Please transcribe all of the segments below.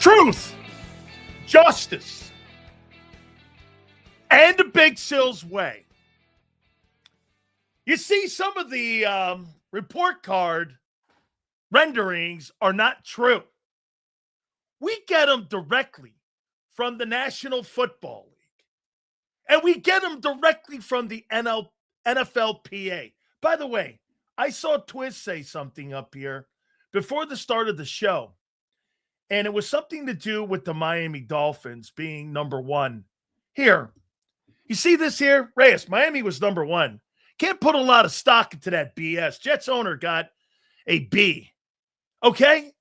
Truth, justice, and the Big Sil's way. You see, some of the report card renderings are not true. We get them directly from the National Football League, and we get them directly from the NFLPA. By the way, I saw Twiz say something up here before the start of the show, and it was something to do with the Miami Dolphins being number one. Here, you see this here? Reyes, Miami was number one. Can't put a lot of stock into that BS. Jets owner got a B. Okay?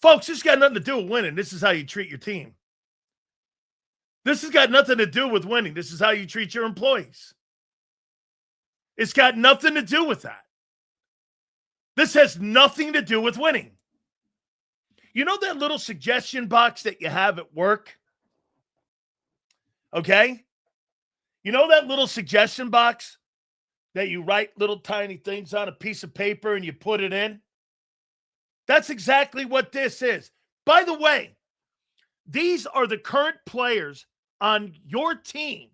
Folks, this got nothing to do with winning. This is how you treat your team. This has got nothing to do with winning. This is how you treat your employees. It's got nothing to do with that. This has nothing to do with winning. You know that little suggestion box that you have at work? Okay? You know that little suggestion box that you write little tiny things on a piece of paper and you put it in? That's exactly what this is. By the way, these are the current players on your team.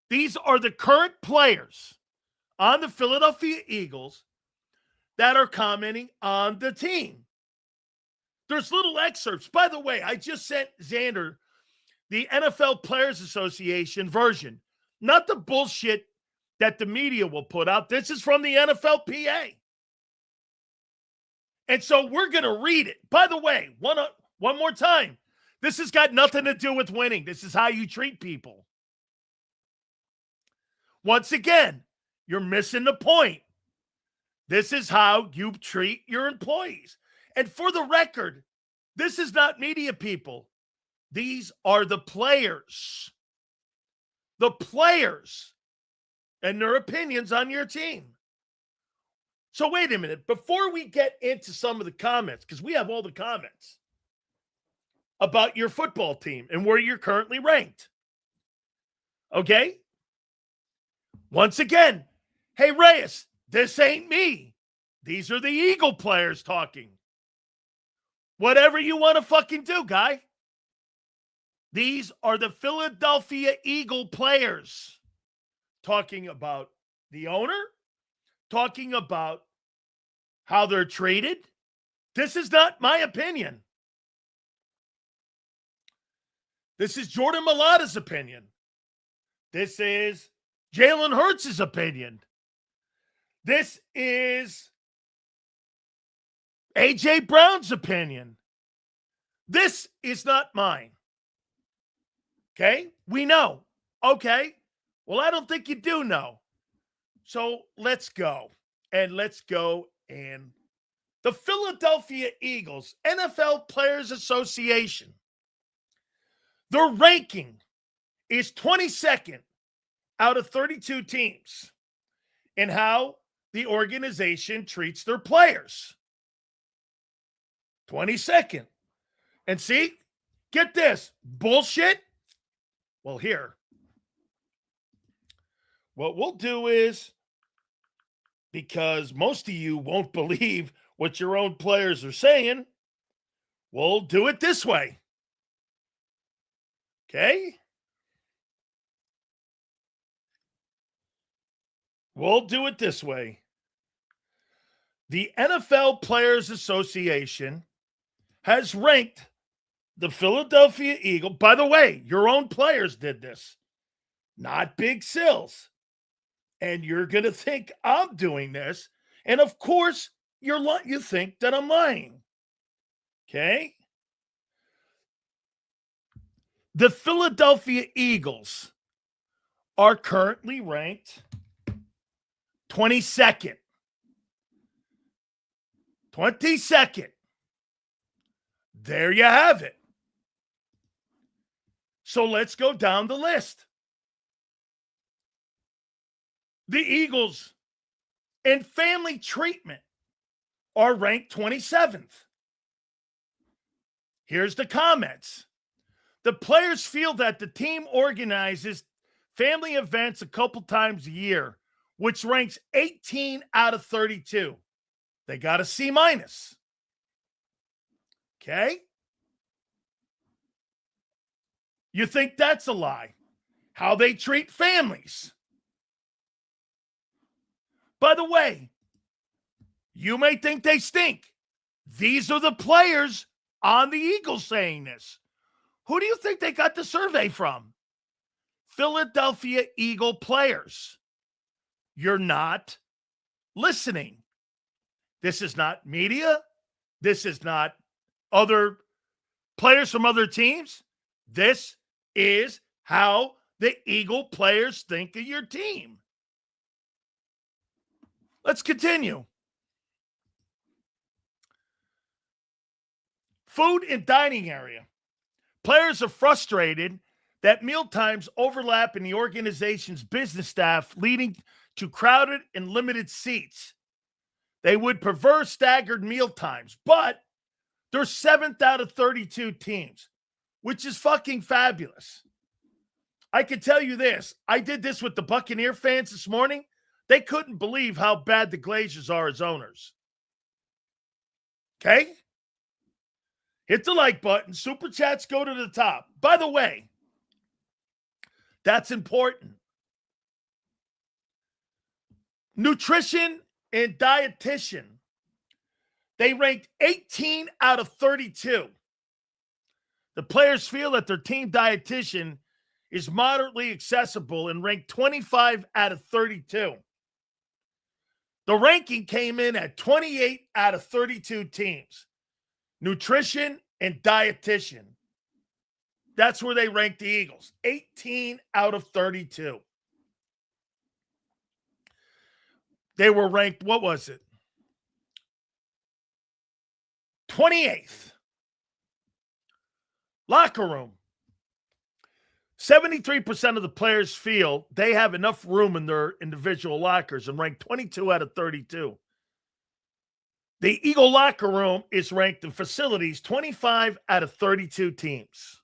These are the current players on the Philadelphia Eagles that are commenting on the team. There's little excerpts. By the way, I just sent Xander the NFL Players Association version, not the bullshit that the media will put out. This is from the NFLPA. And so we're going to read it. By the way, one more time. This has got nothing to do with winning. This is how you treat people. Once again, you're missing the point. This is how you treat your employees. And for the record, this is not media people. These are the players. The players and their opinions on your team. So wait a minute. Before we get into some of the comments, because we have all the comments about your football team and where you're currently ranked. Okay? Once again, hey, Reyes, this ain't me. These are the Eagle players talking. Whatever you want to fucking do, guy. These are the Philadelphia Eagle players talking about the owner, talking about how they're treated. This is not my opinion. This is Jordan Mailata's opinion. This is Jalen Hurts' opinion. This is A.J. Brown's opinion. This is not mine. Okay? We know. Okay. Well, I don't think you do know. So let's go. And let's go. And the Philadelphia Eagles, NFL Players Association, their ranking is 22nd out of 32 teams in how the organization treats their players. 22nd. And see, get this, bullshit. Well, here, what we'll do is, because most of you won't believe what your own players are saying, we'll do it this way. Okay? We'll do it this way. The NFL Players Association has ranked the Philadelphia Eagles. By the way, your own players did this, not Big Sills. And you're going to think I'm doing this. And of course, you think that I'm lying. Okay? The Philadelphia Eagles are currently ranked 22nd. 22nd. There you have it. So let's go down the list. The Eagles in family treatment are ranked 27th. Here's the comments. The players feel that the team organizes family events a couple times a year, which ranks 18 out of 32. They got a C-. Okay? You think that's a lie? How they treat families. By the way, you may think they stink. These are the players on the Eagles saying this. Who do you think they got the survey from? Philadelphia Eagle players. You're not listening. This is not media. This is not other players from other teams. This is how the Eagle players think of your team. Let's continue. Food and dining area. Players are frustrated that mealtimes overlap in the organization's business staff, leading to crowded and limited seats. They would prefer staggered mealtimes, but they're 7th out of 32 teams, which is fucking fabulous. I can tell you this. I did this with the Buccaneer fans this morning. They couldn't believe how bad the Glazers are as owners. Okay? Hit the like button. Super chats go to the top. By the way, that's important. Nutrition and dietitian. They ranked 18 out of 32. The players feel that their team dietitian is moderately accessible and ranked 25 out of 32. The ranking came in at 28 out of 32 teams. Nutrition and dietitian. That's where they ranked the Eagles. 18 out of 32. They were ranked, what was it? 28th. Locker room. 73% of the players feel they have enough room in their individual lockers and ranked 22 out of 32. The Eagle locker room is ranked in facilities 25 out of 32 teams.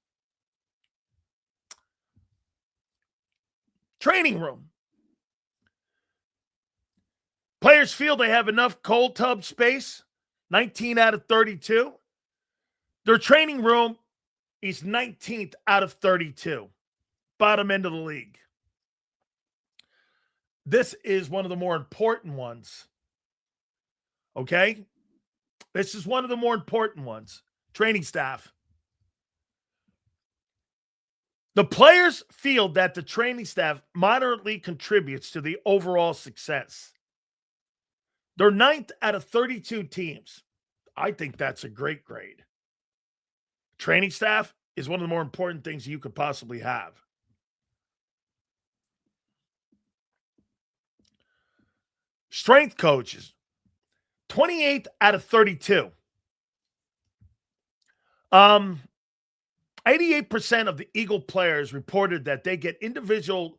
Training room. Players feel they have enough cold tub space, 19 out of 32. Their training room is 19th out of 32. Bottom end of the league. This is one of the more important ones. Okay? This is one of the more important ones. Training staff. The players feel that the training staff moderately contributes to the overall success. They're 9th out of 32 teams. I think that's a great grade. Training staff is one of the more important things you could possibly have. Strength coaches, 28th out of 32. 88% of the Eagle players reported that they get individual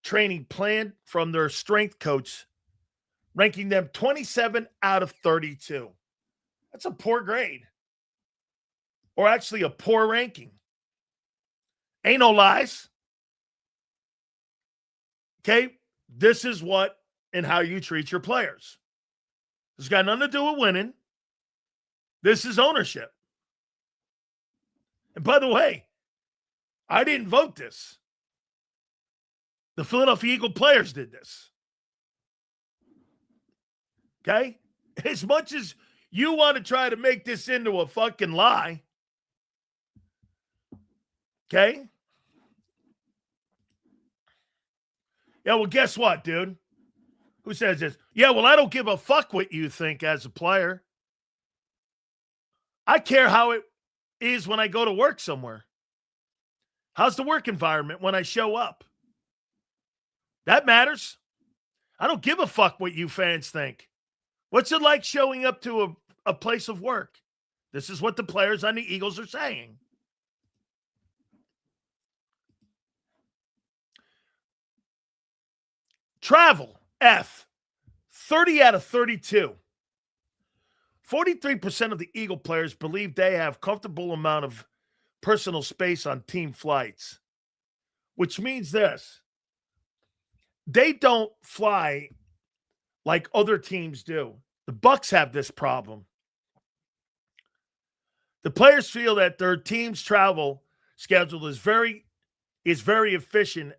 training planned from their strength coach, ranking them 27 out of 32. That's a poor grade. Or actually a poor ranking. Ain't no lies. Okay? This is what and how you treat your players. It's got nothing to do with winning. This is ownership. And by the way, I didn't vote this. The Philadelphia Eagle players did this. Okay? As much as you want to try to make this into a fucking lie, okay? Yeah, well, guess what, dude? Who says this? Yeah, well, I don't give a fuck what you think as a player. I care how it is when I go to work somewhere. How's the work environment when I show up? That matters. I don't give a fuck what you fans think. What's it like showing up to a place of work? This is what the players on the Eagles are saying. Travel, F, 30 out of 32. 43% of the Eagle players believe they have comfortable amount of personal space on team flights, which means this. They don't fly like other teams do. The Bucs have this problem. The players feel that their team's travel schedule is very efficient,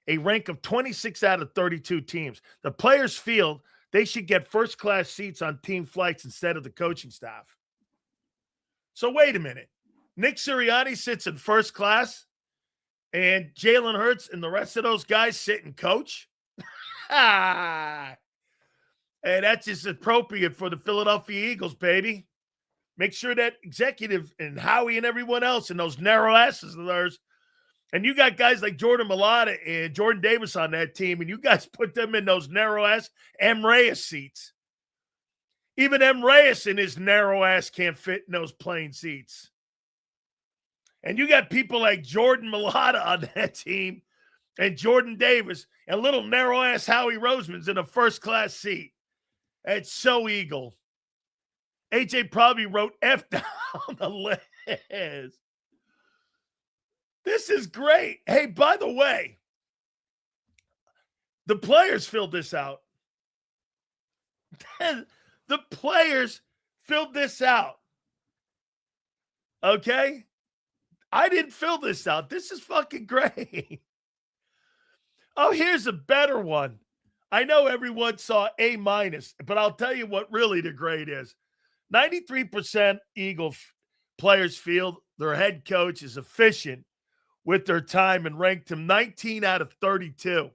a rank of 26 out of 32 teams. The players feel they should get first-class seats on team flights instead of the coaching staff. So wait a minute. Nick Sirianni sits in first class, and Jalen Hurts and the rest of those guys sit and coach? And that's just appropriate for the Philadelphia Eagles, baby. Make sure that executive and Howie and everyone else and those narrow asses of theirs, and you got guys like Jordan Mailata and Jordan Davis on that team, and you guys put them in those narrow-ass M. Reyes seats. Even M. Reyes in his narrow ass can't fit in those plane seats. And you got people like Jordan Mailata on that team and Jordan Davis and little narrow ass Howie Roseman's in a first class seat. It's so Eagle. AJ probably wrote F down the list. This is great. Hey, by the way, the players filled this out. The players filled this out. Okay? I didn't fill this out. This is fucking great. Oh, here's a better one. I know everyone saw A-, but I'll tell you what really the grade is. 93% Eagle players feel their head coach is efficient with their time and ranked him 19 out of 32.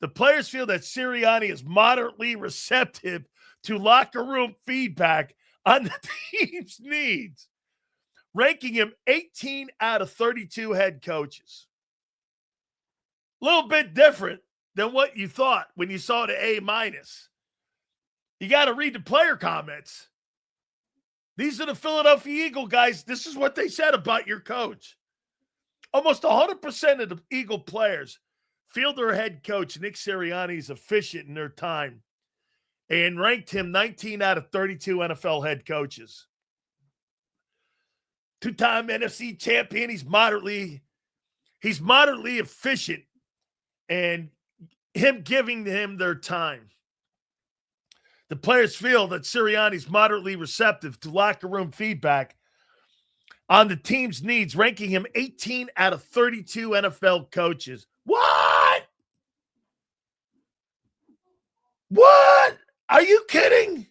The players feel that Sirianni is moderately receptive to locker room feedback on the team's needs, ranking him 18 out of 32 head coaches. A little bit different than what you thought when you saw the A-. You got to read the player comments. These are the Philadelphia Eagle guys. This is what they said about your coach. Almost 100% of the Eagle players feel their head coach, Nick Sirianni, is efficient in their time and ranked him 19 out of 32 NFL head coaches. Two-time NFC champion. He's moderately efficient, and him giving him their time. The players feel that Sirianni's moderately receptive to locker room feedback on the team's needs, ranking him 18 out of 32 NFL coaches. What? What? Are you kidding?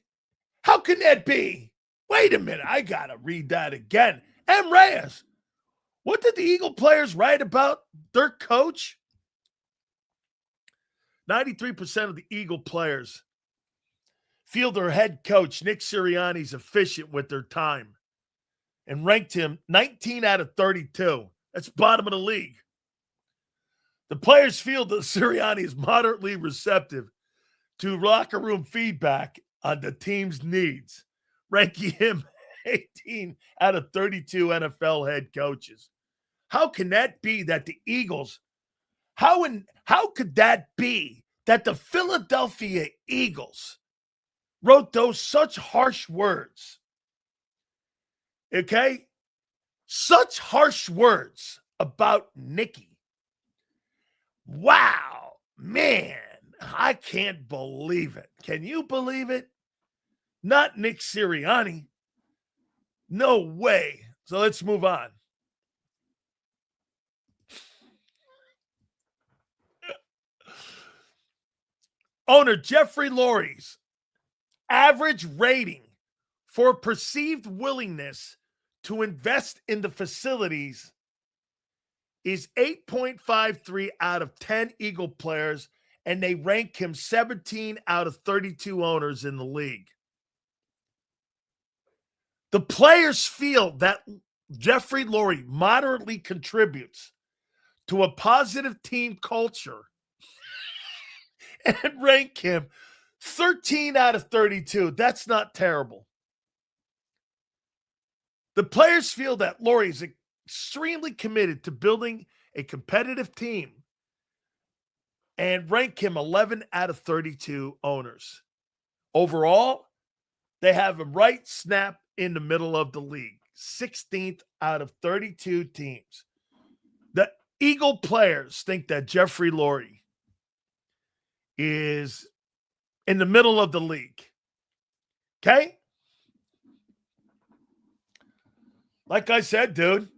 How can that be? Wait a minute. I got to read that again. M. Reyes. What did the Eagle players write about their coach? 93% of the Eagle players feel their head coach, Nick Sirianni, is efficient with their time and ranked him 19 out of 32. That's bottom of the league. The players feel that Sirianni is moderately receptive to locker room feedback on the team's needs, ranking him 18 out of 32 NFL head coaches. How can that be that the Eagles, how could that be that the Philadelphia Eagles wrote those such harsh words? Okay? Such harsh words about Nicky. Wow, man. I can't believe it. Can you believe it? Not Nick Sirianni. No way. So let's move on. Owner Jeffrey Lurie's average rating for perceived willingness to invest in the facilities is 8.53 out of 10 Eagle players, and they rank him 17 out of 32 owners in the league. The players feel that Jeffrey Lurie moderately contributes to a positive team culture and rank him 13 out of 32. That's not terrible. The players feel that Lurie is extremely committed to building a competitive team and rank him 11 out of 32 owners. Overall, they have him right snap in the middle of the league, 16th out of 32 teams. The Eagle players think that Jeffrey Lurie is in the middle of the league. Okay? Like I said, dude,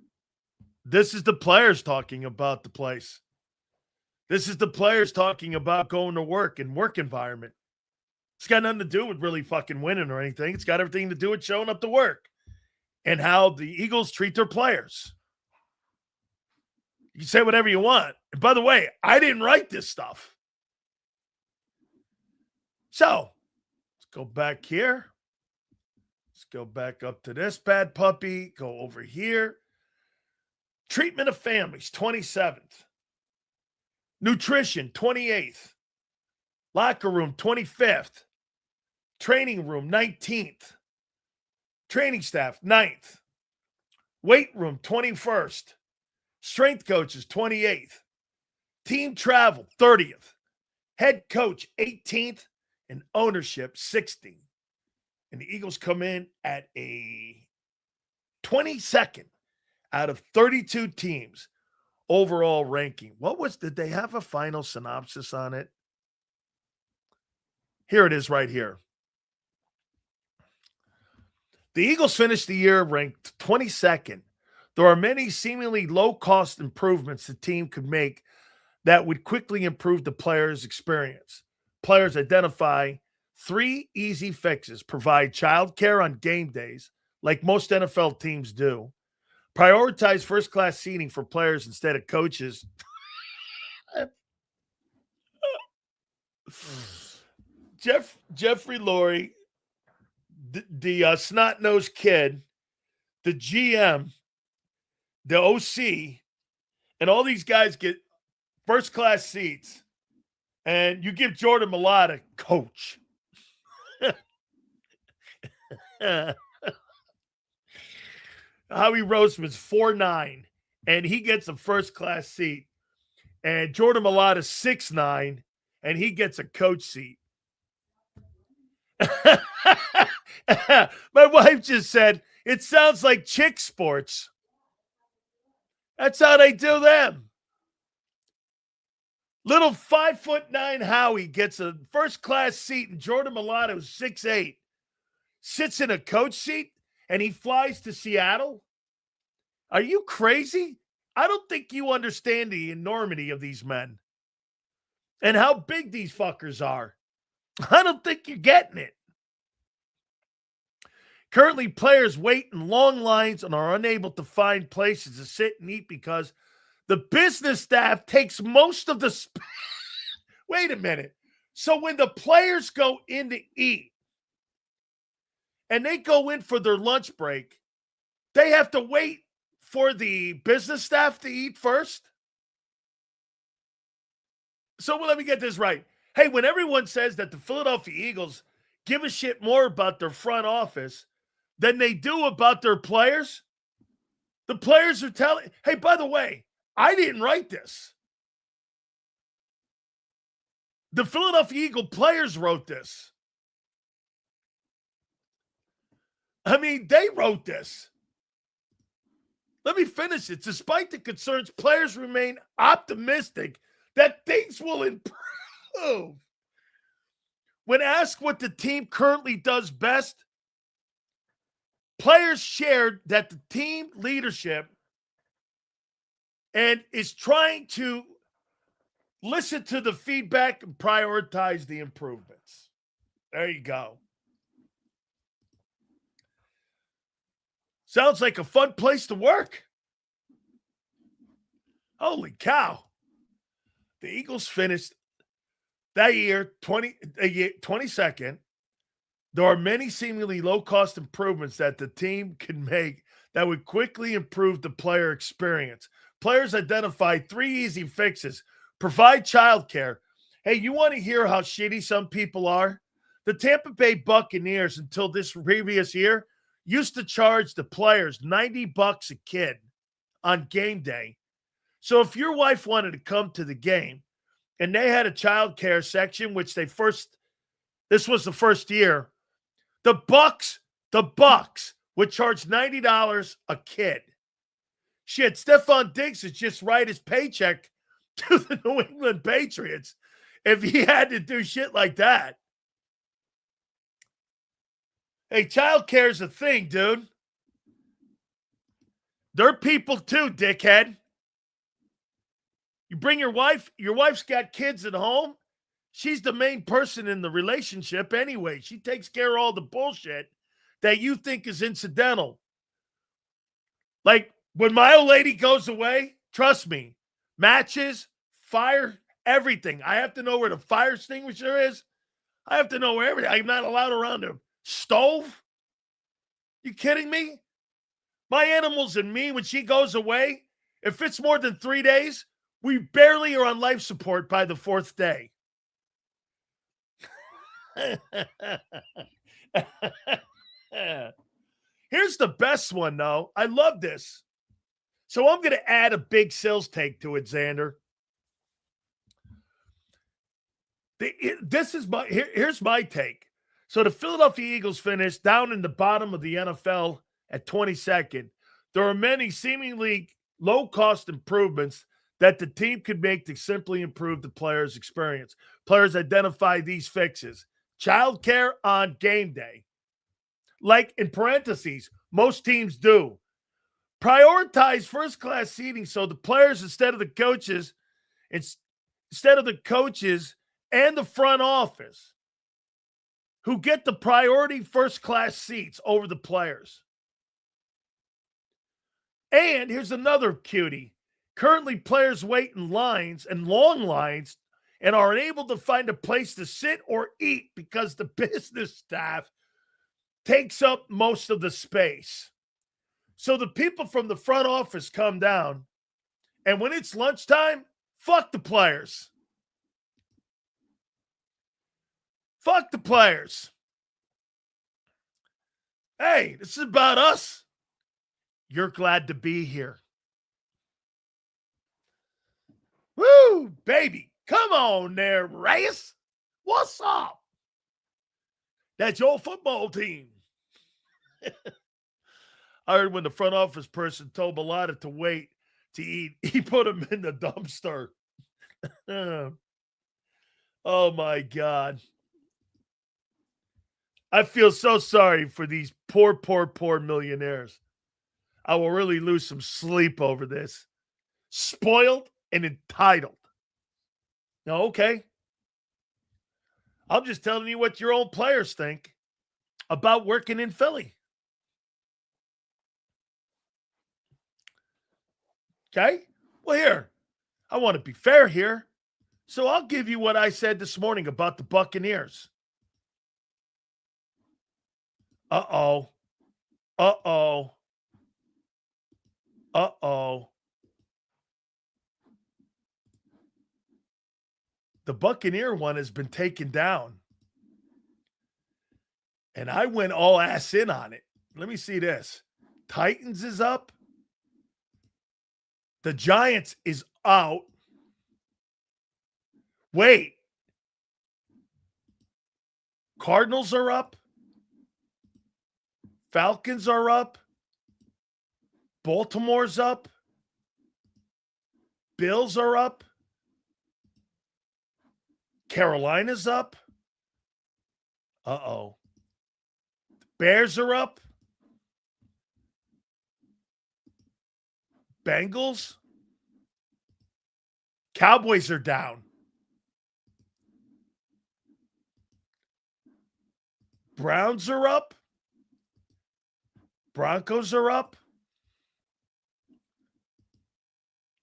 this is the players talking about the place. This is the players talking about going to work and work environment. It's got nothing to do with really fucking winning or anything. It's got everything to do with showing up to work and how the Eagles treat their players. You can say whatever you want. And by the way, I didn't write this stuff. So let's go back here. Let's go back up to this bad puppy. Go over here. Treatment of families, 27th. Nutrition, 28th. Locker room, 25th. Training room, 19th. Training staff, 9th. Weight room, 21st. Strength coaches, 28th. Team travel, 30th. Head coach, 18th. And ownership, 16th. And the Eagles come in at a 22nd out of 32 teams overall ranking. Did they have a final synopsis on it? Here it is right here. The Eagles finished the year ranked 22nd. There are many seemingly low-cost improvements the team could make that would quickly improve the player's experience. Players identify 3 easy fixes: provide childcare on game days, like most NFL teams do; prioritize first-class seating for players instead of coaches. Jeffrey Lurie, the snot-nosed kid, the GM, the OC, and all these guys get first-class seats, and you give Jordan Mailata coach. Howie Roseman's 4'9", and he gets a first-class seat. And Jordan Mailata's 6'9", and he gets a coach seat. My wife just said, it sounds like chick sports. That's how they do them. Little 5'9" Howie gets a first-class seat, and Jordan Mailata, who's 6'8", sits in a coach seat, and he flies to Seattle? Are you crazy? I don't think you understand the enormity of these men and how big these fuckers are. I don't think you're getting it. Currently, players wait in long lines and are unable to find places to sit and eat because the business staff takes most of the Wait a minute. So when the players go in to eat and they go in for their lunch break, they have to wait for the business staff to eat first? So let me get this right. Hey, when everyone says that the Philadelphia Eagles give a shit more about their front office than they do about their players, the players are telling, hey, by the way, I didn't write this. The Philadelphia Eagle players wrote this. I mean, they wrote this. Let me finish it. Despite the concerns, players remain optimistic that things will improve. When asked what the team currently does best, players shared that the team leadership and is trying to listen to the feedback and prioritize the improvements. There you go. Sounds like a fun place to work. Holy cow. The Eagles finished that year 22nd. There are many seemingly low-cost improvements that the team can make that would quickly improve the player experience. Players identify 3 easy fixes. Provide childcare. Hey, you want to hear how shitty some people are? The Tampa Bay Buccaneers, until this previous year, used to charge the players $90 a kid on game day. So if your wife wanted to come to the game and they had a child care section, which this was the first year, the Bucks would charge $90 a kid. Shit, Stephon Diggs would just write his paycheck to the New England Patriots if he had to do shit like that. Hey, child care is a thing, dude. They're people too, dickhead. You bring your wife's got kids at home. She's the main person in the relationship anyway. She takes care of all the bullshit that you think is incidental. Like when my old lady goes away, trust me, matches, fire, everything. I have to know where the fire extinguisher is. I have to know where everything. I'm not allowed around the stove. You kidding me? My animals and me, when she goes away, if it's more than 3 days, we barely are on life support by the 4th day. Here's the best one, though. I love this. So I'm going to add a big sales take to it, Xander. Here's my take. So the Philadelphia Eagles finished down in the bottom of the NFL at 22nd. There are many seemingly low-cost improvements that the team could make to simply improve the player's experience. Players identify these fixes. Childcare on game day. Like in parentheses, most teams do. Prioritize first-class seating so the players instead of the coaches and the front office who get the priority first-class seats over the players. And here's another cutie. Currently, players wait in lines and long lines and are unable to find a place to sit or eat because the business staff takes up most of the space. So the people from the front office come down, and when it's lunchtime, fuck the players. Fuck the players. Hey, this is about us. You're glad to be here. Woo, baby. Come on there, Reyes. What's up? That's your football team. I heard when the front office person told Bellotta to wait to eat, he put him in the dumpster. Oh, my God. I feel so sorry for these poor millionaires. I will really lose some sleep over this. Spoiled and entitled. No, okay. I'm just telling you what your own players think about working in Philly. Okay? Well, here, I want to be fair here. So I'll give you what I said this morning about the Buccaneers. Uh-oh. Uh-oh. Uh-oh. The Buccaneer one has been taken down. And I went all ass in on it. Let me see this. Titans is up. The Giants is out. Wait. Cardinals are up. Falcons are up. Baltimore's up. Bills are up. Carolina's up. Uh-oh. Bears are up. Bengals. Cowboys are down. Browns are up. Broncos are up.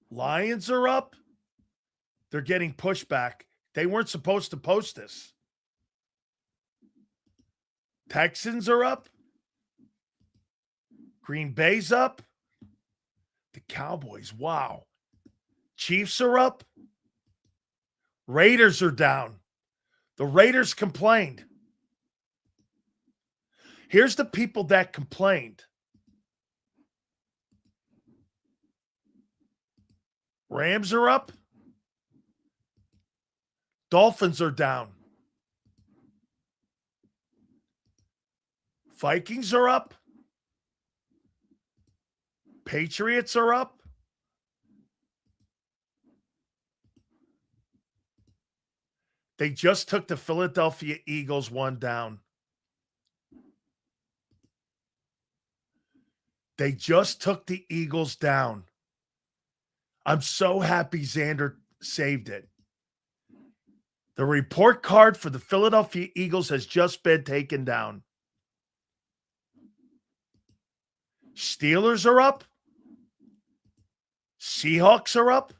Lions are up. They're getting pushback. They weren't supposed to post this. Texans are up. Green Bay's up. The Cowboys, wow. Chiefs are up. Raiders are down. The Raiders complained. Here's the people that complained. Rams are up. Dolphins are down. Vikings are up. Patriots are up. They just took the Philadelphia Eagles one down. They just took the Eagles down. I'm so happy Xander saved it. The report card for the Philadelphia Eagles has just been taken down. Steelers are up. Seahawks are up.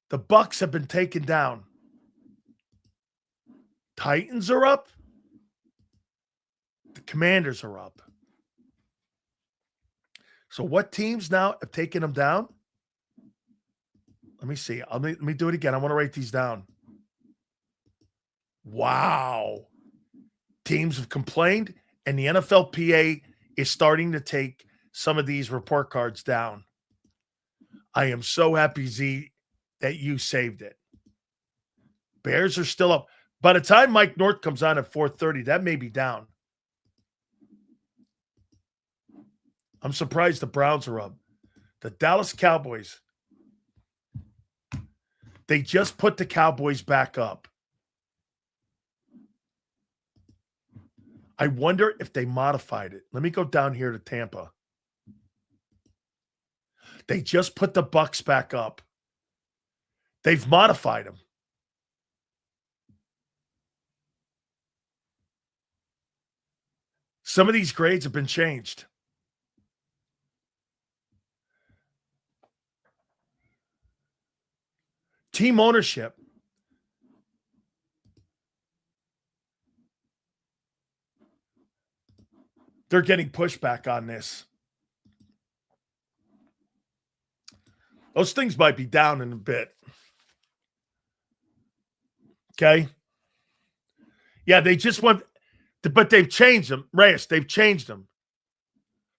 The Bucks have been taken down. Titans are up. The Commanders are up. So what teams now have taken them down? Let me see. Let me do it again. I want to write these down. Wow. Teams have complained, and the NFLPA is starting to take some of these report cards down. I am so happy, Z, that you saved it. Bears are still up. By the time Mike North comes on at 4:30, that may be down. I'm surprised the Browns are up. The Dallas Cowboys, they just put the Cowboys back up. I wonder if they modified it. Let me go down here to Tampa. They just put the Bucks back up. They've modified them. Some of these grades have been changed. Team ownership. They're getting pushback on this. Those things might be down in a bit. Okay. Yeah, they just went, but they've changed them. Reyes, they've changed them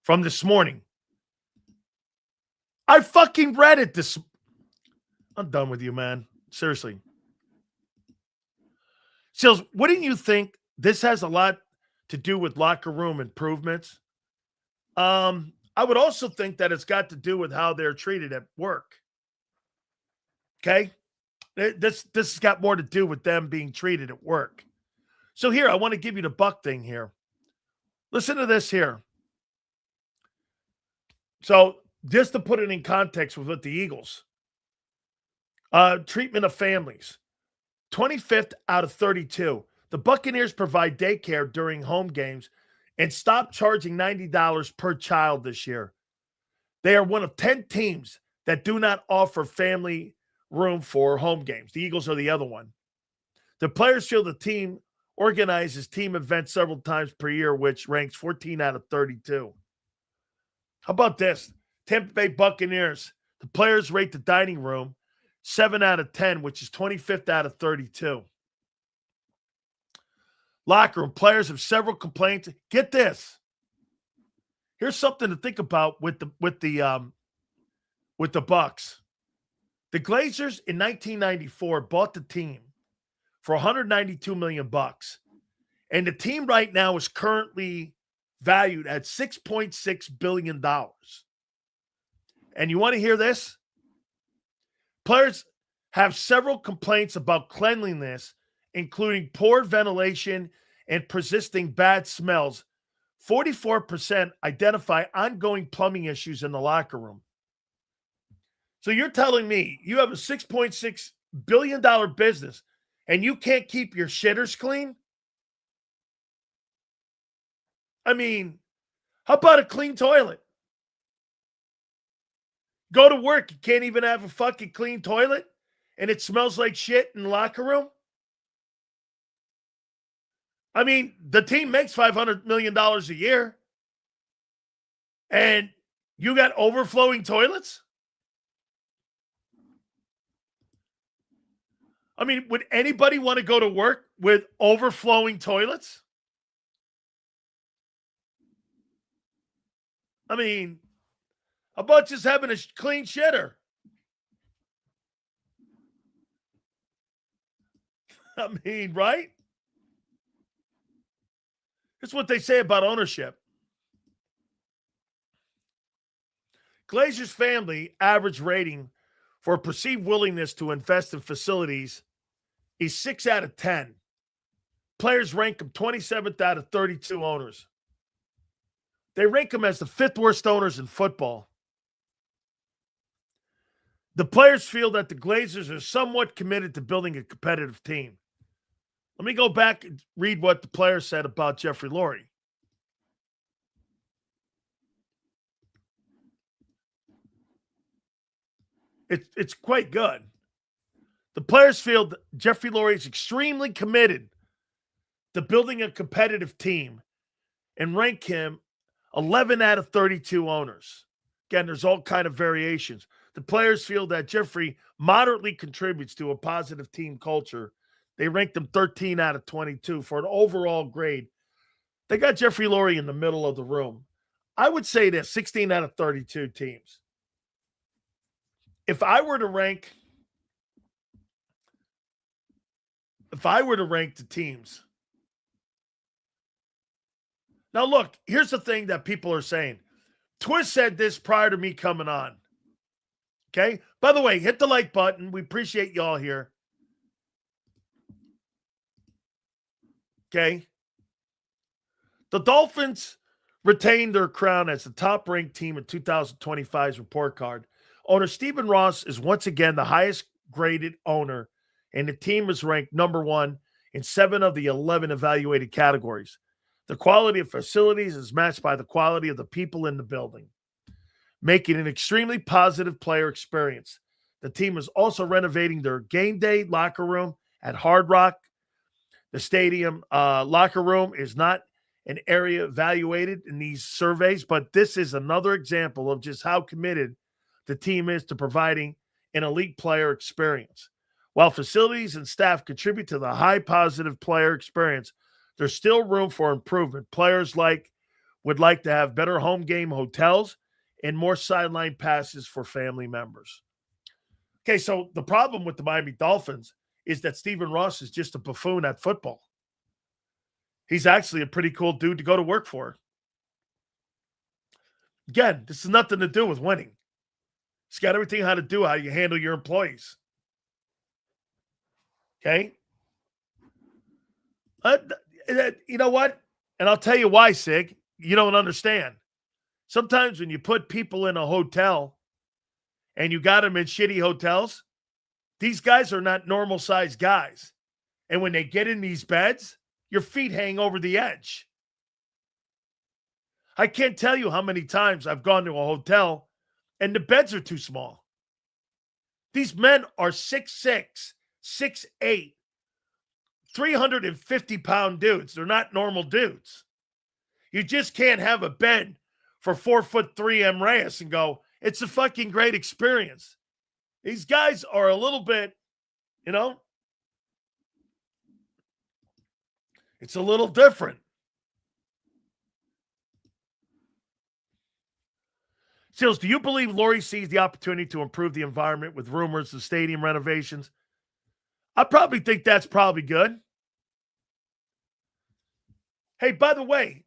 from this morning. I fucking read it this. I'm done with you, man. Seriously. Sills, wouldn't you think this has a lot to do with locker room improvements? I would also think that it's got to do with how they're treated at work. Okay? This has got more to do with them being treated at work. So here, I want to give you the Buck thing here. Listen to this here. So just to put it in context with the Eagles. Treatment of families. 25th out of 32. The Buccaneers provide daycare during home games and stop charging $90 per child this year. They are one of 10 teams that do not offer family room for home games. The Eagles are the other one. The players feel the team organizes team events several times per year, which ranks 14 out of 32. How about this? Tampa Bay Buccaneers. The players rate the dining room 7 out of 10, which is 25th out of 32. Locker room. Players have several complaints. Get this. Here's something to think about with the Bucks. The Glazers in 1994 bought the team for $192 million, and the team right now is currently valued at $6.6 billion. And you want to hear this? Players have several complaints about cleanliness, including poor ventilation and persisting bad smells. 44% identify ongoing plumbing issues in the locker room. So you're telling me you have a $6.6 billion business and you can't keep your shitters clean? I mean, how about a clean toilet? Go to work, you can't even have a fucking clean toilet, and it smells like shit in the locker room? I mean, the team makes $500 million a year, and you got overflowing toilets? I mean, would anybody want to go to work with overflowing toilets? I mean, how about just having a clean shitter? I mean, right? That's what they say about ownership. Glazer's family average rating for perceived willingness to invest in facilities is 6 out of 10. Players rank them 27th out of 32 owners. They rank them as the 5th worst owners in football. The players feel that the Glazers are somewhat committed to building a competitive team. Let me go back and read what the players said about Jeffrey Lurie. It's quite good. The players feel that Jeffrey Lurie is extremely committed to building a competitive team and rank him 11 out of 32 owners. Again, there's all kind of variations. The players feel that Jeffrey moderately contributes to a positive team culture. They ranked him 13 out of 22 for an overall grade. They got Jeffrey Lurie in the middle of the room. I would say that 16 out of 32 teams. If I were to rank the teams. Now, look, here's the thing that people are saying. Twist said this prior to me coming on. Okay? By the way, hit the like button. We appreciate y'all here. Okay? The Dolphins retained their crown as the top-ranked team in 2025's report card. Owner Stephen Ross is once again the highest-graded owner, and the team is ranked number 1 in 7 of the 11 evaluated categories. The quality of facilities is matched by the quality of the people in the building, making an extremely positive player experience. The team is also renovating their game day locker room at Hard Rock. The stadium locker room is not an area evaluated in these surveys, but this is another example of just how committed the team is to providing an elite player experience. While facilities and staff contribute to the high positive player experience, there's still room for improvement. Players would like to have better home game hotels and more sideline passes for family members. Okay, so the problem with the Miami Dolphins is that Stephen Ross is just a buffoon at football. He's actually a pretty cool dude to go to work for. Again, this has nothing to do with winning. It's got everything how to do how you handle your employees. Okay? You know what? And I'll tell you why, Sig. You don't understand. Sometimes when you put people in a hotel and you got them in shitty hotels, these guys are not normal-sized guys. And when they get in these beds, your feet hang over the edge. I can't tell you how many times I've gone to a hotel and the beds are too small. These men are 6'6", 6'8", 350-pound dudes. They're not normal dudes. You just can't have a bed for 4'3" M. Reyes and go, it's a fucking great experience. These guys are a little bit, it's a little different. Seals, do you believe Lurie sees the opportunity to improve the environment with rumors of stadium renovations? I probably think that's probably good. Hey, by the way,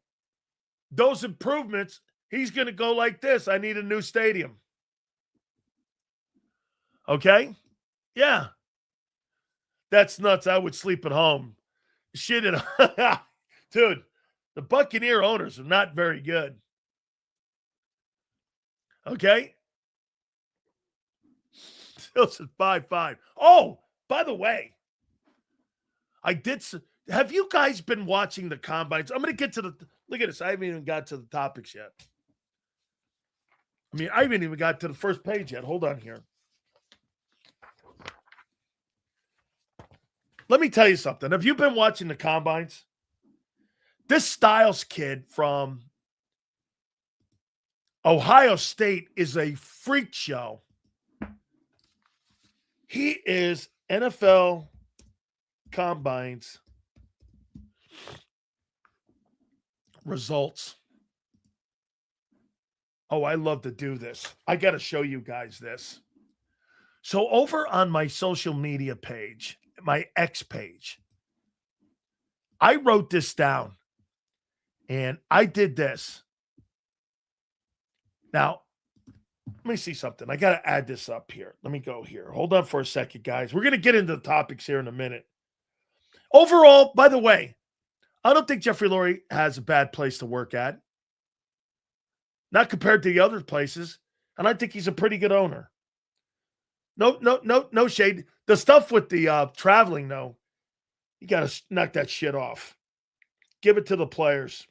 those improvements, he's going to go like this. I need a new stadium. Okay? Yeah. That's nuts. I would sleep at home. Shit. Dude, the Buccaneer owners are not very good. Okay? Still says 5-5. Oh, by the way, have you guys been watching the combines? I'm going to get to look at this. I haven't even got to the topics yet. I haven't even got to the first page yet. Hold on here. Let me tell you something. Have you been watching the combines? This Styles kid from Ohio State is a freak show. He is NFL combines results. Oh, I love to do this. I got to show you guys this. So over on my social media page, my X page, I wrote this down and I did this. Now, let me see something. I got to add this up here. Let me go here. Hold on for a second, guys. We're going to get into the topics here in a minute. Overall, by the way, I don't think Jeffrey Lurie has a bad place to work at. not compared to the other places. And I think he's a pretty good owner. No shade. The stuff with the traveling, though, you got to knock that shit off. Give it to the players.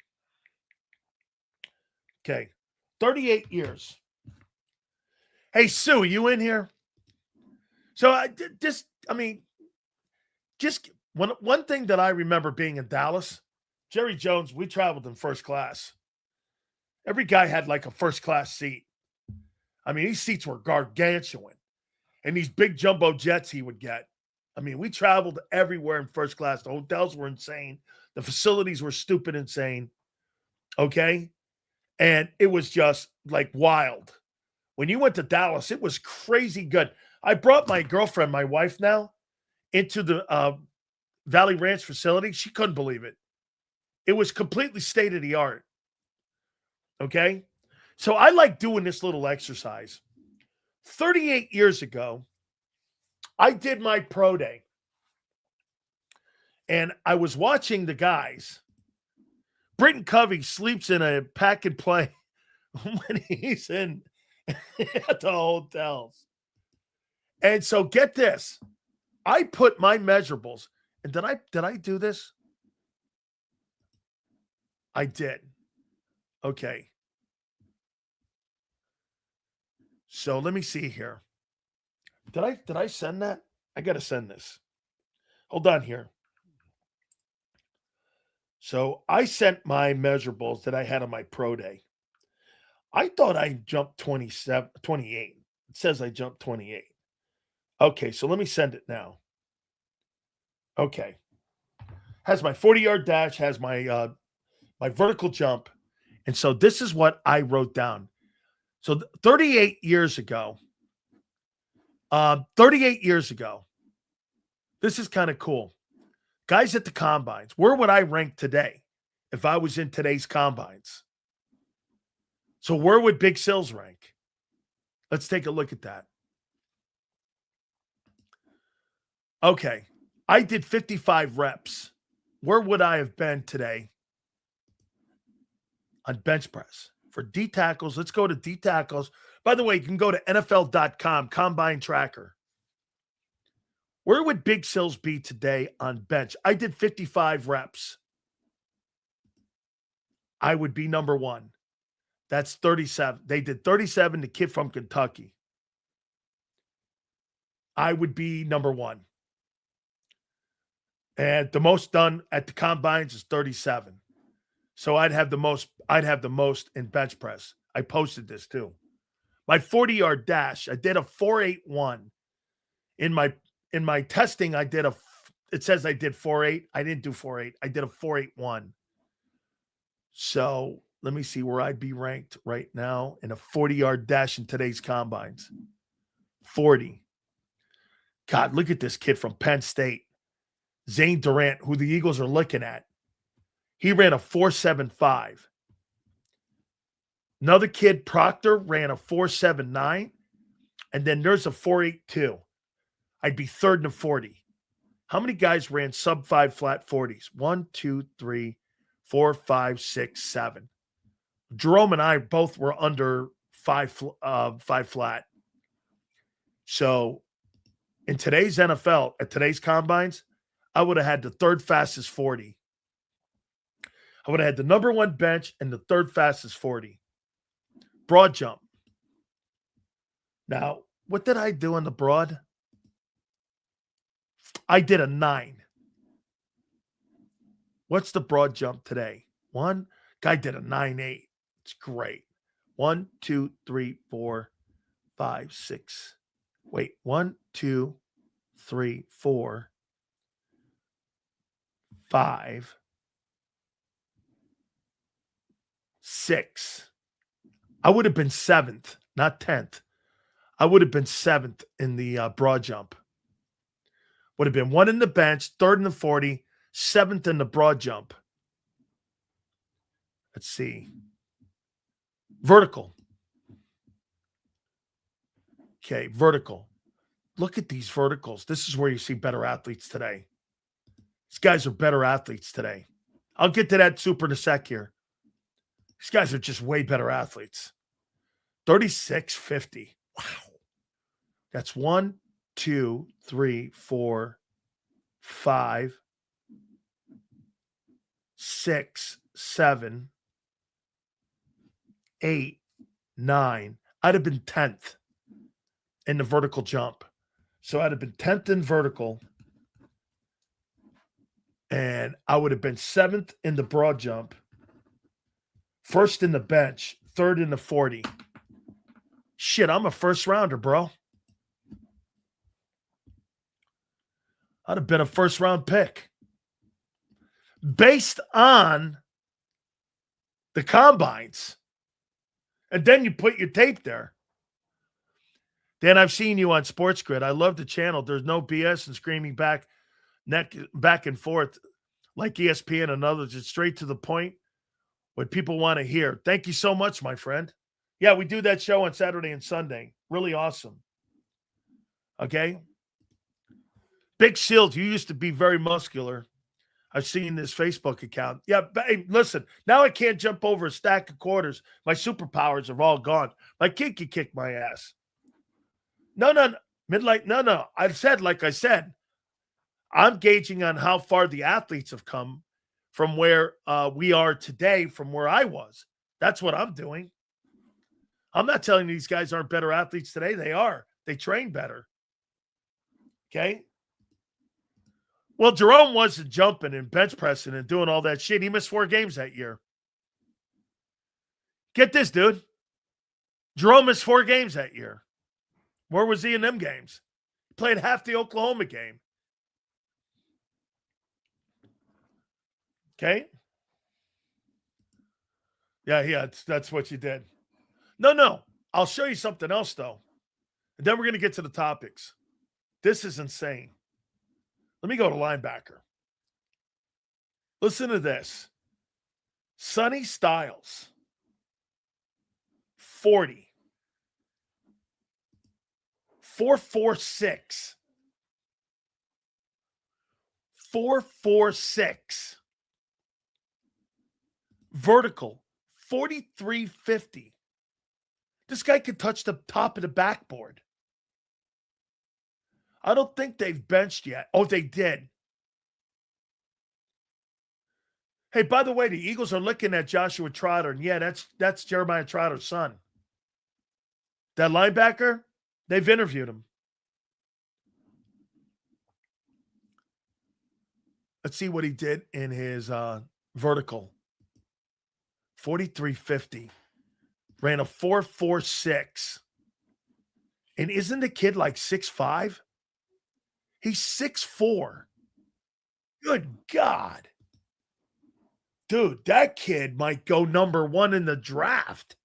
Okay. 38 years. Hey, Sue, you in here? So just one thing that I remember being in Dallas, Jerry Jones, we traveled in first class. Every guy had like a first class seat. I mean, these seats were gargantuan. And these big jumbo jets he would get. I mean, we traveled everywhere in first class. The hotels were insane. The facilities were stupid insane. Okay? And it was just like wild. When you went to Dallas, it was crazy good. I brought my girlfriend, my wife now, into the Valley Ranch facility. She couldn't believe it. It was completely state of the art. Okay? So I like doing this little exercise. 38 years ago, I did my pro day. And I was watching the guys. Britton Covey sleeps in a pack and play when he's in at the hotels. And so get this. I put my measurables. And did I do this? I did. Okay. So let me see here. Did I send that? I got to send this. Hold on here. So I sent my measurables that I had on my pro day. I thought I jumped 28. It says I jumped 28. Okay, so let me send it now. Okay. Has my 40-yard dash, has my my vertical jump. And so this is what I wrote down. So 38 years ago, this is kind of cool. Guys at the combines, where would I rank today if I was in today's combines? So where would Big Sills rank? Let's take a look at that. Okay, I did 55 reps. Where would I have been today on bench press? For D tackles, let's go to D tackles. By the way, you can go to NFL.com, Combine Tracker. Where would Big Sills be today on bench? I did 55 reps. I would be number one. That's 37. They did 37, the kid from Kentucky. I would be number one. And the most done at the combines is 37. So I'd have the most in bench press. I posted this too. My 40-yard dash, I did a 4.81. In my testing, it says I did 4.8. I didn't do 4.8. I did a 4.81. So let me see where I'd be ranked right now in a 40-yard dash in today's combines. 40. God, look at this kid from Penn State. Zane Durant, who the Eagles are looking at. He ran a 4.75. Another kid, Proctor, ran a 4.79. And then there's a 4.82. I'd be third in the 40. How many guys ran sub 5 flat 40s? 1, 2, 3, 4, 5, 6, 7. Jerome and I both were under 5 flat. So in today's NFL, at today's combines, I would have had the third fastest 40. I would have had the number one bench and the third fastest 40. Broad jump. Now, what did I do on the broad? I did a 9. What's the broad jump today? One guy did a 9.8. It's great. 1, 2, 3, 4, 5, 6. Wait, 1, 2, 3, 4, 5, 6. I would have been 7th, not 10th. I would have been 7th in the broad jump. Would have been 1 in the bench, 3rd in the 40, 7th in the broad jump. Let's see. Vertical. Okay, vertical. Look at these verticals. This is where you see better athletes today. These guys are better athletes today. I'll get to that super in a sec here. These guys are just way better athletes. 36.50. Wow. That's 1, 2, 3, 4, 5, 6, 7, 8, 9. I'd have been 10th in the vertical jump. So I'd have been 10th in vertical. And I would have been 7th in the broad jump, 1st in the bench, 3rd in the 40. Shit, I'm a first rounder, bro. I'd have been a first round pick based on the combines. And then you put your tape there. Dan, I've seen you on Sports Grid. I love the channel. There's no BS and screaming back and forth like ESPN and others. It's straight to the point, what people want to hear. Thank you so much, my friend. Yeah, we do that show on Saturday and Sunday. Really awesome. Okay? Big Shield, you used to be very muscular. I've seen this Facebook account. Yeah, but hey, listen, now I can't jump over a stack of quarters. My superpowers are all gone. My kid can kick my ass. No. Midlight, no. Like I said, I'm gauging on how far the athletes have come from where we are today from where I was. That's what I'm doing. I'm not telling you these guys aren't better athletes today. They are. They train better. Okay? Well, Jerome wasn't jumping and bench pressing and doing all that shit. He missed 4 games that year. Get this, dude. Jerome missed 4 games that year. Where was he in them games? He played half the Oklahoma game. Okay? Yeah, that's what you did. No. I'll show you something else, though. And then we're going to get to the topics. This is insane. Let me go to linebacker. Listen to this. Sonny Styles, 40. 4.46. 4.46. Vertical, 43.50. This guy could touch the top of the backboard. I don't think they've benched yet. Oh, they did. Hey, by the way, the Eagles are looking at Joshua Trotter, and yeah, that's Jeremiah Trotter's son. That linebacker, they've interviewed him. Let's see what he did in his vertical. 43.50. Ran a 4.46. And isn't the kid like 6'5"? He's 6'4". Good God. Dude, that kid might go number 1 in the draft.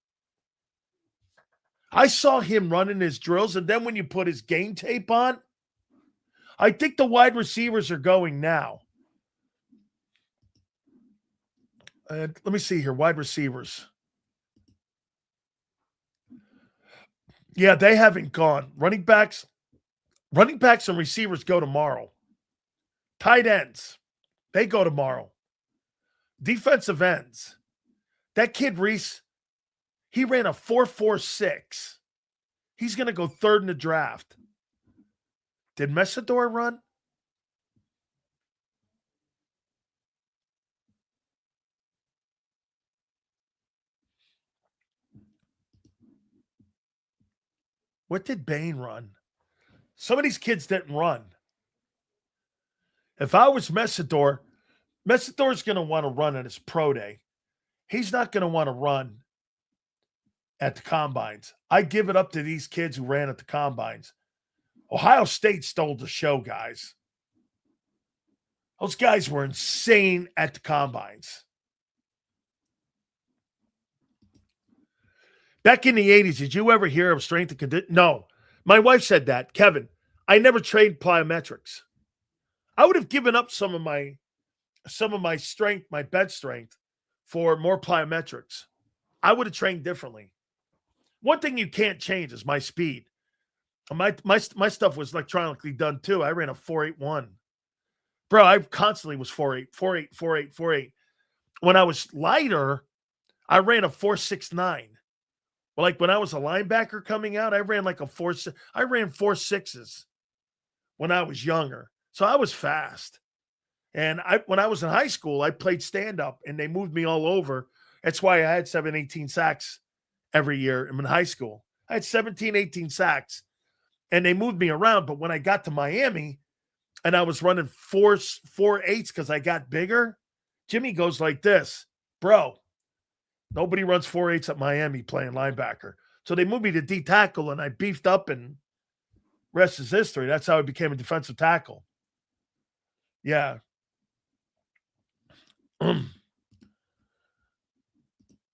I saw him running his drills, and then when you put his game tape on, I think the wide receivers are going now. Let me see here. Wide receivers. Yeah, they haven't gone. Running backs and receivers go tomorrow. Tight ends, they go tomorrow. Defensive ends. That kid, Reese, he ran a 4.46. He's going to go 3rd in the draft. Did Messidor run? What did Bain run? Some of these kids didn't run. If I was Messidor's going to want to run at his pro day. He's not going to want to run at the combines. I give it up to these kids who ran at the combines. Ohio State stole the show, guys. Those guys were insane at the combines. Back in the 80s, did you ever hear of strength and conditioning? No. My wife said that. Kevin, I never trained plyometrics. I would have given up some of my strength, my bench strength, for more plyometrics. I would have trained differently. One thing you can't change is my speed. My stuff was electronically done too. I ran a 4.81. Bro, I constantly was 4.8. When I was lighter, I ran a 4.69. Well, like when I was a linebacker coming out, I ran like I ran 4.6s when I was younger. So I was fast. And when I was in high school, I played stand-up and they moved me all over. That's why I had 18 sacks every year in high school. I had 17, 18 sacks and they moved me around. But when I got to Miami and I was running 4.8s because I got bigger, Jimmy goes like this, bro, nobody runs 4.8s at Miami playing linebacker. So they moved me to D tackle and I beefed up and rest is history. That's how I became a defensive tackle. Yeah.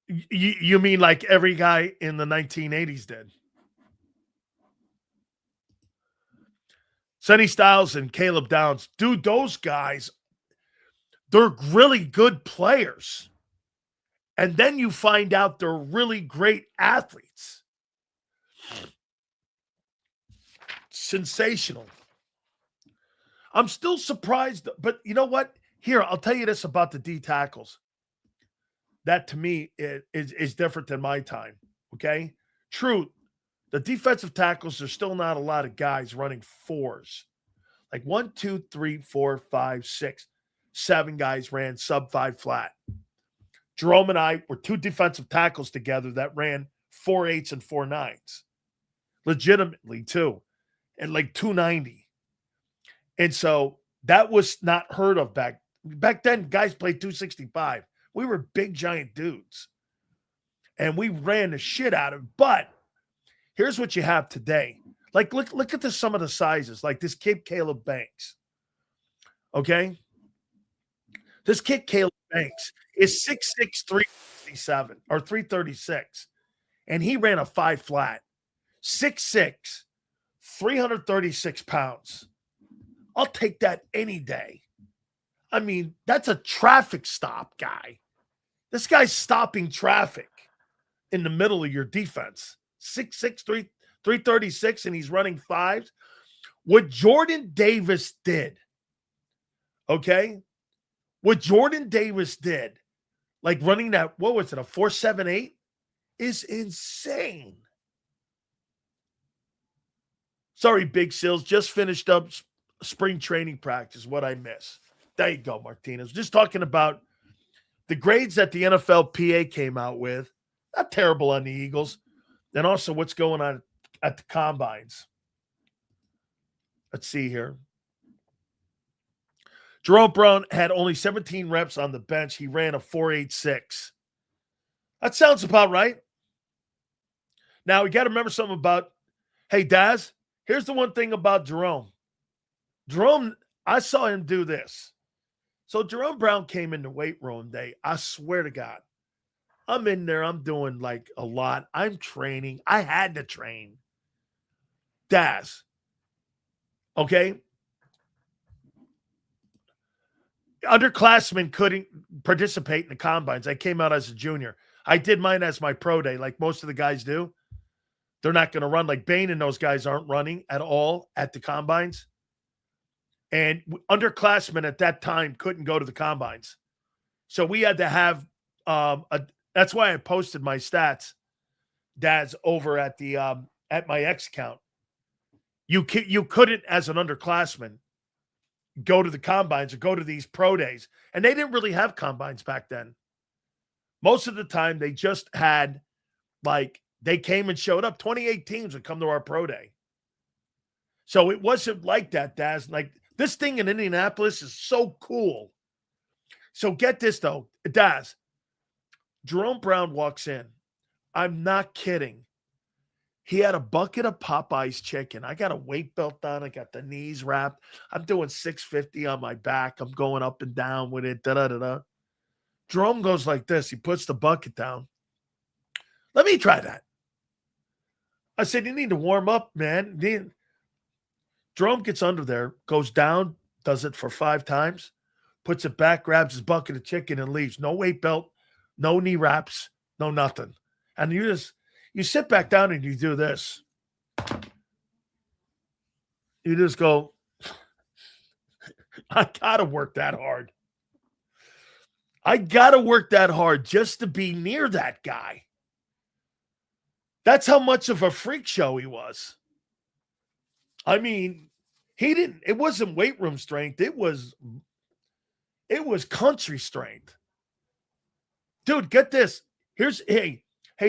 You mean like every guy in the 1980s did? Sonny Styles and Caleb Downs. Dude, those guys, they're really good players. And then you find out they're really great athletes. Sensational. I'm still surprised, but you know what? Here, I'll tell you this about the D tackles. That to me is different than my time. Okay. True. The defensive tackles, there's still not a lot of guys running fours. Like 1, 2, 3, 4, 5, 6, 7 guys ran sub 5 flat. Jerome and I were 2 defensive tackles together that ran 4.8s and 4.9s. Legitimately, too. And like 290. And so that was not heard of back then. Guys played 265. We were big, giant dudes. And we ran the shit out of it. But here's what you have today. Like, look at some of the sizes. Like this kid, Caleb Banks. Okay? This kid, Caleb Banks, is 6'6", 367 or 336. And he ran a 5 flat. 6'6", 336 pounds. I'll take that any day. I mean, that's a traffic stop guy. This guy's stopping traffic in the middle of your defense. 6'6", 336, and he's running 5s. What Jordan Davis did, okay? What Jordan Davis did, like running that, what was it, a 4.78, is insane. Sorry, Big Sills, just finished up spring training practice, what I miss. There you go, Martinez. Just talking about the grades that the NFLPA came out with. Not terrible on the Eagles. And also what's going on at the combines. Let's see here. Jerome Brown had only 17 reps on the bench. He ran a 4.86. That sounds about right. Now, we got to remember something about, hey, Daz, here's the one thing about Jerome. Jerome, I saw him do this. So Jerome Brown came in the weight room day. I swear to God, I'm in there. I'm doing like a lot. I'm training. I had to train. Daz. Okay. Underclassmen couldn't participate in the combines. I came out as a junior. I did mine as my pro day, like most of the guys do. They're not going to run. Like Bain and those guys aren't running at all at the combines. And underclassmen at that time couldn't go to the combines. So we had to have that's why I posted my stats, Daz, over at the at my X account. You couldn't, as an underclassman, go to the combines or go to these pro days. And they didn't really have combines back then. Most of the time, they just had, like, they came and showed up. 28 teams would come to our pro day. So it wasn't like that, Daz. Like, this thing in Indianapolis is so cool. So get this, though, Daz. Jerome Brown walks in. I'm not kidding. He had a bucket of Popeye's chicken. I got a weight belt on. I got the knees wrapped. I'm doing 650 on my back. I'm going up and down with it. Da-da-da-da. Jerome goes like this. He puts the bucket down. Let me try that. I said, you need to warm up, man. Jerome gets under there, goes down, does it for 5 times, puts it back, grabs his bucket of chicken and leaves. No weight belt, no knee wraps, no nothing. And you sit back down and you do this. You just go, I got to work that hard. I got to work that hard just to be near that guy. That's how much of a freak show he was. I mean, it wasn't weight room strength. It was country strength. Dude, get this. Hey,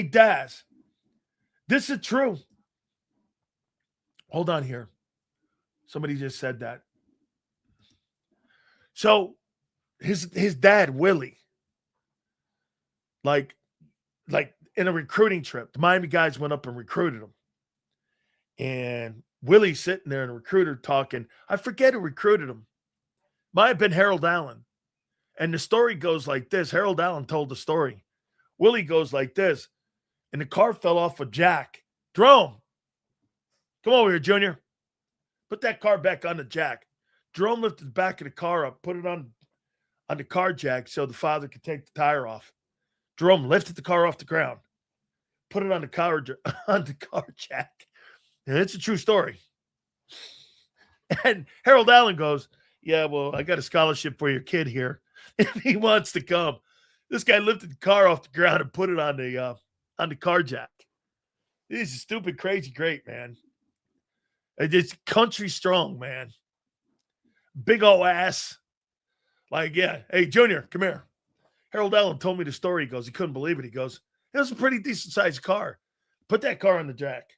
Daz. This is true. Hold on here. Somebody just said that. So his dad, Willie, like in a recruiting trip, the Miami guys went up and recruited him. And Willie's sitting there and a recruiter talking. I forget who recruited him. Might have been Harold Allen. And the story goes like this. Harold Allen told the story. Willie goes like this. And the car fell off a jack. Jerome, come over here, Junior. Put that car back on the jack. Jerome lifted the back of the car up, put it on the car jack so the father could take the tire off. Jerome lifted the car off the ground, put it on the car jack. And it's a true story. And Harold Allen goes, yeah, well, I got a scholarship for your kid here if he wants to come. This guy lifted the car off the ground and put it on the car jack. This is stupid, crazy, great, man. It's country strong, man. Big old ass. Like, yeah. Hey, Junior, come here. Harold Allen told me the story. He goes, he couldn't believe it. He goes, it was a pretty decent sized car. Put that car on the jack.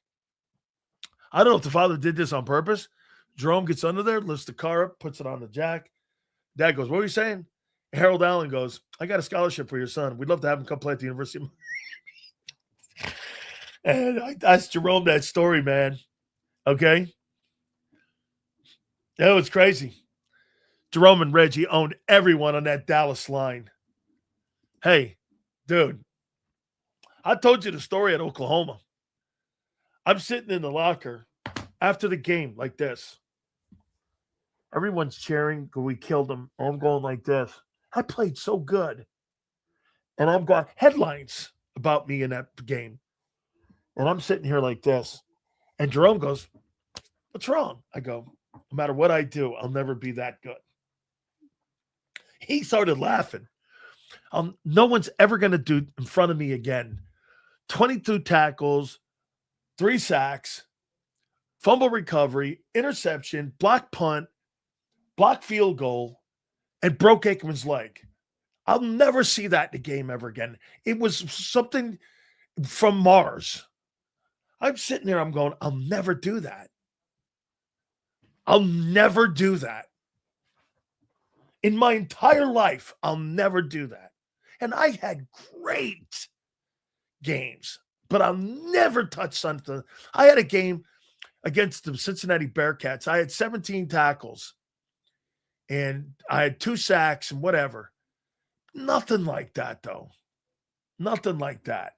I don't know if the father did this on purpose. Jerome gets under there, lifts the car up, puts it on the jack. Dad goes, what were you saying? Harold Allen goes, I got a scholarship for your son. We'd love to have him come play at the University of And I asked Jerome that story, man. Okay? That was crazy. Jerome and Reggie owned everyone on that Dallas line. Hey, dude, I told you the story at Oklahoma. I'm sitting in the locker after the game like this. Everyone's cheering because we killed them. I'm going like this. I played so good. And I've got headlines about me in that game. And I'm sitting here like this. And Jerome goes, what's wrong? I go, no matter what I do, I'll never be that good. He started laughing. No one's ever going to do in front of me again. 22 tackles, 3 sacks, fumble recovery, interception, block punt, block field goal, and broke Aikman's leg. I'll never see that in a game ever again. It was something from Mars. I'm sitting there, I'm going, I'll never do that. I'll never do that. In my entire life, I'll never do that. And I had great games, but I'll never touch something. I had a game against the Cincinnati Bearcats. I had 17 tackles, and I had 2 sacks and whatever. Nothing like that, though. Nothing like that.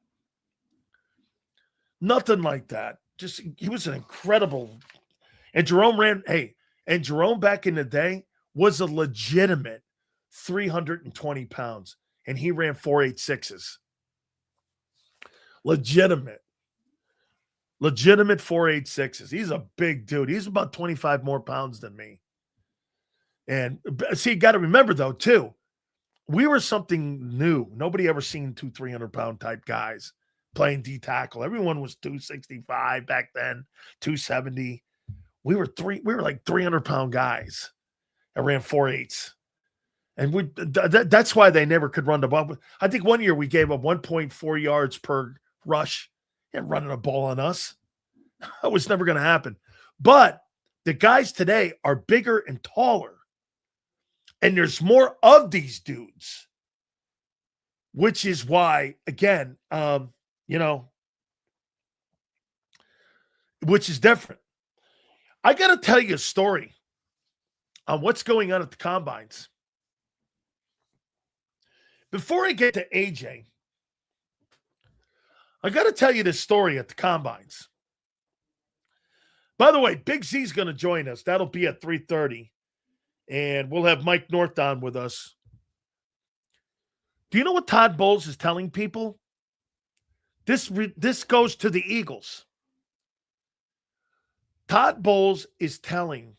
Nothing like that. Just, he was an incredible. And Jerome Jerome back in the day was a legitimate 320 pounds, and he ran 4.86s. Legitimate 4.86s. He's a big dude. He's about 25 more pounds than me. And see, you got to remember though, too, we were something new. Nobody ever seen 300-pound type guys playing D tackle. Everyone was 265 back then, 270. We were like 300-pound guys that ran 4.8s. And that's why they never could run the ball. I think one year we gave up 1.4 yards per rush and running a ball on us. That was never going to happen. But the guys today are bigger and taller. And there's more of these dudes, which is why, again, which is different. I got to tell you a story on what's going on at the combines. Before I get to AJ, I got to tell you this story at the combines. By the way, Big Z's going to join us. That'll be at 3:30. And we'll have Mike North on with us. Do you know what Todd Bowles is telling people? This goes to the Eagles. Todd Bowles is telling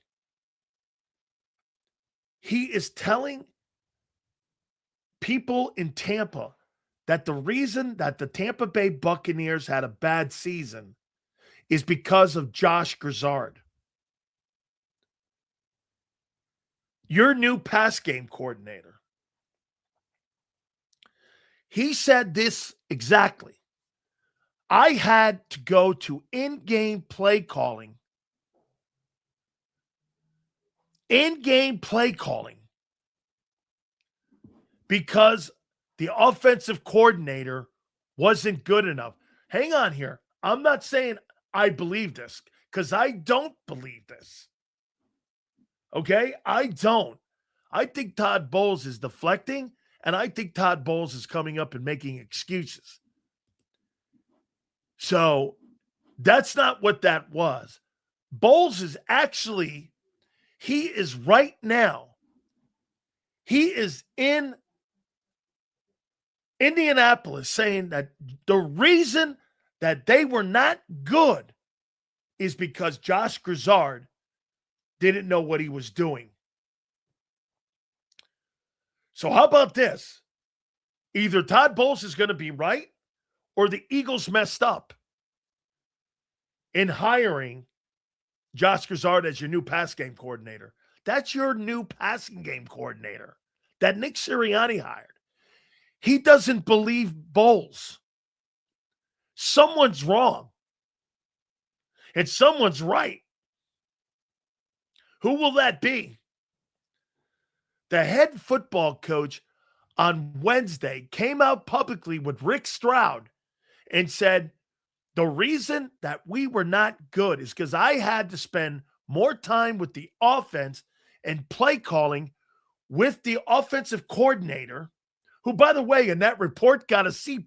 people in Tampa that the reason that the Tampa Bay Buccaneers had a bad season is because of Josh Grizzard. Your new pass game coordinator. He said this exactly. I had to go to in-game play calling. In-game play calling. Because the offensive coordinator wasn't good enough. Hang on here. I'm not saying I believe this because I don't believe this. Okay? I don't. I think Todd Bowles is deflecting, and I think Todd Bowles is coming up and making excuses. So that's not what that was. Bowles is actually, he is right now, he is in Indianapolis saying that the reason that they were not good is because Josh Grizzard didn't know what he was doing. So how about this? Either Todd Bowles is going to be right or the Eagles messed up in hiring Josh Grizzard as your new pass game coordinator. That's your new passing game coordinator that Nick Sirianni hired. He doesn't believe Bowles. Someone's wrong. And someone's right. Who will that be? The head football coach on Wednesday came out publicly with Rick Stroud and said, the reason that we were not good is because I had to spend more time with the offense and play calling with the offensive coordinator, who, by the way, in that report got a C+.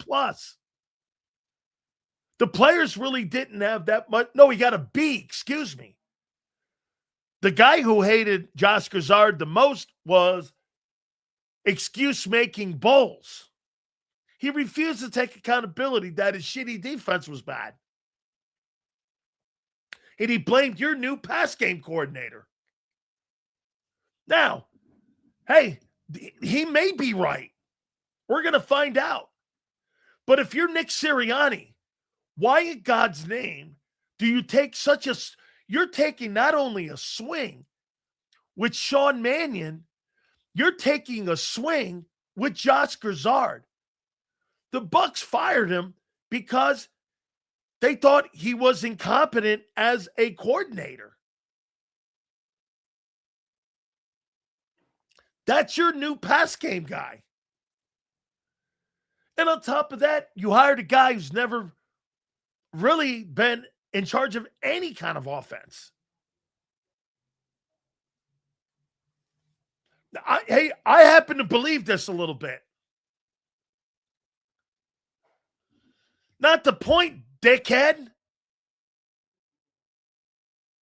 The players really didn't have that much. No, he got a B, excuse me. The guy who hated Josh Grizzard the most was excuse-making Bowles. He refused to take accountability that his shitty defense was bad. And he blamed your new pass game coordinator. Now, hey, he may be right. We're going to find out. But if you're Nick Sirianni, why in God's name do you take you're taking not only a swing with Sean Mannion, you're taking a swing with Josh Grizzard. The Bucs fired him because they thought he was incompetent as a coordinator. That's your new pass game guy. And on top of that, you hired a guy who's never really been in charge of any kind of offense. I happen to believe this a little bit. Not the point, dickhead.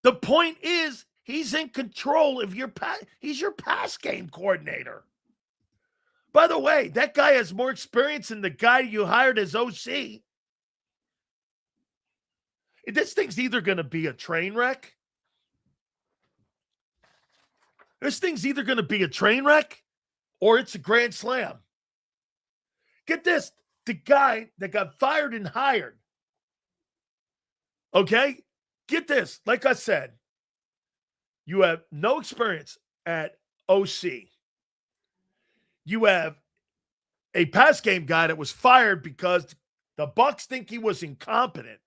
The point is he's in control of he's your pass game coordinator. By the way, that guy has more experience than the guy you hired as OC. This thing's either going to be a train wreck. This thing's either going to be a train wreck or it's a grand slam. Get this. The guy that got fired and hired. Okay? Get this. Like I said, you have no experience at OC. You have a pass game guy that was fired because the Bucs think he was incompetent.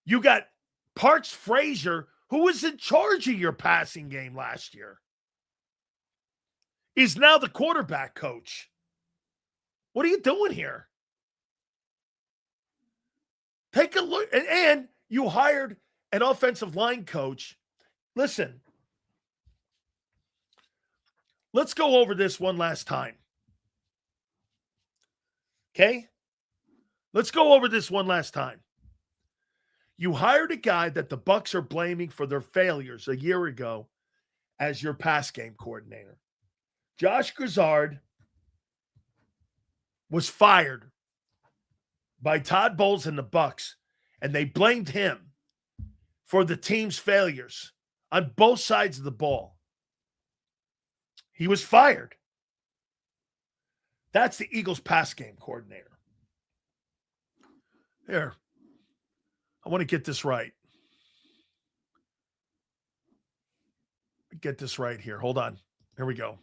You got Parks Frazier, who was in charge of your passing game last year, is now the quarterback coach. What are you doing here? Take a look. And you hired an offensive line coach. Listen, let's go over this one last time. Okay? Let's go over this one last time. You hired a guy that the Bucs are blaming for their failures a year ago as your pass game coordinator. Josh Grizzard was fired by Todd Bowles and the Bucs, and they blamed him for the team's failures on both sides of the ball. He was fired. That's the Eagles pass game coordinator. Here. I want to get this right. Get this right here. Hold on. Here we go.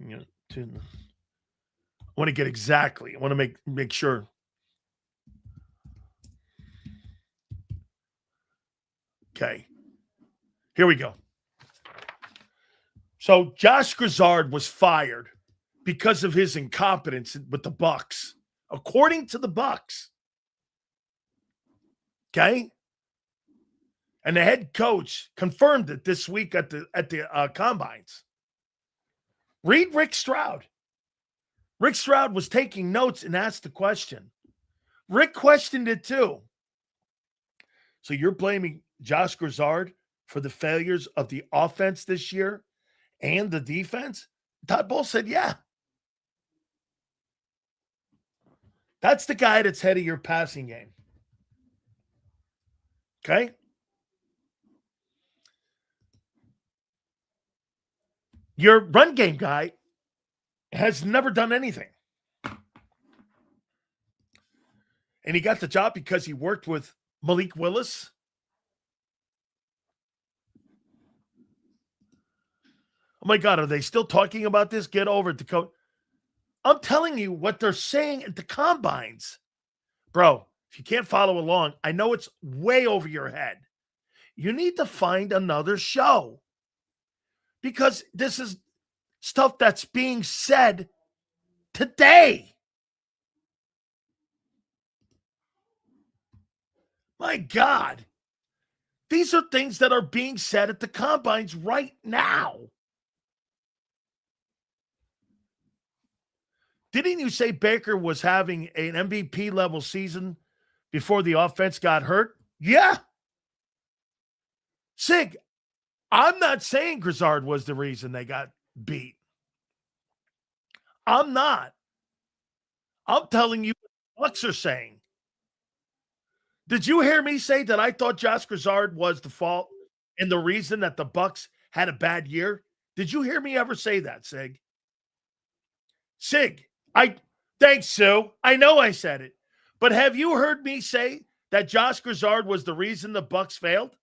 I want to get exactly. I want to make sure. Okay. Here we go. So Josh Grizzard was fired because of his incompetence with the Bucs, according to the Bucs. Okay? And the head coach confirmed it this week at the combines. Read Rick Stroud. Rick Stroud was taking notes and asked the question. Rick questioned it too. So you're blaming Josh Grizzard for the failures of the offense this year and the defense? Todd Bowles said, yeah. That's the guy that's head of your passing game. Okay? Your run game guy has never done anything. And he got the job because he worked with Malik Willis. Oh my God, are they still talking about this? Get over it, Dakota. I'm telling you what they're saying at the combines. Bro, if you can't follow along, I know it's way over your head. You need to find another show. Because this is stuff that's being said today. My God. These are things that are being said at the combines right now. Didn't you say Baker was having an MVP level season before the offense got hurt? Yeah. Sig, I'm not saying Grizzard was the reason they got beat. I'm not. I'm telling you what the Bucs are saying. Did you hear me say that I thought Josh Grizzard was the fault and the reason that the Bucs had a bad year? Did you hear me ever say that, Sig? Sig, thanks, Sue. I know I said it. But have you heard me say that Josh Grizzard was the reason the Bucs failed?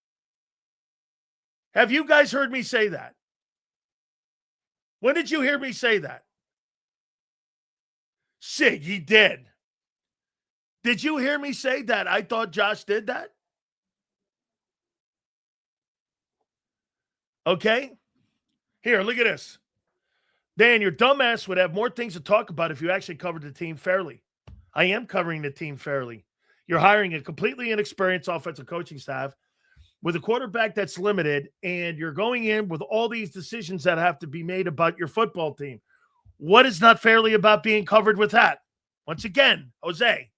Have you guys heard me say that? When did you hear me say that? Sig, he did. Did you hear me say that I thought Josh did that? Okay. Here, look at this. Dan, your dumbass would have more things to talk about if you actually covered the team fairly. I am covering the team fairly. You're hiring a completely inexperienced offensive coaching staff with a quarterback that's limited, and you're going in with all these decisions that have to be made about your football team. What is not fairly about being covered with that? Once again, Jose,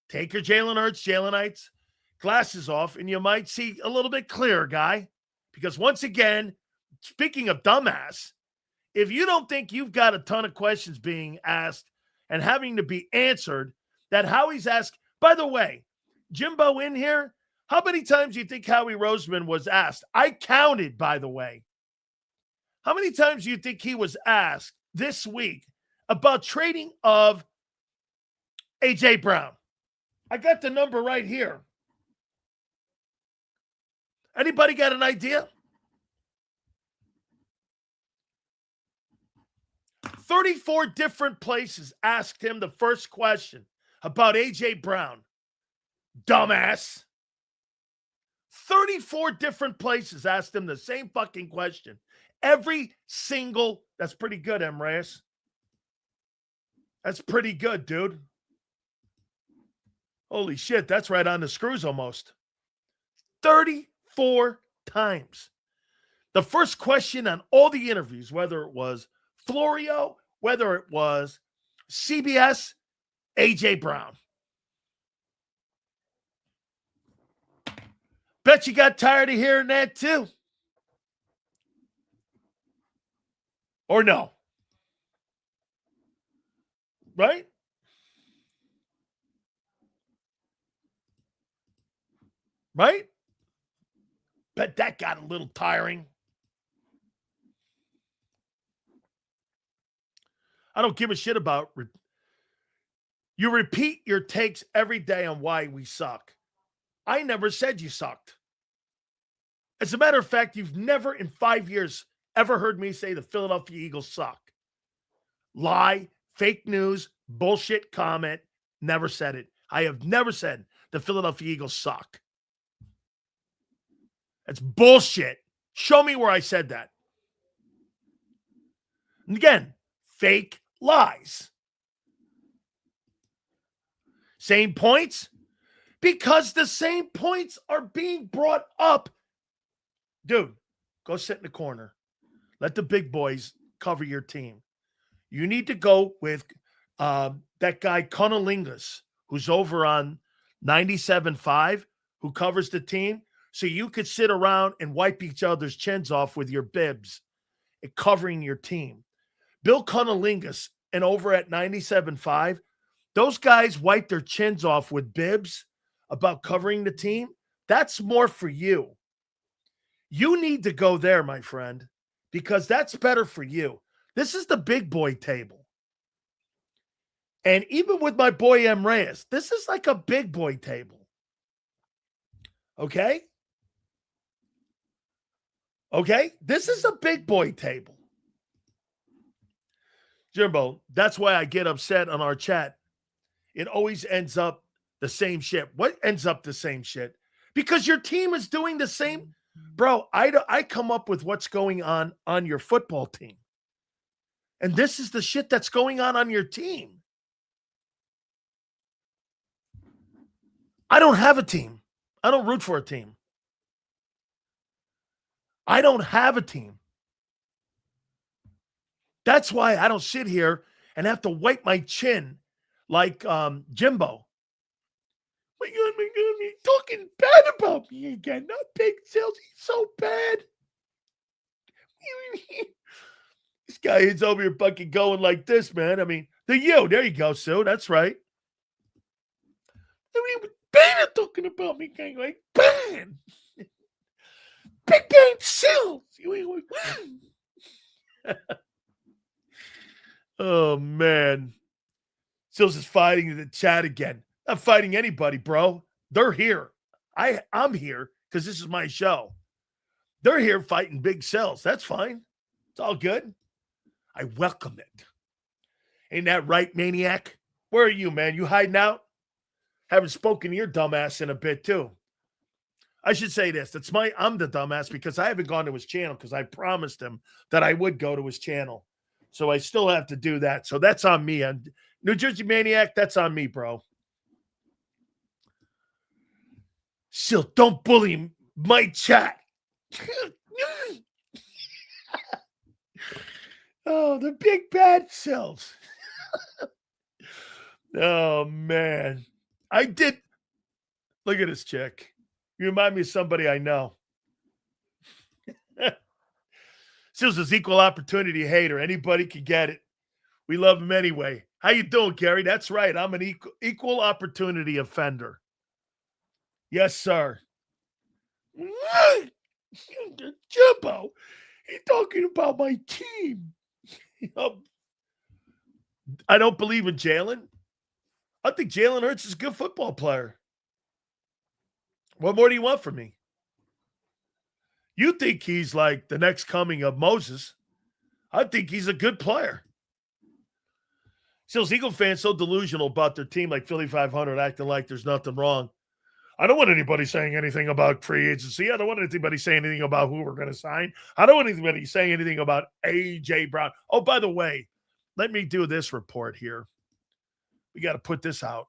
take your Jalen Hurts, Jalenites glasses off, and you might see a little bit clearer, guy. Because once again, speaking of dumbass, if you don't think you've got a ton of questions being asked and having to be answered, that Howie's asked, by the way, Jimbo in here, how many times do you think Howie Roseman was asked? I counted, by the way. How many times do you think he was asked this week about trading of A.J. Brown? I got the number right here. Anybody got an idea? 34 different places asked him the first question about A.J. Brown. Dumbass. 34 different places asked him the same fucking question. Every single, that's pretty good, M. Reyes. That's pretty good, dude. Holy shit, that's right on the screws almost. 34 times. The first question on all the interviews, whether it was Florio, whether it was CBS, A.J. Brown. Bet you got tired of hearing that too. Or no? Right? Right? Bet that got a little tiring. I don't give a shit about. You repeat your takes every day on why we suck. I never said you sucked. As a matter of fact, you've never in 5 years ever heard me say the Philadelphia Eagles suck. Lie, fake news, bullshit comment. Never said it. I have never said the Philadelphia Eagles suck. That's bullshit. Show me where I said that. And again, fake lies. Same points? Because the same points are being brought up. Dude, go sit in the corner. Let the big boys cover your team. You need to go with that guy, Conolingus, who's over on 97.5, who covers the team, so you could sit around and wipe each other's chins off with your bibs and covering your team. Bill Conolingus and over at 97.5, those guys wipe their chins off with bibs about covering the team. That's more for you. You need to go there, my friend, because that's better for you. This is the big boy table. And even with my boy M. Reyes, this is like a big boy table. Okay? Okay? This is a big boy table. Jimbo, that's why I get upset on our chat. It always ends up the same shit. What ends up the same shit? Because your team is doing the same. Bro, I come up with what's going on your football team. And this is the shit that's going on your team. I don't have a team. I don't root for a team. I don't have a team. That's why I don't sit here and have to wipe my chin like Jimbo. My God, he's talking bad about me again. Not big sales. He's so bad. This guy is over here fucking going like this, man. I mean, there you go, Sue. That's right. I mean, Ben talking about me, gang, like Ben. Big game sales. Oh, man. Sills is fighting in the chat again. Not fighting anybody, bro. They're here. I'm here because this is my show. They're here fighting big cells. That's fine. It's all good. I welcome it. Ain't that right, maniac? Where are you, man? You hiding out? Haven't spoken to your dumbass in a bit, too. I should say this. I'm the dumbass because I haven't gone to his channel because I promised him that I would go to his channel. So I still have to do that. So that's on me. And New Jersey Maniac, that's on me, bro. Still, don't bully my chat. Oh, the big bad cells. Oh, man. I did. Look at this chick. You remind me of somebody I know. Sills is equal opportunity hater. Anybody can get it. We love him anyway. How you doing, Gary? That's right. I'm an equal opportunity offender. Yes, sir. Jimbo, he's talking about my team. I don't believe in Jalen. I think Jalen Hurts is a good football player. What more do you want from me? You think he's like the next coming of Moses. I think he's a good player. Still, Eagle fans so delusional about their team like Philly 500 acting like there's nothing wrong. I don't want anybody saying anything about free agency. I don't want anybody saying anything about who we're going to sign. I don't want anybody saying anything about A.J. Brown. Oh, by the way, let me do this report here. We got to put this out.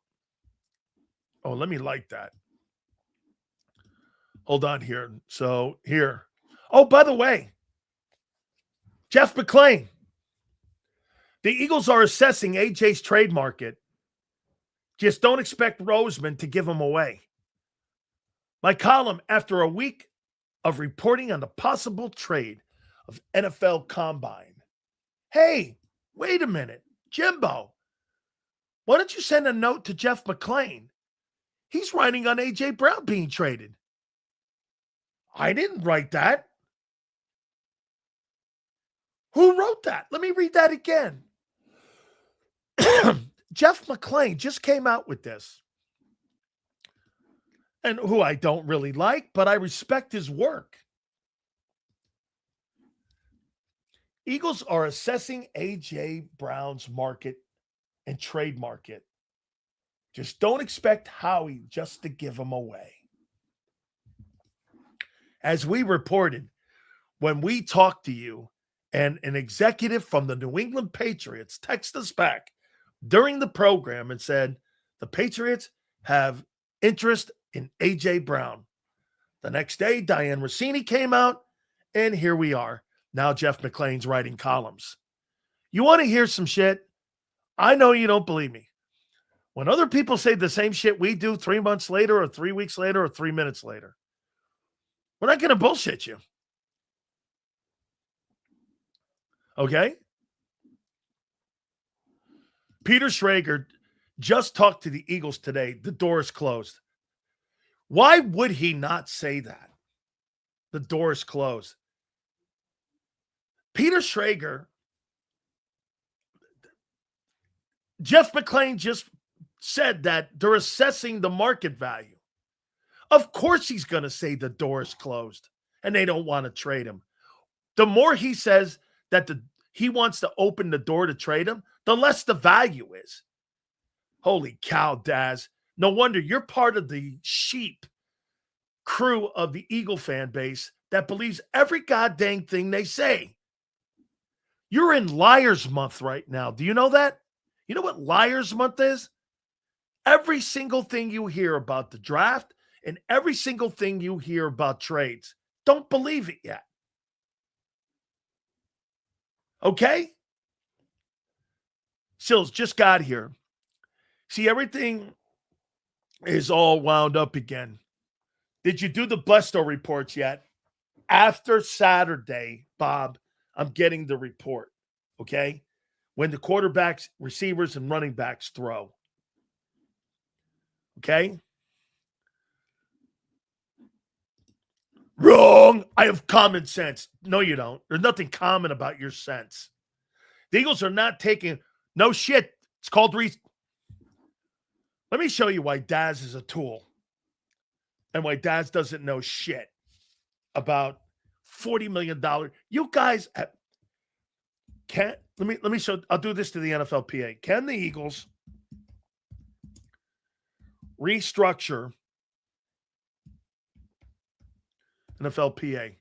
Oh, let me like that. Hold on here. So here. Oh, by the way, Jeff McClain. The Eagles are assessing AJ's trade market. Just don't expect Roseman to give him away. My column after a week of reporting on the possible trade of NFL Combine. Hey, wait a minute. Jimbo, why don't you send a note to Jeff McClain? He's writing on A.J. Brown being traded. I didn't write that. Who wrote that? Let me read that again. Jeff McClain just came out with this, and who I don't really like, but I respect his work. Eagles are assessing A.J. Brown's market and trade market. Just don't expect Howie just to give him away. As we reported, when we talked to you, and an executive from the New England Patriots texted us back during the program and said, the Patriots have interest in A.J. Brown. The next day, Diane Rossini came out, and here we are. Now Jeff McClain's writing columns. You want to hear some shit? I know you don't believe me. When other people say the same shit we do 3 months later or 3 weeks later or 3 minutes later, we're not going to bullshit you. Okay? Peter Schrager just talked to the Eagles today. The door is closed. Why would he not say that? The door is closed. Peter Schrager, Jeff McClain just said that they're assessing the market value. Of course he's going to say the door is closed and they don't want to trade him. The more he says that he wants to open the door to trade him, the less the value is. Holy cow, Daz. No wonder you're part of the sheep crew of the Eagle fan base that believes every goddamn thing they say. You're in Liars Month right now. Do you know that? You know what Liars Month is? Every single thing you hear about the draft and every single thing you hear about trades, don't believe it yet. Okay? Sills just got here. See, everything is all wound up again. Did you do the Blesto reports yet? After Saturday, Bob, I'm getting the report, okay? When the quarterbacks, receivers, and running backs throw. Okay? Wrong. I have common sense. No, you don't. There's nothing common about your sense. The Eagles are not taking, no shit. It's called Let me show you why Daz is a tool and why Daz doesn't know shit about $40 million. You guys can't, let me show, I'll do this to the NFLPA. Can the Eagles restructure NFLPA?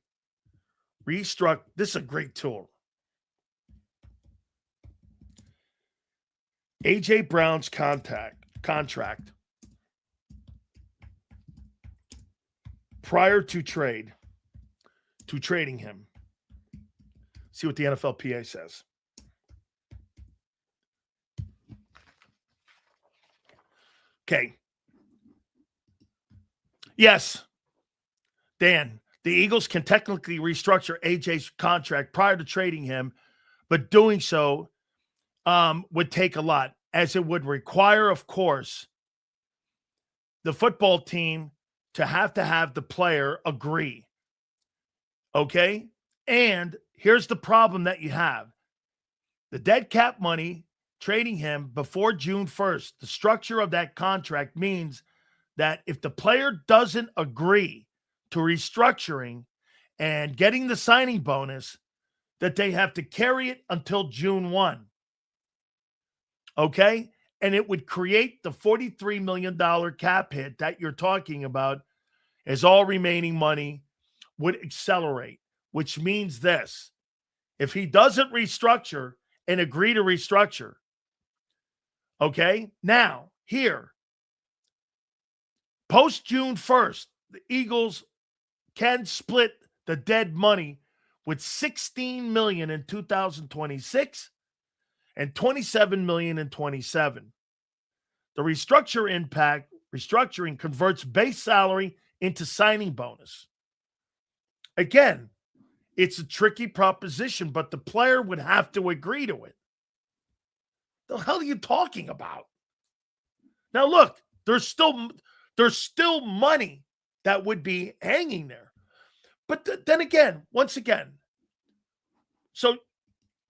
This is a great tool. A.J. Brown's contract prior to trading him. See what the NFLPA says. Okay. Yes, Dan, the Eagles can technically restructure AJ's contract prior to trading him, but doing so would take a lot, as it would require, of course, the football team to have the player agree. Okay? And here's the problem that you have. The dead cap money, trading him before June 1st, the structure of that contract means that if the player doesn't agree to restructuring and getting the signing bonus, that they have to carry it until June 1. Okay? And it would create the $43 million cap hit that you're talking about, as all remaining money would accelerate, which means this. If he doesn't restructure and agree to restructure, okay? Now, here, post June 1st, the Eagles can split the dead money with $16 million in 2026 and $27 million in 27. The restructuring converts base salary into signing bonus. Again, it's a tricky proposition, but the player would have to agree to it. The hell are you talking about? Now look, there's still money that would be hanging there. But then again, once again, so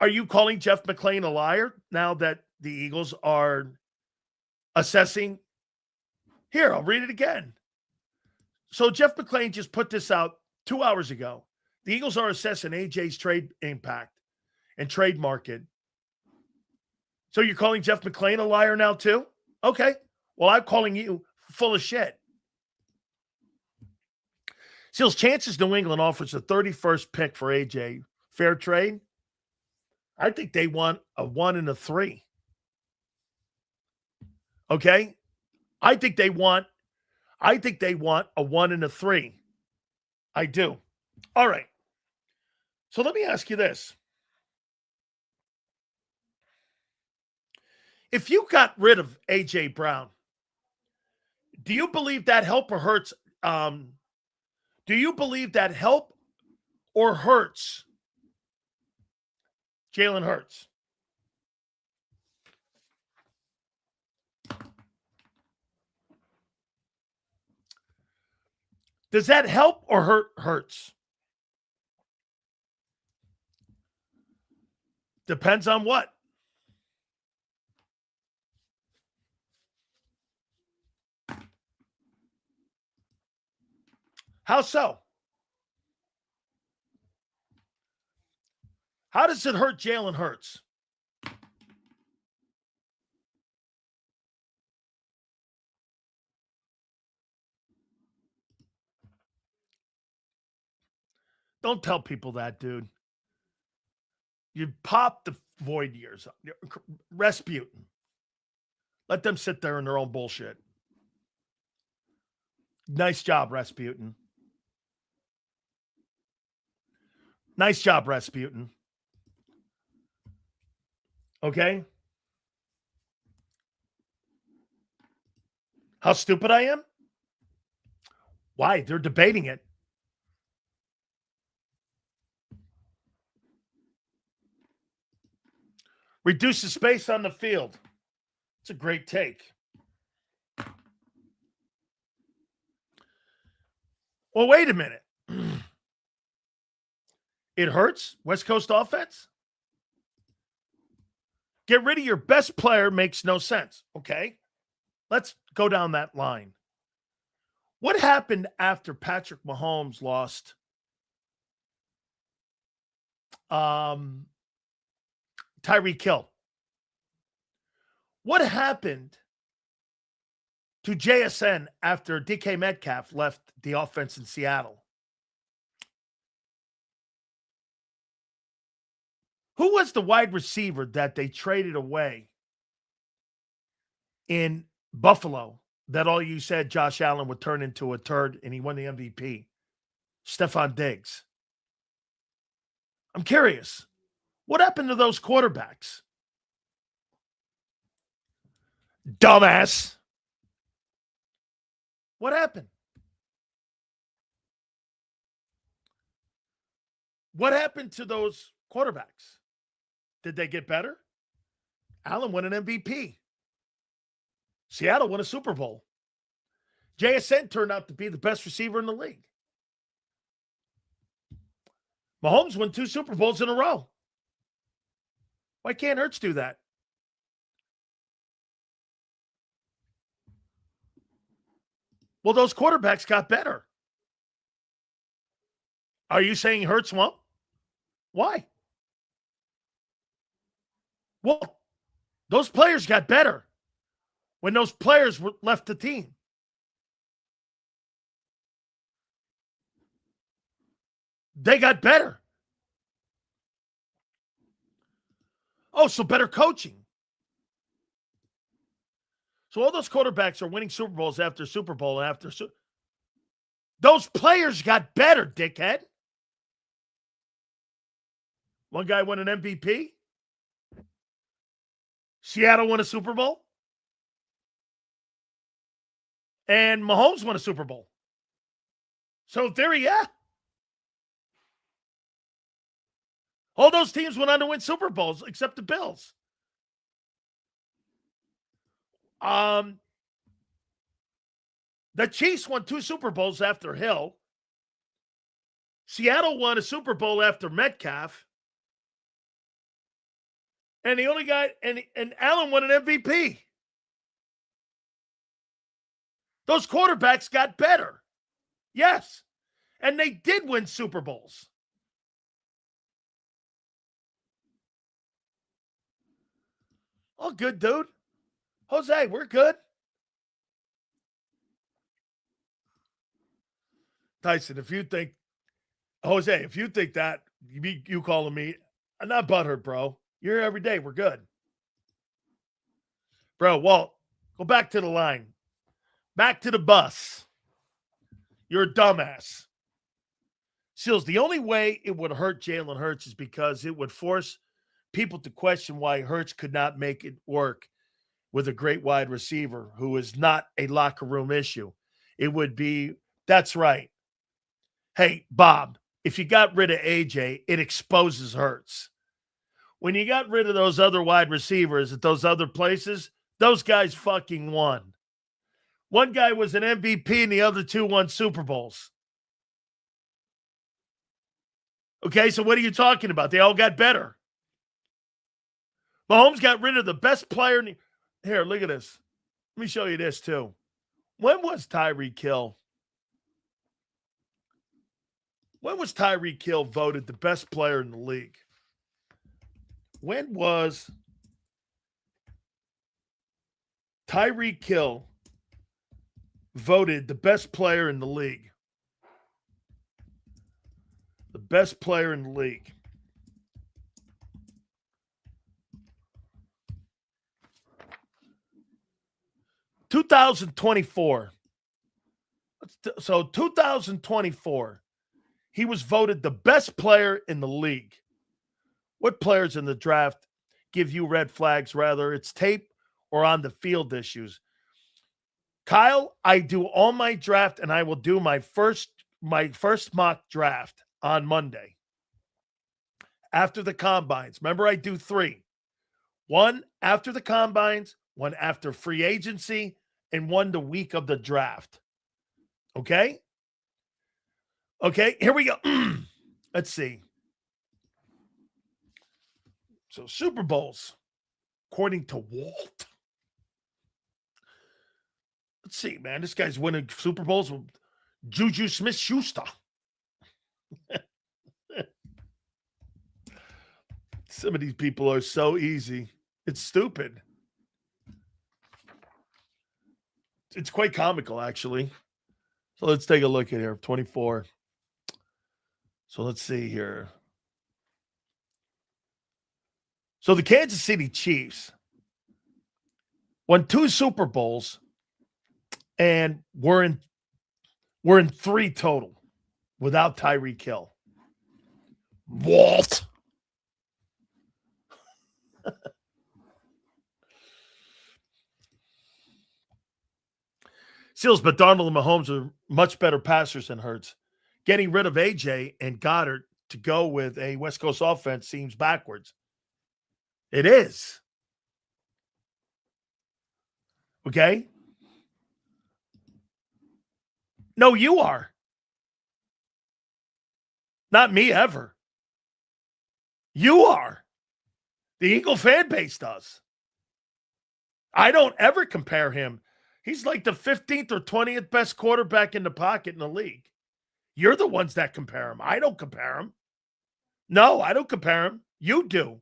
are you calling Jeff McClain a liar now that the Eagles are assessing. Here, I'll read it again. So Jeff McClain just put this out 2 hours ago. The Eagles are assessing AJ's trade impact and trade market. So you're calling Jeff McClain a liar now too? Okay. Well, I'm calling you full of shit. Seals, chances New England offers the 31st pick for AJ. Fair trade? I think they want a 1 and a 3. Okay? I think they want a 1 and a 3. I do. All right. So let me ask you this. If you got rid of A.J. Brown, do you believe that help or hurts? Do you believe that help or hurts Jalen Hurts? Does that help or hurts? Depends on what? How so? How does it hurt Jalen Hurts? Don't tell people that, dude. You pop the void years. Rasputin. Let them sit there in their own bullshit. Nice job, Rasputin. Nice job, Rasputin. Okay? How stupid I am? Why? They're debating it. Reduces space on the field. It's a great take. Well, wait a minute. It hurts West Coast offense? Get rid of your best player makes no sense. Okay, let's go down that line. What happened after Patrick Mahomes lost Tyreek Hill? What happened to JSN after DK Metcalf left the offense in Seattle? Who was the wide receiver that they traded away in Buffalo that all you said Josh Allen would turn into a turd and he won the MVP? Stephon Diggs. I'm curious. What happened to those quarterbacks? Dumbass. What happened? What happened to those quarterbacks? Did they get better? Allen won an MVP. Seattle won a Super Bowl. JSN turned out to be the best receiver in the league. Mahomes won 2 Super Bowls in a row. Why can't Hurts do that? Well, those quarterbacks got better. Are you saying Hurts won't? Why? Well, those players got better when those players left the team. They got better. Oh, so better coaching. So all those quarterbacks are winning Super Bowls after Super Bowl after those players got better, dickhead. One guy won an MVP. Seattle won a Super Bowl. And Mahomes won a Super Bowl. So in theory, yeah. All those teams went on to win Super Bowls except the Bills. The Chiefs won 2 Super Bowls after Hill. Seattle won a Super Bowl after Metcalf. And the only guy, and Allen won an MVP. Those quarterbacks got better. Yes. And they did win Super Bowls. Oh, good, dude. Jose, we're good. Tyson, if you think that, you calling me, I'm not butthurt, bro. You're here every day. We're good. Bro, Walt, go back to the line. Back to the bus. You're a dumbass. Seals, the only way it would hurt Jalen Hurts is because it would force people to question why Hurts could not make it work with a great wide receiver who is not a locker room issue. It would be, that's right. Hey, Bob, if you got rid of AJ, it exposes Hurts. When you got rid of those other wide receivers at those other places, those guys fucking won. One guy was an MVP and the other two won Super Bowls. Okay, so what are you talking about? They all got better. Mahomes got rid of the best player. Here, look at this. Let me show you this, too. When was Tyreek Hill? When was Tyreek Hill voted the best player in the league? When was Tyreek Hill voted the best player in the league? The best player in the league. (2024). So 2024, he was voted the best player in the league. What players in the draft give you red flags, rather it's tape or on the field issues? Kyle, I do all my draft, and I will do my first mock draft on Monday after the combines. Remember, I do 3. 1 after the combines, 1 after free agency, and 1 the week of the draft. Okay? Okay, here we go. Let's see. So Super Bowls, according to Walt. Let's see, man. This guy's winning Super Bowls with Juju Smith-Schuster. Some of these people are so easy. It's stupid. It's quite comical, actually. So let's take a look at here. 24. So let's see here. So the Kansas City Chiefs won 2 Super Bowls and we're in 3 total without Tyreek Hill. Walt. Seals, but Darnold and Mahomes are much better passers than Hurts. Getting rid of AJ and Goddard to go with a West Coast offense seems backwards. It is. Okay? No, you are. Not me ever. You are. The Eagle fan base does. I don't ever compare him. He's like the 15th or 20th best quarterback in the pocket in the league. You're the ones that compare him. I don't compare him. No, I don't compare him. You do.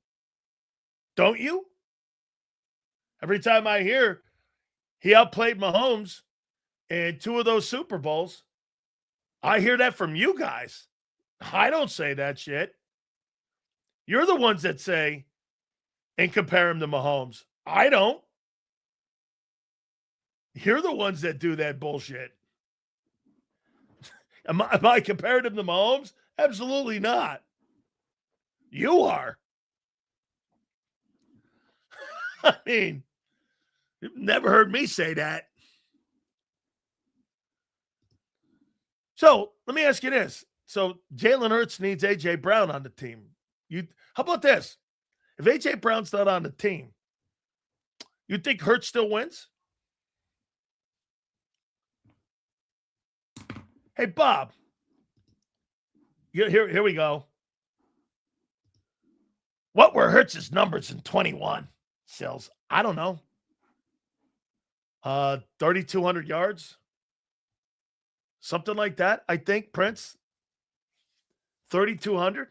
Don't you? Every time I hear he outplayed Mahomes in 2 of those Super Bowls, I hear that from you guys. I don't say that shit. You're the ones that say and compare him to Mahomes. I don't. You're the ones that do that bullshit. Am I comparing him to Mahomes? Absolutely not. You are. I mean, you've never heard me say that. So let me ask you this. So Jalen Hurts needs A.J. Brown on the team. How about this? If A.J. Brown's not on the team, you think Hurts still wins? Hey, Bob. Here we go. What were Hurts' numbers in 21? Sills, I don't know. 3,200 yards, something like that. I think Prince 3,200.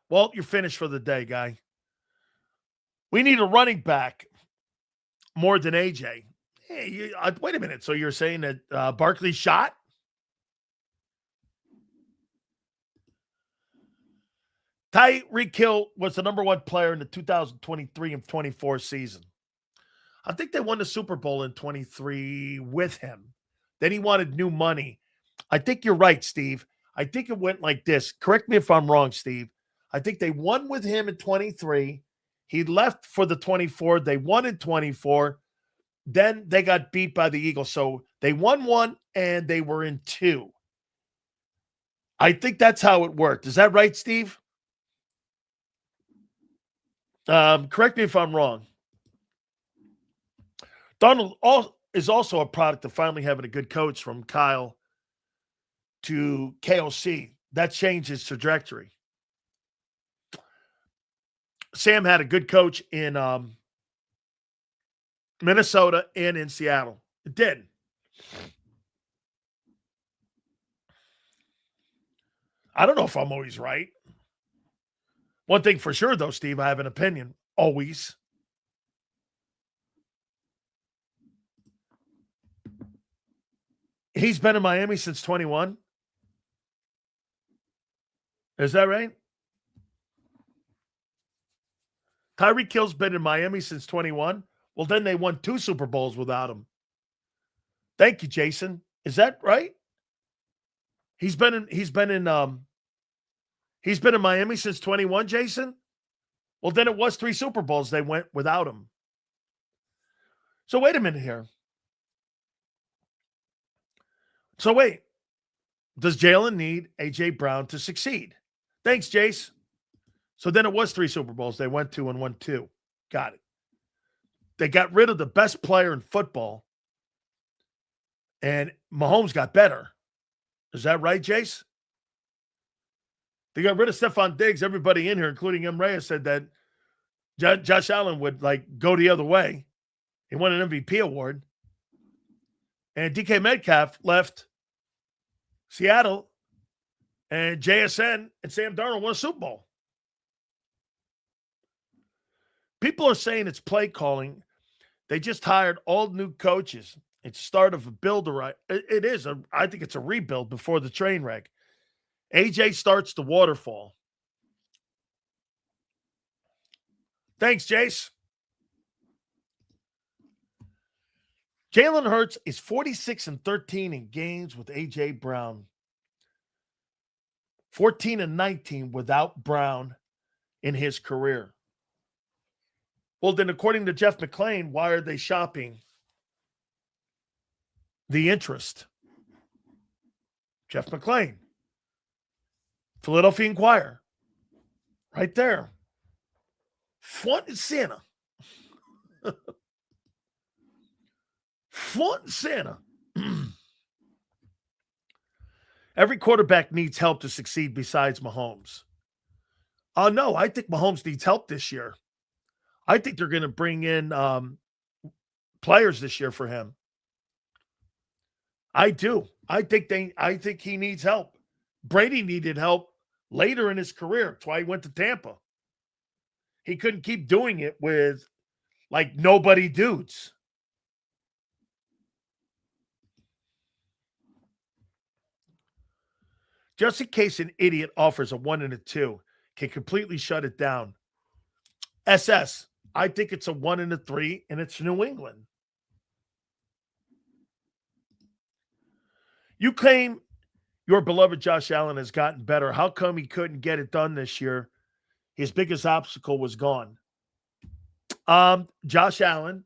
Well, you're finished for the day, guy. We need a running back more than AJ. Hey, wait a minute. So you're saying that Barkley shot? Tyreek Hill was the number one player in the 2023 and 24 season. I think they won the Super Bowl in 23 with him. Then he wanted new money. I think you're right, Steve. I think it went like this. Correct me if I'm wrong, Steve. I think they won with him in 23. He left for the 24. They won in 24. Then they got beat by the Eagles. So they won one and they were in two. I think that's how it worked. Is that right, Steve? Correct me if I'm wrong. Donald is also a product of finally having a good coach from Kyle to KOC. That changed his trajectory. Sam had a good coach in Minnesota and in Seattle. It did. I don't know if I'm always right. One thing for sure, though, Steve, I have an opinion. Always. He's been in Miami since 21. Is that right? Tyreek Hill's been in Miami since 21. Well, then they won 2 Super Bowls without him. Thank you, Jason. Is that right? He's been in Miami since 21, Jason? Well, then it was 3 Super Bowls they went without him. So wait a minute here. So wait. Does Jalen need A.J. Brown to succeed? Thanks, Jace. So then it was 3 Super Bowls they went to and won 2. Got it. They got rid of the best player in football, and Mahomes got better. Is that right, Jace? They got rid of Stephon Diggs. Everybody in here, including M. Reyes, said that Josh Allen would go the other way. He won an MVP award. And DK Metcalf left Seattle, and JSN and Sam Darnold won a Super Bowl. People are saying it's play calling. They just hired all new coaches. It's start of a builder. It is. I think it's a rebuild before the train wreck. AJ starts the waterfall. Thanks, Jace. Jalen Hurts is 46-13 in games with A.J. Brown. 14-19 without Brown in his career. Well, then, according to Jeff McClain, why are they shopping the interest? Jeff McClain, Philadelphia Inquirer, right there. Front and center. Front and center. Every quarterback needs help to succeed besides Mahomes. No, I think Mahomes needs help this year. I think they're going to bring in players this year for him. I do. I think he needs help. Brady needed help later in his career. That's why he went to Tampa. He couldn't keep doing it with nobody dudes. Just in case an idiot offers a 1 and a 2, can completely shut it down. SS, I think it's a 1 and a 3, and it's New England. You claim your beloved Josh Allen has gotten better. How come he couldn't get it done this year? His biggest obstacle was gone. Josh Allen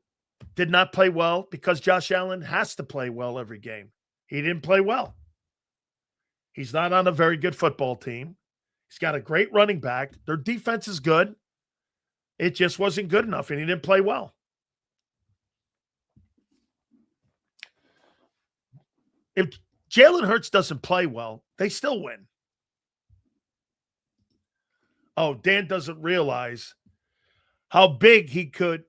did not play well because Josh Allen has to play well every game. He didn't play well. He's not on a very good football team. He's got a great running back. Their defense is good. It just wasn't good enough, and he didn't play well. If Jalen Hurts doesn't play well, they still win. Oh, Dan doesn't realize how big he could.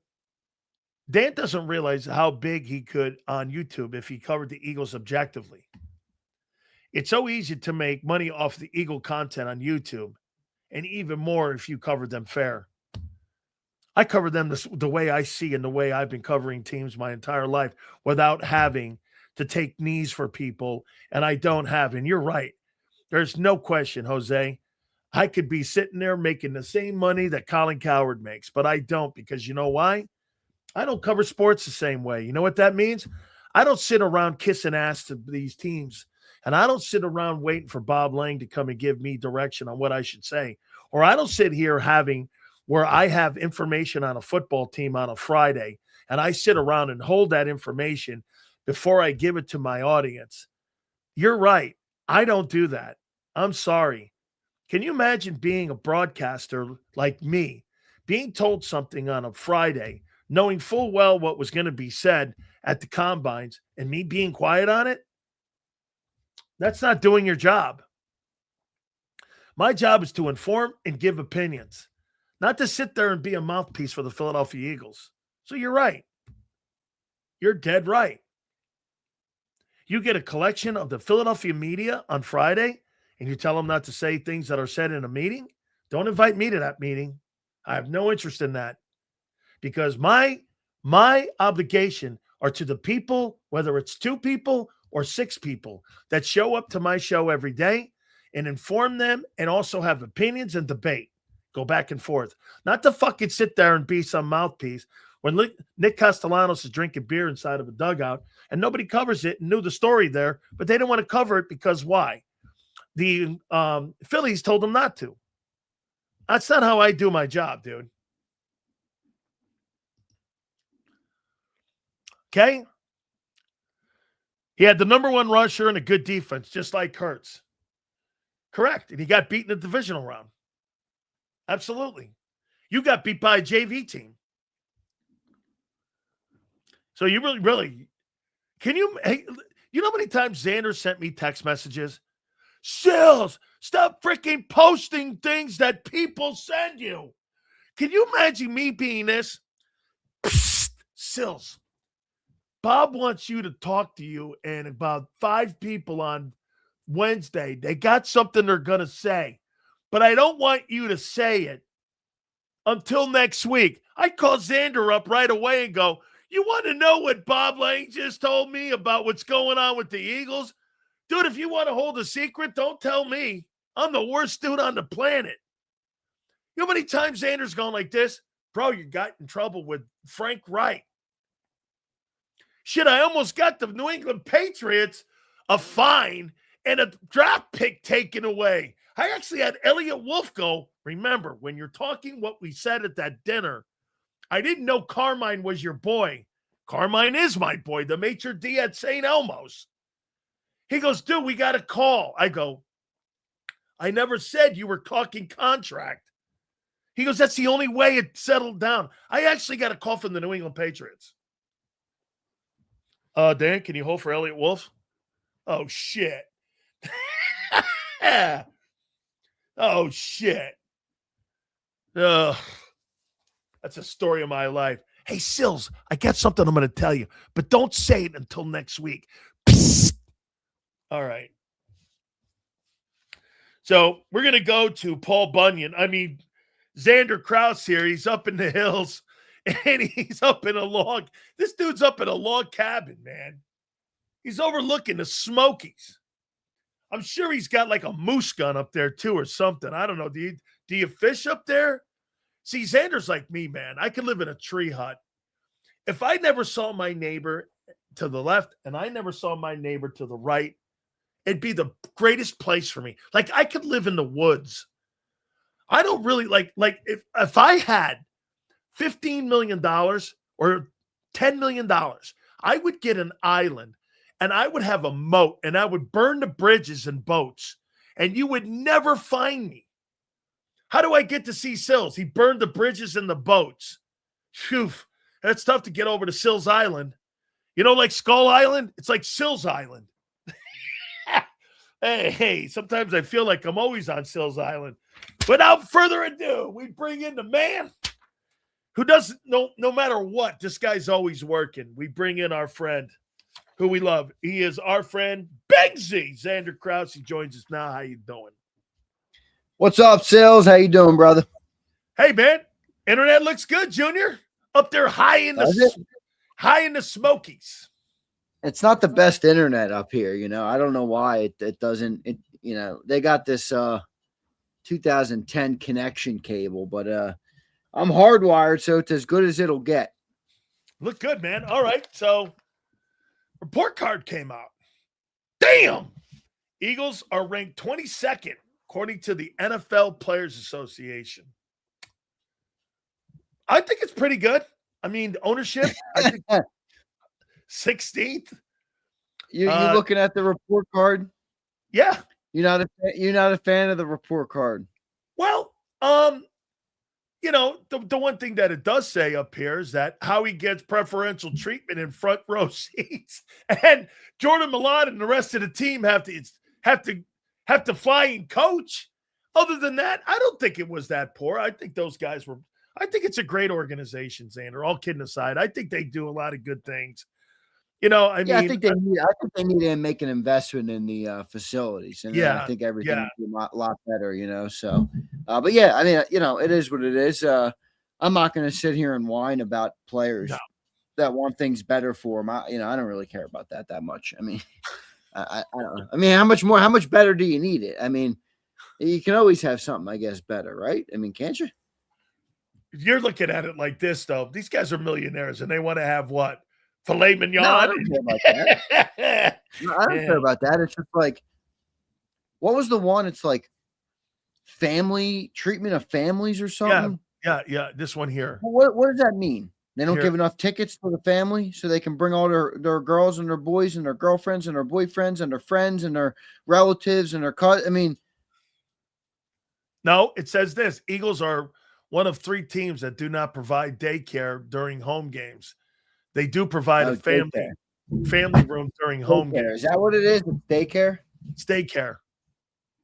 Dan doesn't realize how big he could on YouTube if he covered the Eagles objectively. It's so easy to make money off the Eagle content on YouTube, and even more if you cover them fair. I cover them the way I see and the way I've been covering teams my entire life without having to take knees for people, and I don't have. And you're right. There's no question, Jose. I could be sitting there making the same money that Colin Cowherd makes, but I don't, because you know why? I don't cover sports the same way. You know what that means? I don't sit around kissing ass to these teams, and I don't sit around waiting for Bob Lang to come and give me direction on what I should say. Or I don't sit here where I have information on a football team on a Friday, and I sit around and hold that information before I give it to my audience. You're right. I don't do that. I'm sorry. Can you imagine being a broadcaster like me, being told something on a Friday, knowing full well what was going to be said at the combines, and me being quiet on it? That's not doing your job. My job is to inform and give opinions, not to sit there and be a mouthpiece for the Philadelphia Eagles. So you're right. You're dead right. You get a collection of the Philadelphia media on Friday, and you tell them not to say things that are said in a meeting. Don't invite me to that meeting. I have no interest in that, because my obligation are to the people, whether it's 2 people or 6 people that show up to my show every day, and inform them and also have opinions and debate. Go back and forth. Not to fucking sit there and be some mouthpiece when Nick Castellanos is drinking beer inside of a dugout and nobody covers it and knew the story there, but they didn't want to cover it because why? The Phillies told them not to. That's not how I do my job, dude. Okay? He had the number 1 rusher and a good defense, just like Hurts. Correct. And he got beat in the divisional round. Absolutely. You got beat by a JV team. So you really, can you, hey, you know how many times Xander sent me text messages? Sills, stop freaking posting things that people send you. Can you imagine me being this? Psst, Sills, Bob wants you to talk to you and about 5 people on Wednesday. They got something they're going to say, but I don't want you to say it until next week. I call Xander up right away and go, you want to know what Bob Lang just told me about what's going on with the Eagles? Dude, if you want to hold a secret, don't tell me. I'm the worst dude on the planet. You know how many times Xander's gone like this? Bro, you got in trouble with Frank Wright. Shit, I almost got the New England Patriots a fine and a draft pick taken away. I actually had Elliot Wolf go, remember, when you're talking what we said at that dinner, I didn't know Carmine was your boy. Carmine is my boy, the maitre d' at St. Elmo's. He goes, dude, we got a call. I go, I never said you were talking contract. He goes, that's the only way it settled down. I actually got a call from the New England Patriots. Dan, can you hold for Elliot Wolf? Oh, shit. Oh, shit. That's a story of my life. Hey, Sills, I got something I'm going to tell you, but don't say it until next week. Psst. All right. So we're going to go to Paul Bunyan. I mean, Xander Krause here. He's up in the hills, and he's up in a log. This dude's up in a log cabin, man. He's overlooking the Smokies. I'm sure he's got like a moose gun up there too or something. I don't know. Do you fish up there? See, Xander's like me, man. I could live in a tree hut. If I never saw my neighbor to the left and I never saw my neighbor to the right, it'd be the greatest place for me. Like, I could live in the woods. I don't really like if I had $15 million or $10 million, I would get an island and I would have a moat and I would burn the bridges and boats and you would never find me. How do I get to see Sills? He burned the bridges and the boats. Phew, that's tough to get over to Sills Island. You know, like Skull Island? It's like Sills Island. Hey, sometimes I feel like I'm always on Sills Island. Without further ado, we bring in the man who doesn't know, no matter what, this guy's always working. We bring in our friend who we love. He is our friend, Bigsy. Xander Krause. He joins us now. How you doing? What's up, Sales? How you doing, brother? Hey, man. Internet looks good, Junior. Up there high in the Smokies. It's not the best internet up here, I don't know why it doesn't. They got this 2010 connection cable, but I'm hardwired, so it's as good as it'll get. Look good, man. All right, so report card came out. Damn! Eagles are ranked 22nd, according to the NFL Players Association. I think it's pretty good. I mean, ownership, I think 16th. You looking at the report card? Yeah. You're not a fan of the report card. Well, the one thing that it does say up here is that Howie gets preferential treatment in front row seats, and Jordan Milan and the rest of the team have to fly and coach. Other than that, I don't think it was that poor. I think those guys were. I think it's a great organization, Xander. All kidding aside, I think they do a lot of good things. I think they need to make an investment in the facilities, and I think everything would be a lot better. So, but yeah, I mean, it is what it is. I'm not going to sit here and whine about players that want things better for them. I don't really care about that much. I mean, I don't know. I mean, how much better do you need it? I mean, you can always have something, I guess, better, right? I mean, can't you? You're looking at it like this, though. These guys are millionaires, and they want to have what? Filet mignon? No, I don't care about that. I don't care about that. It's just like, what was the one? It's like family treatment of families or something. Yeah. This one here. What does that mean? They don't give enough tickets for the family so they can bring all their girls and their boys and their girlfriends and their boyfriends and their friends and their relatives and their cousins. I mean, no, it says this. Eagles are one of 3 teams that do not provide daycare during home games. They do provide a family room during home games. Is that what it is? It's daycare? It's daycare.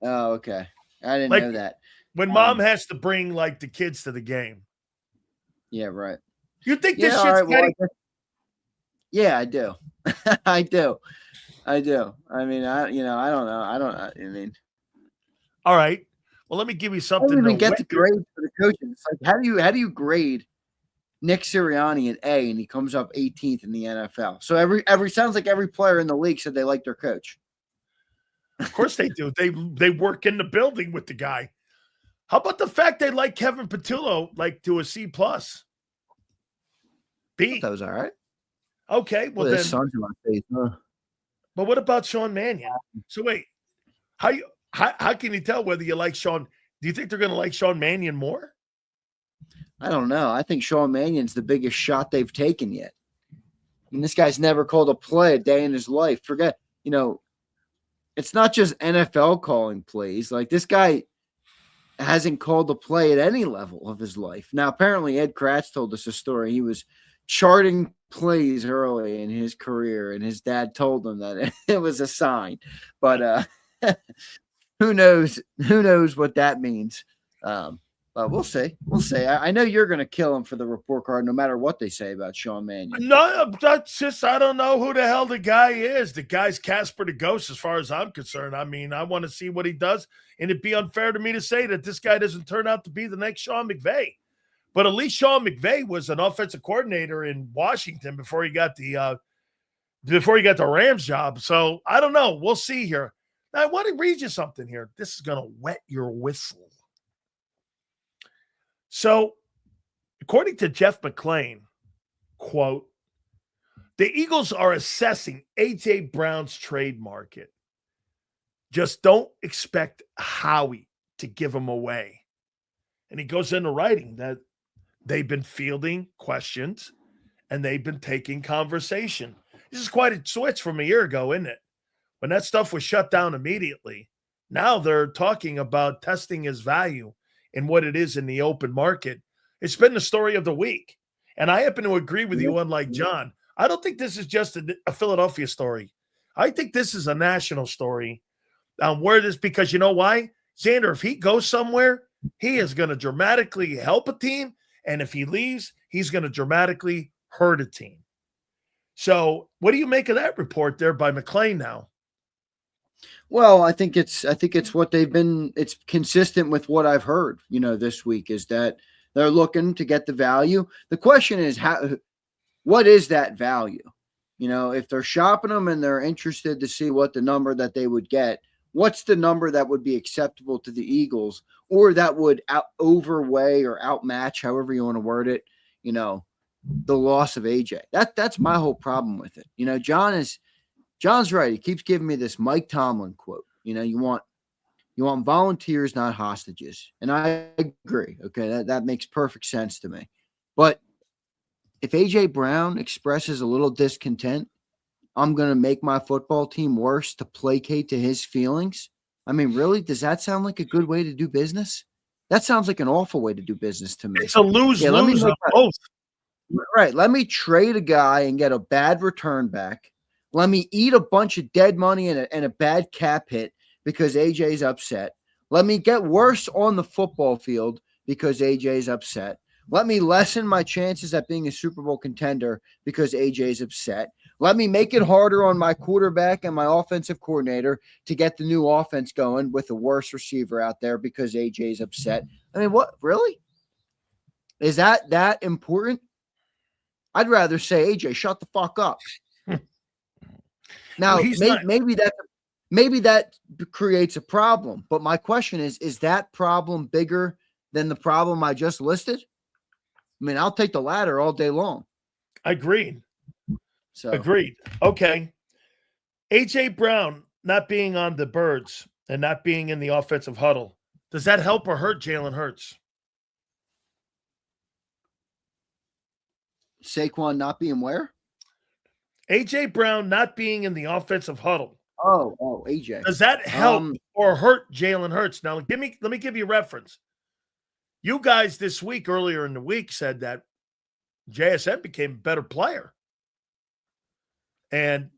Oh, okay. I didn't know that. When mom has to bring like the kids to the game. Yeah, right. You think this shit's getting... Yeah, I do. I do. I mean, I don't know. I mean, all right. Well, let me give you something. I don't even get the grade for the coaches. It's like, how do you grade Nick Sirianni an A and he comes up 18th in the NFL? So every sounds like every player in the league said they like their coach. Of course they do. They work in the building with the guy. How about the fact they like Kevin Patullo like to a C+? B. That was all right. Okay, well then. Sun's in my face, huh? But what about Sean Mannion? So wait, how can you tell whether you like Sean? Do you think they're going to like Sean Mannion more? I don't know. I think Sean Mannion's the biggest shot they've taken yet. I mean, this guy's never called a play a day in his life. Forget, it's not just NFL calling plays. Like, this guy hasn't called a play at any level of his life. Now, apparently, Ed Kratz told us a story. He was charting plays early in his career, and his dad told him that it was a sign. But who knows what that means. But we'll see. I know you're going to kill him for the report card no matter what they say about Sean Mannion. No, that's just, I don't know who the hell the guy is. The guy's Casper the Ghost as far as I'm concerned. I mean, I want to see what he does, and it'd be unfair to me to say that this guy doesn't turn out to be the next Sean McVay. But at least Sean McVay was an offensive coordinator in Washington before he got the Rams job. So I don't know. We'll see here. Now, I want to read you something here. This is going to wet your whistle. So, according to Jeff McClain, quote, the Eagles are assessing A.J. Brown's trade market. Just don't expect Howie to give him away. And he goes into writing that they've been fielding questions and they've been taking conversation. This is quite a switch from a year ago, isn't it? When that stuff was shut down immediately. Now they're talking about testing his value and what it is in the open market. It's been the story of the week. And I happen to agree with you, unlike John. I don't think this is just a Philadelphia story. I think this is a national story. Because you know why? Xander, if he goes somewhere, he is going to dramatically help a team. And if he leaves, he's going to dramatically hurt a team. So what do you make of that report there by McClain now? Well, I think it's what they've been. It's consistent with what I've heard, this week, is that they're looking to get the value. The question is, what is that value? If they're shopping them and they're interested to see what the number that they would get, what's the number that would be acceptable to the Eagles, or that would overweigh or outmatch, however you want to word it, the loss of AJ. That's my whole problem with it. John's right. He keeps giving me this Mike Tomlin quote. You want volunteers, not hostages. And I agree. Okay, that makes perfect sense to me. But if AJ Brown expresses a little discontent, I'm going to make my football team worse to placate to his feelings. I mean, really? Does that sound like a good way to do business? That sounds like an awful way to do business to me. It's a lose-lose on both. Right. Let me trade a guy and get a bad return back. Let me eat a bunch of dead money and a bad cap hit because AJ's upset. Let me get worse on the football field because AJ's upset. Let me lessen my chances at being a Super Bowl contender because AJ's upset. Let me make it harder on my quarterback and my offensive coordinator to get the new offense going with a worse receiver out there because AJ's upset. I mean, what? Really? Is that important? I'd rather say, AJ, shut the fuck up. Now, maybe that creates a problem. But my question is that problem bigger than the problem I just listed? I mean, I'll take the latter all day long. Agreed. Agreed. Okay. AJ Brown not being on the Birds and not being in the offensive huddle, does that help or hurt Jalen Hurts? Saquon not being where? AJ Brown not being in the offensive huddle. Oh, AJ. Does that help or hurt Jalen Hurts? Now, let me give you a reference. You guys this week, earlier in the week, said that JSN became a better player. And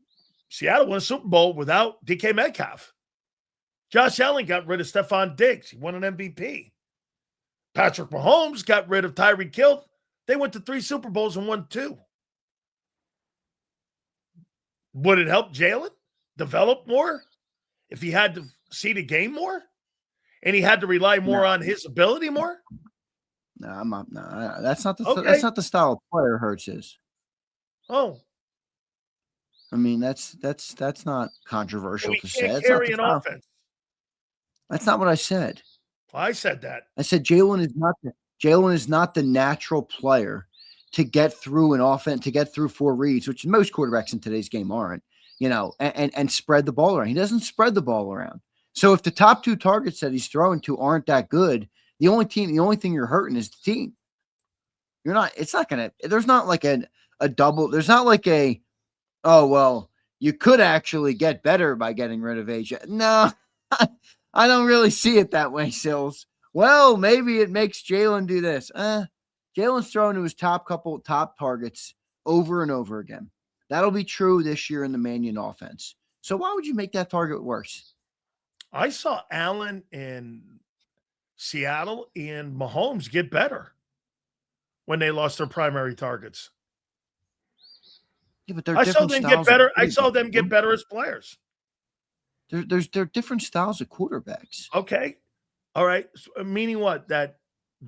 Seattle won a Super Bowl without DK Metcalf. Josh Allen got rid of Stephon Diggs. He won an MVP. Patrick Mahomes got rid of Tyreek Hill. They went to 3 Super Bowls and won 2. Would it help Jalen develop more if he had to see the game more and he had to rely more on his ability more? No, I'm not. No, that's not the style of player Hurts is. Oh, I mean, that's not controversial to say. That's carry an offense. That's not what I said. I said that. I said Jalen is not the natural player to get through an offense, to get through 4 reads, which most quarterbacks in today's game aren't, and spread the ball around. He doesn't spread the ball around. So if the top 2 targets that he's throwing to aren't that good, the only thing you're hurting is the team. There's not like a double. There's not like you could actually get better by getting rid of AJ. No, I don't really see it that way, Sills. Well, maybe it makes Jalen do this. Jalen's throwing to his top targets over and over again. That'll be true this year in the Mannion offense. So why would you make that target worse? I saw Allen in Seattle and Mahomes get better when they lost their primary targets. Yeah, but I saw them get better. I saw them get better as players. They're different styles of quarterbacks. Okay. All right. So, meaning what? That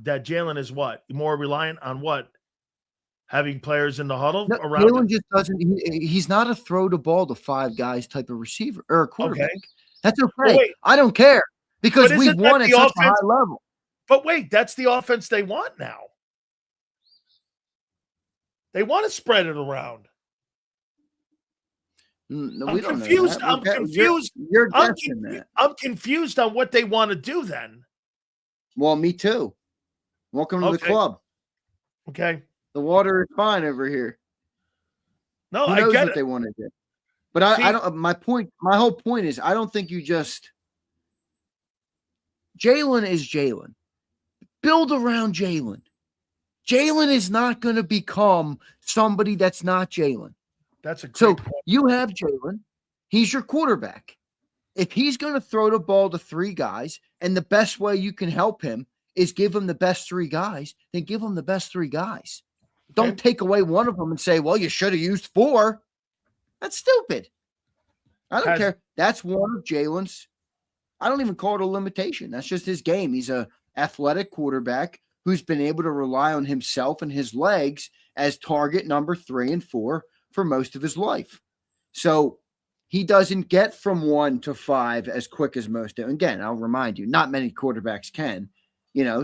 Jalen is what? More reliant on what? Having players in the huddle around him? Jalen just doesn't. He's not a throw the ball to 5 guys type of receiver or quarterback. Okay. That's okay. Wait, I don't care because we've won at such a high level. But wait, that's the offense they want now. They want to spread it around. No, I'm confused. I'm confused. You're guessing that. I'm confused on what they want to do then. Well, me too. Welcome to the club. Okay. The water is fine over here. No, Who I knows get what it. They want to do. But I don't. My whole point is, I don't think you just. Jalen is Jalen. Build around Jalen. Jalen is not going to become somebody that's not Jalen. That's a great so point. You have Jalen. He's your quarterback. If he's going to throw the ball to 3 guys, and the best way you can help him is give him the best three guys, then give him the best three guys. Don't take away one of them and say, well, you should have used 4. That's stupid. I don't care. That's one of Jalen's. I don't even call it a limitation. That's just his game. He's a athletic quarterback who's been able to rely on himself and his legs as target number 3 and 4 for most of his life. So he doesn't get from 1 to 5 as quick as most do. Again, I'll remind you, not many quarterbacks can,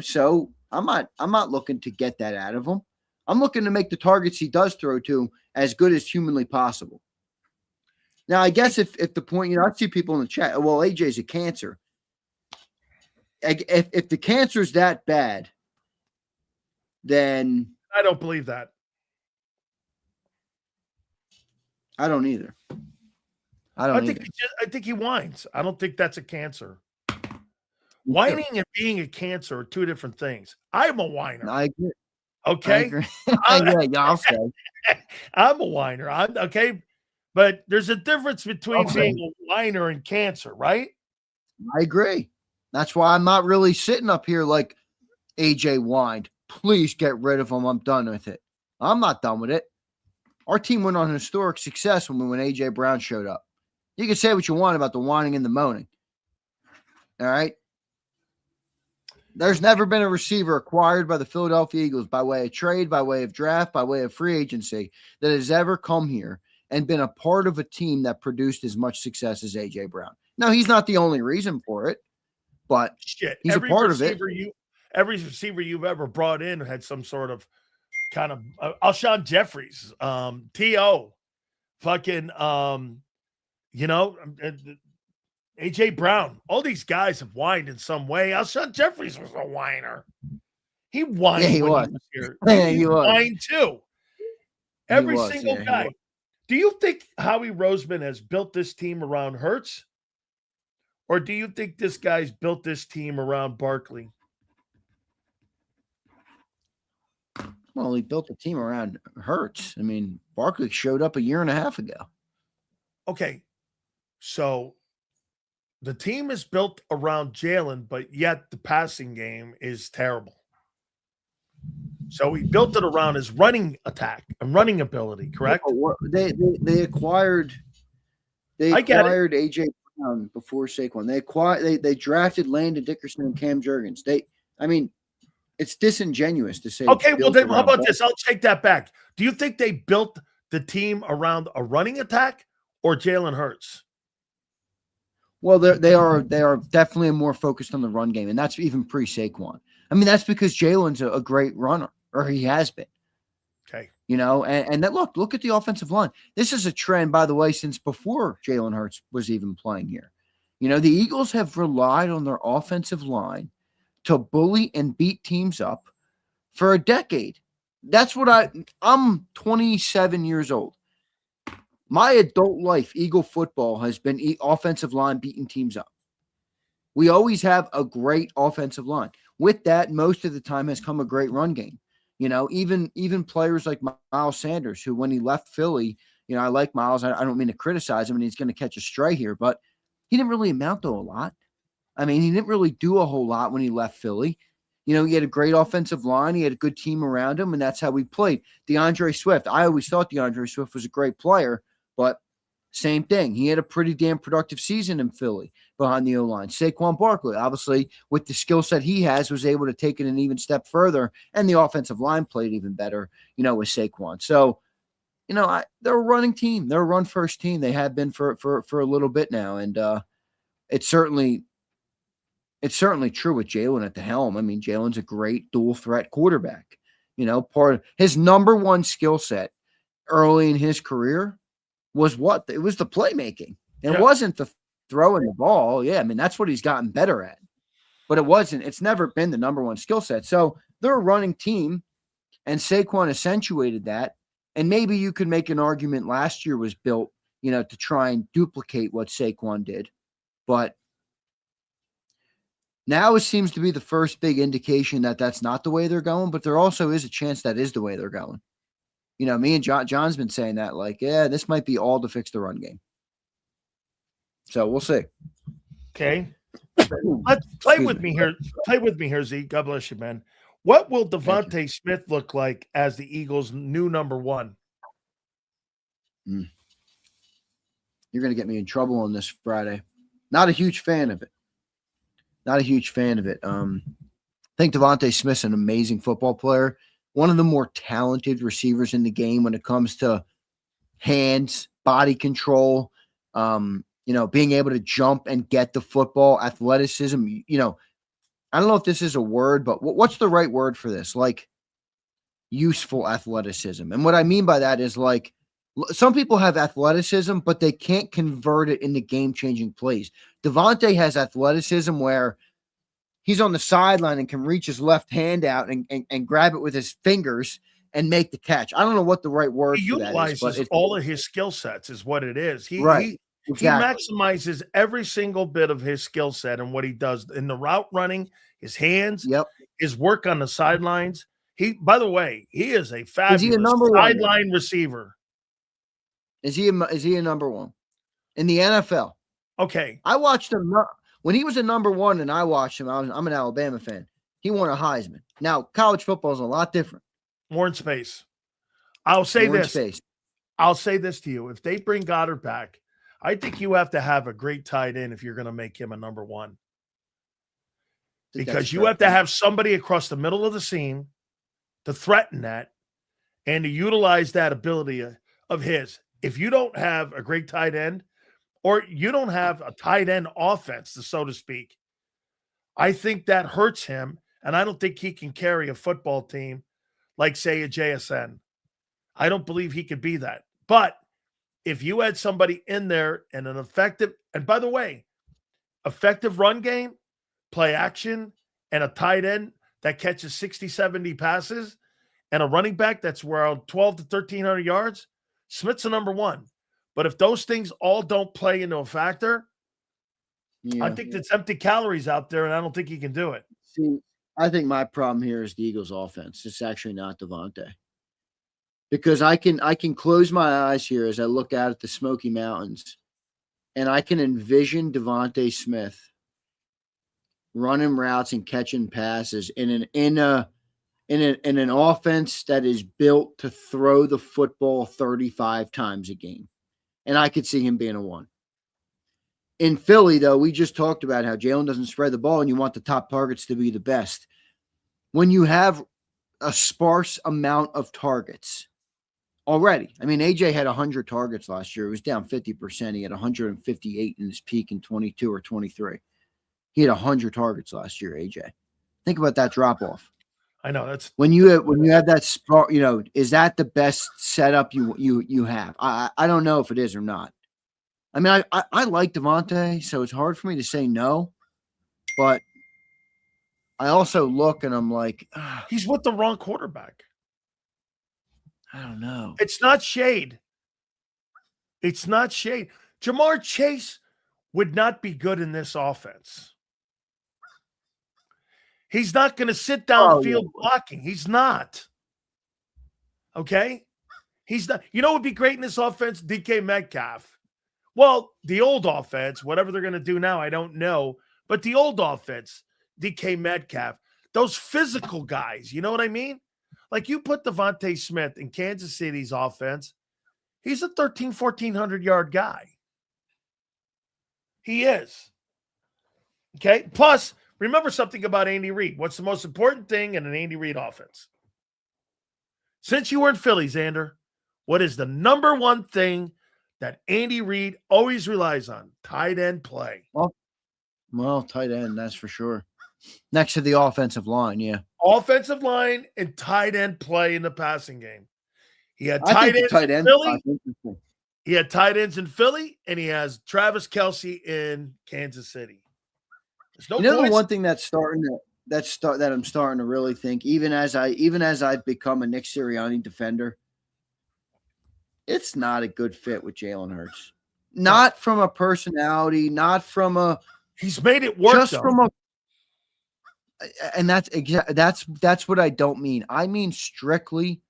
so I'm not looking to get that out of him. I'm looking to make the targets he does throw to as good as humanly possible. Now, I guess if the point, I see people in the chat, well, AJ's a cancer. If the cancer's that bad, then I don't believe that. I don't either. I think he whines. I don't think that's a cancer. Whining and being a cancer are two different things. I'm a whiner. I agree. Okay. I agree. Yeah, I'll say. I'm a whiner. Okay. But there's a difference between being a whiner and cancer, right? I agree. That's why I'm not really sitting up here like AJ whined. Please get rid of him. I'm done with it. I'm not done with it. Our team went on historic success when AJ Brown showed up. You can say what you want about the whining and the moaning. All right. There's never been a receiver acquired by the Philadelphia Eagles by way of trade, by way of draft, by way of free agency that has ever come here and been a part of a team that produced as much success as AJ Brown. Now, he's not the only reason for it, but he's a part of it. Every receiver you've ever brought in had some sort of kind of Alshon Jeffries, T.O., fucking, AJ Brown. All these guys have whined in some way. Alshon Jeffries was a whiner. He whined. Yeah, he was. Here. Yeah, he was. Whined too. Every single guy. Do you think Howie Roseman has built this team around Hurts? Or do you think this guy's built this team around Barkley? Well, he built the team around Hurts. I mean, Barkley showed up a year and a half ago. Okay. So the team is built around Jalen, but yet the passing game is terrible. So he built it around his running attack and running ability, correct? They acquired AJ Brown before Saquon. They drafted Landon Dickerson and Cam Jurgens. It's disingenuous to say. Okay, well then how about this? I'll take that back. Do you think they built the team around a running attack or Jalen Hurts? Well, they are definitely more focused on the run game, and that's even pre-Saquon. That's because Jalen's a great runner, or he has been. Okay. And that look at the offensive line. This is a trend, by the way, since before Jalen Hurts was even playing here. The Eagles have relied on their offensive line to bully and beat teams up for a decade. That's what I'm 27 years old. My adult life, Eagle football has been offensive line beating teams up. We always have a great offensive line. With that, most of the time has come a great run game. Even players like Miles Sanders, who when he left Philly, I like Miles. I don't mean to criticize him, and he's going to catch a stray here, but he didn't really amount to a lot. He didn't really do a whole lot when he left Philly. He had a great offensive line. He had a good team around him, and that's how we played. DeAndre Swift, I always thought DeAndre Swift was a great player, but same thing. He had a pretty damn productive season in Philly behind the O-line. Saquon Barkley, obviously, with the skill set he has, was able to take it an even step further, and the offensive line played even better, with Saquon. So, they're a running team. They're a run-first team. They have been for a little bit now, and it's certainly true with Jalen at the helm. Jalen's a great dual-threat quarterback. Part of his number one skill set early in his career was what? It was the playmaking. It wasn't the throwing the ball. Yeah, that's what he's gotten better at. But it's never been the number one skill set. So they're a running team, and Saquon accentuated that. And maybe you could make an argument last year was built, to try and duplicate what Saquon did. But now it seems to be the first big indication that that's not the way they're going, but there also is a chance that is the way they're going. Me and John's been saying that, this might be all to fix the run game. So we'll see. Okay. let's play with me here. Play with me here, Z. God bless you, man. What will Devontae Smith look like as the Eagles' new number one? You're going to get me in trouble on this Friday. Not a huge fan of it. I think Devontae Smith's an amazing football player. One of the more talented receivers in the game when it comes to hands, body control, being able to jump and get the football, athleticism. I don't know if this is a word, but what's the right word for this? Like useful athleticism. And what I mean by that is like some people have athleticism, but they can't convert it into game-changing plays. Devontae has athleticism where he's on the sideline and can reach his left hand out and grab it with his fingers and make the catch. I don't know what the right word for that is. But utilizes all of his skill sets is what it is. He maximizes every single bit of his skill set and what he does in the route running, his hands, his work on the sidelines. By the way, he is a fabulous sideline receiver. Is he a number one in the NFL? Okay. I watched him when he was a number one, and I watched him. I'm an Alabama fan. He won a Heisman. Now, college football is a lot different. More in space. I'll say this to you. If they bring Goddard back, I think you have to have a great tight end if you're going to make him a number one. Because you have to have somebody across the middle of the seam to threaten that and to utilize that ability of his. If you don't have a great tight end, or you don't have a tight end offense, so to speak, I think that hurts him, and I don't think he can carry a football team like, say, a JSN. I don't believe he could be that. But if you had somebody in there and an effective, and by the way, effective run game, play action, and a tight end that catches 60, 70 passes, and a running back that's around 12 to 1,300 yards, Smith's a number one. But if those things all don't play into a factor, I think it's empty calories out there, and I don't think he can do it. See, I think my problem here is the Eagles' offense. It's actually not Devontae. Because I can close my eyes here as I look out at the Smoky Mountains, and I can envision Devontae Smith running routes and catching passes in an offense that is built to throw the football 35 times a game. And I could see him being a one. In Philly, though, we just talked about how Jalen doesn't spread the ball and you want the top targets to be the best. When you have a sparse amount of targets already, I mean, AJ had 100 targets last year. It was down 50%. He had 158 in his peak in 22 or 23. He had 100 targets last year, AJ. Think about that drop off. I know that's when you have that spark, is that the best setup you have? I don't know if it is or not. I mean, I like Devontae, so it's hard for me to say no, but I also look and I'm like, he's with the wrong quarterback. I don't know. It's not shade. Jamar Chase would not be good in this offense. He's not going to sit downfield blocking. He's not. Okay? He's not. You know what would be great in this offense? DK Metcalf. Well, the old offense, whatever they're going to do now, I don't know. But the old offense, DK Metcalf, those physical guys, you know what I mean? Like you put Devontae Smith in Kansas City's offense, he's a 1,400 guy. He is. Okay? Plus, remember something about Andy Reid. What's the most important thing in an Andy Reid offense? Since you were in Philly, Xander, what is the number one thing that Andy Reid always relies on? Tight end play. Well, tight end, that's for sure. Next to the offensive line, yeah. Offensive line and tight end play in the passing game. He had tight ends in Philly. He had tight ends in Philly, and he has Travis Kelce in Kansas City. The one thing that I'm starting to really think, even as I've become a Nick Sirianni defender, it's not a good fit with Jalen Hurts. Not from a personality, not from a. He's made it work. Just from a. And that's what I don't mean. I mean strictly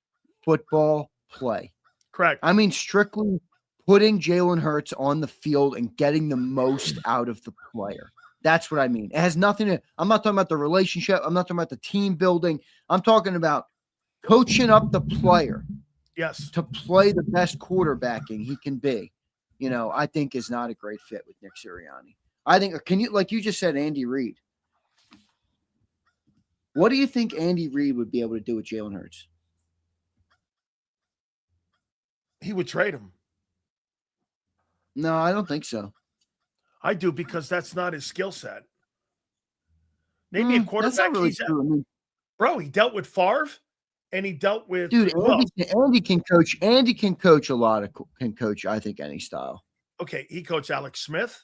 football play. Correct. I mean strictly putting Jalen Hurts on the field and getting the most out of the player. That's what I mean. It has nothing to – I'm not talking about the relationship. I'm not talking about the team building. I'm talking about coaching up the player. Yes. To play the best quarterbacking he can be, I think is not a great fit with Nick Sirianni. I think, like you just said, Andy Reid. What do you think Andy Reid would be able to do with Jalen Hurts? He would trade him. No, I don't think so. I do, because that's not his skill set. Maybe a quarterback. That's not really true. Bro, he dealt with Favre. And he dealt with Andy can coach. Andy can coach a lot of I think, any style. Okay, he coached Alex Smith.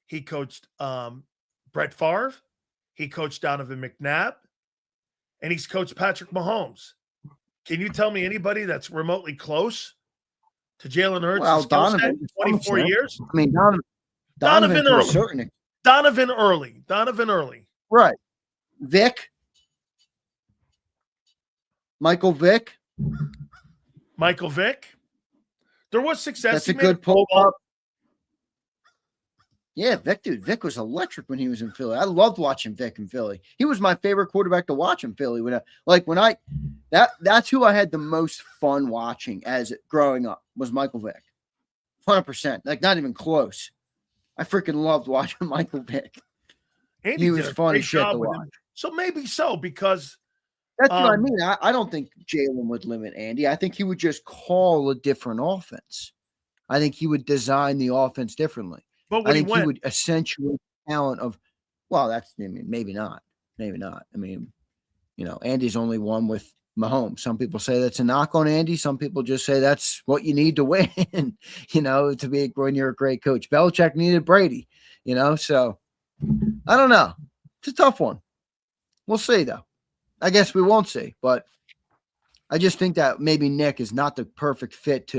He coached Brett Favre. He coached Donovan McNabb. And he's coached Patrick Mahomes. Can you tell me anybody that's remotely close to Jalen Hurts? Well, Donovan, 24 years. I mean, Donovan early. Donovan early. Right. Vic. Michael Vick. There was success. That's a good pull up. Yeah, Vic was electric when he was in Philly. I loved watching Vic in Philly. He was my favorite quarterback to watch in Philly. That's who I had the most fun watching as growing up was Michael Vick. 100%. Like, not even close. I freaking loved watching Michael Vick. He was fun as shit to watch. So maybe so, because that's what I mean. I don't think Jalen would limit Andy. I think he would just call a different offense. I think he would design the offense differently. But I think he would accentuate the talent of, maybe not. Maybe not. I mean, Andy's only won with Mahomes. Some people say that's a knock on Andy. Some people just say that's what you need to win, to be when you're a great coach. Belichick needed Brady, so I don't know. It's a tough one. We'll see, though. I guess we won't see, but I just think that maybe Nick is not the perfect fit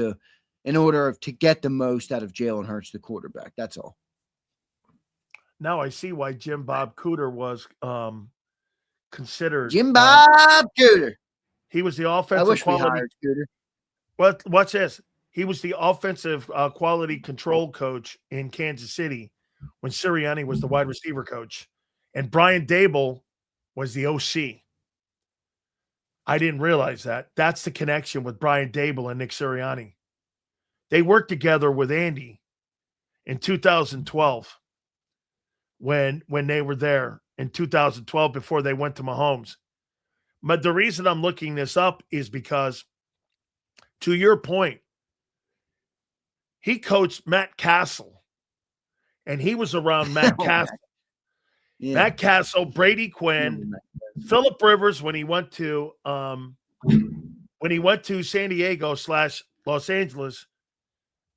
in order to get the most out of Jalen Hurts, the quarterback. That's all. Now I see why Jim Bob Cooter was considered. Jim Bob Cooter. He was the offensive I wish quality. We hired Cooter. What's this? He was the offensive quality control coach in Kansas City when Sirianni was the wide receiver coach, and Brian Daboll was the OC. I didn't realize that. That's the connection with Brian Daboll and Nick Sirianni. They worked together with Andy in 2012 when they were there in 2012 before they went to Mahomes. But the reason I'm looking this up is because, to your point, he coached Matt Castle, and he was around Matt Castle. Yeah. Matt Castle, Brady Quinn, Phillip Rivers when he went to San Diego / Los Angeles,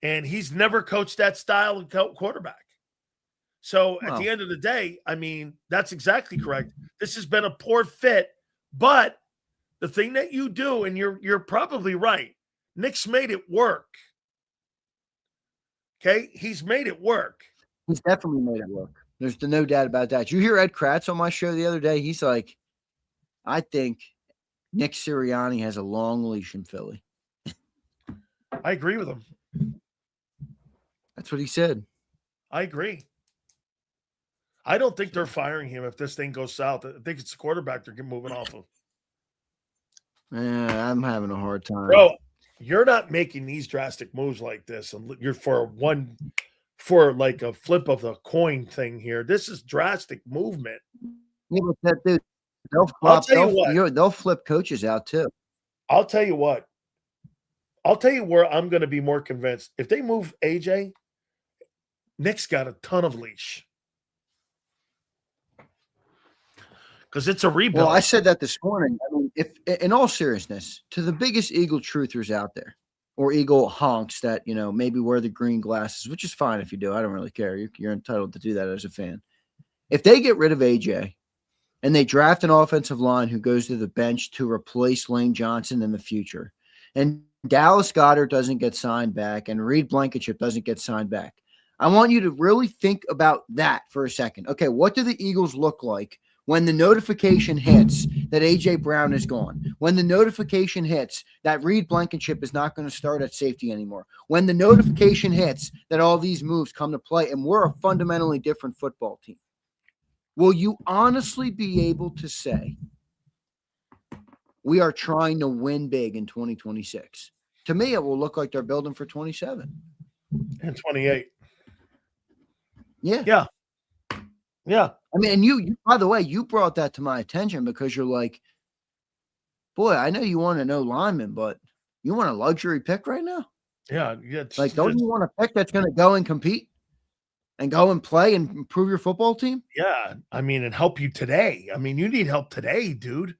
and he's never coached that style of quarterback. So at the end of the day, I mean, that's exactly correct. This has been a poor fit, but the thing that you do, and you're probably right, Nick's made it work. Okay, he's made it work. He's definitely made it work. There's no doubt about that. You hear Ed Kratz on my show the other day? He's like, I think Nick Sirianni has a long leash in Philly. I agree with him. That's what he said. I agree. I don't think they're firing him if this thing goes south. I think it's the quarterback they're moving off of. Yeah, I'm having a hard time. Bro, you're not making these drastic moves like this, and you're for like a flip of the coin thing here. This is drastic movement. Yeah, but that dude, they'll flip coaches out too. I'll tell you what. I'll tell you where I'm going to be more convinced. If they move AJ, Nick's got a ton of leash. Because it's a rebuild. Well, I said that this morning. I mean, if in all seriousness, to the biggest Eagle truthers out there, or Eagle honks that, maybe wear the green glasses, which is fine if you do. I don't really care. You're entitled to do that as a fan. If they get rid of AJ and they draft an offensive line who goes to the bench to replace Lane Johnson in the future, and Dallas Goedert doesn't get signed back and Reed Blankenship doesn't get signed back, I want you to really think about that for a second. Okay, what do the Eagles look like when the notification hits that A.J. Brown is gone, when the notification hits that Reed Blankenship is not going to start at safety anymore, when the notification hits that all these moves come to play and we're a fundamentally different football team? will you honestly be able to say we are trying to win big in 2026? To me, it will look like they're building for 27 and 28. Yeah. Yeah. Yeah. I mean, and you, by the way, you brought that to my attention because you're like, boy, I know you want to know lineman, but you want a luxury pick right now? Yeah. Like, don't you want a pick that's going to go and compete and go and play and improve your football team? Yeah. I mean, and help you today. I mean, you need help today, dude.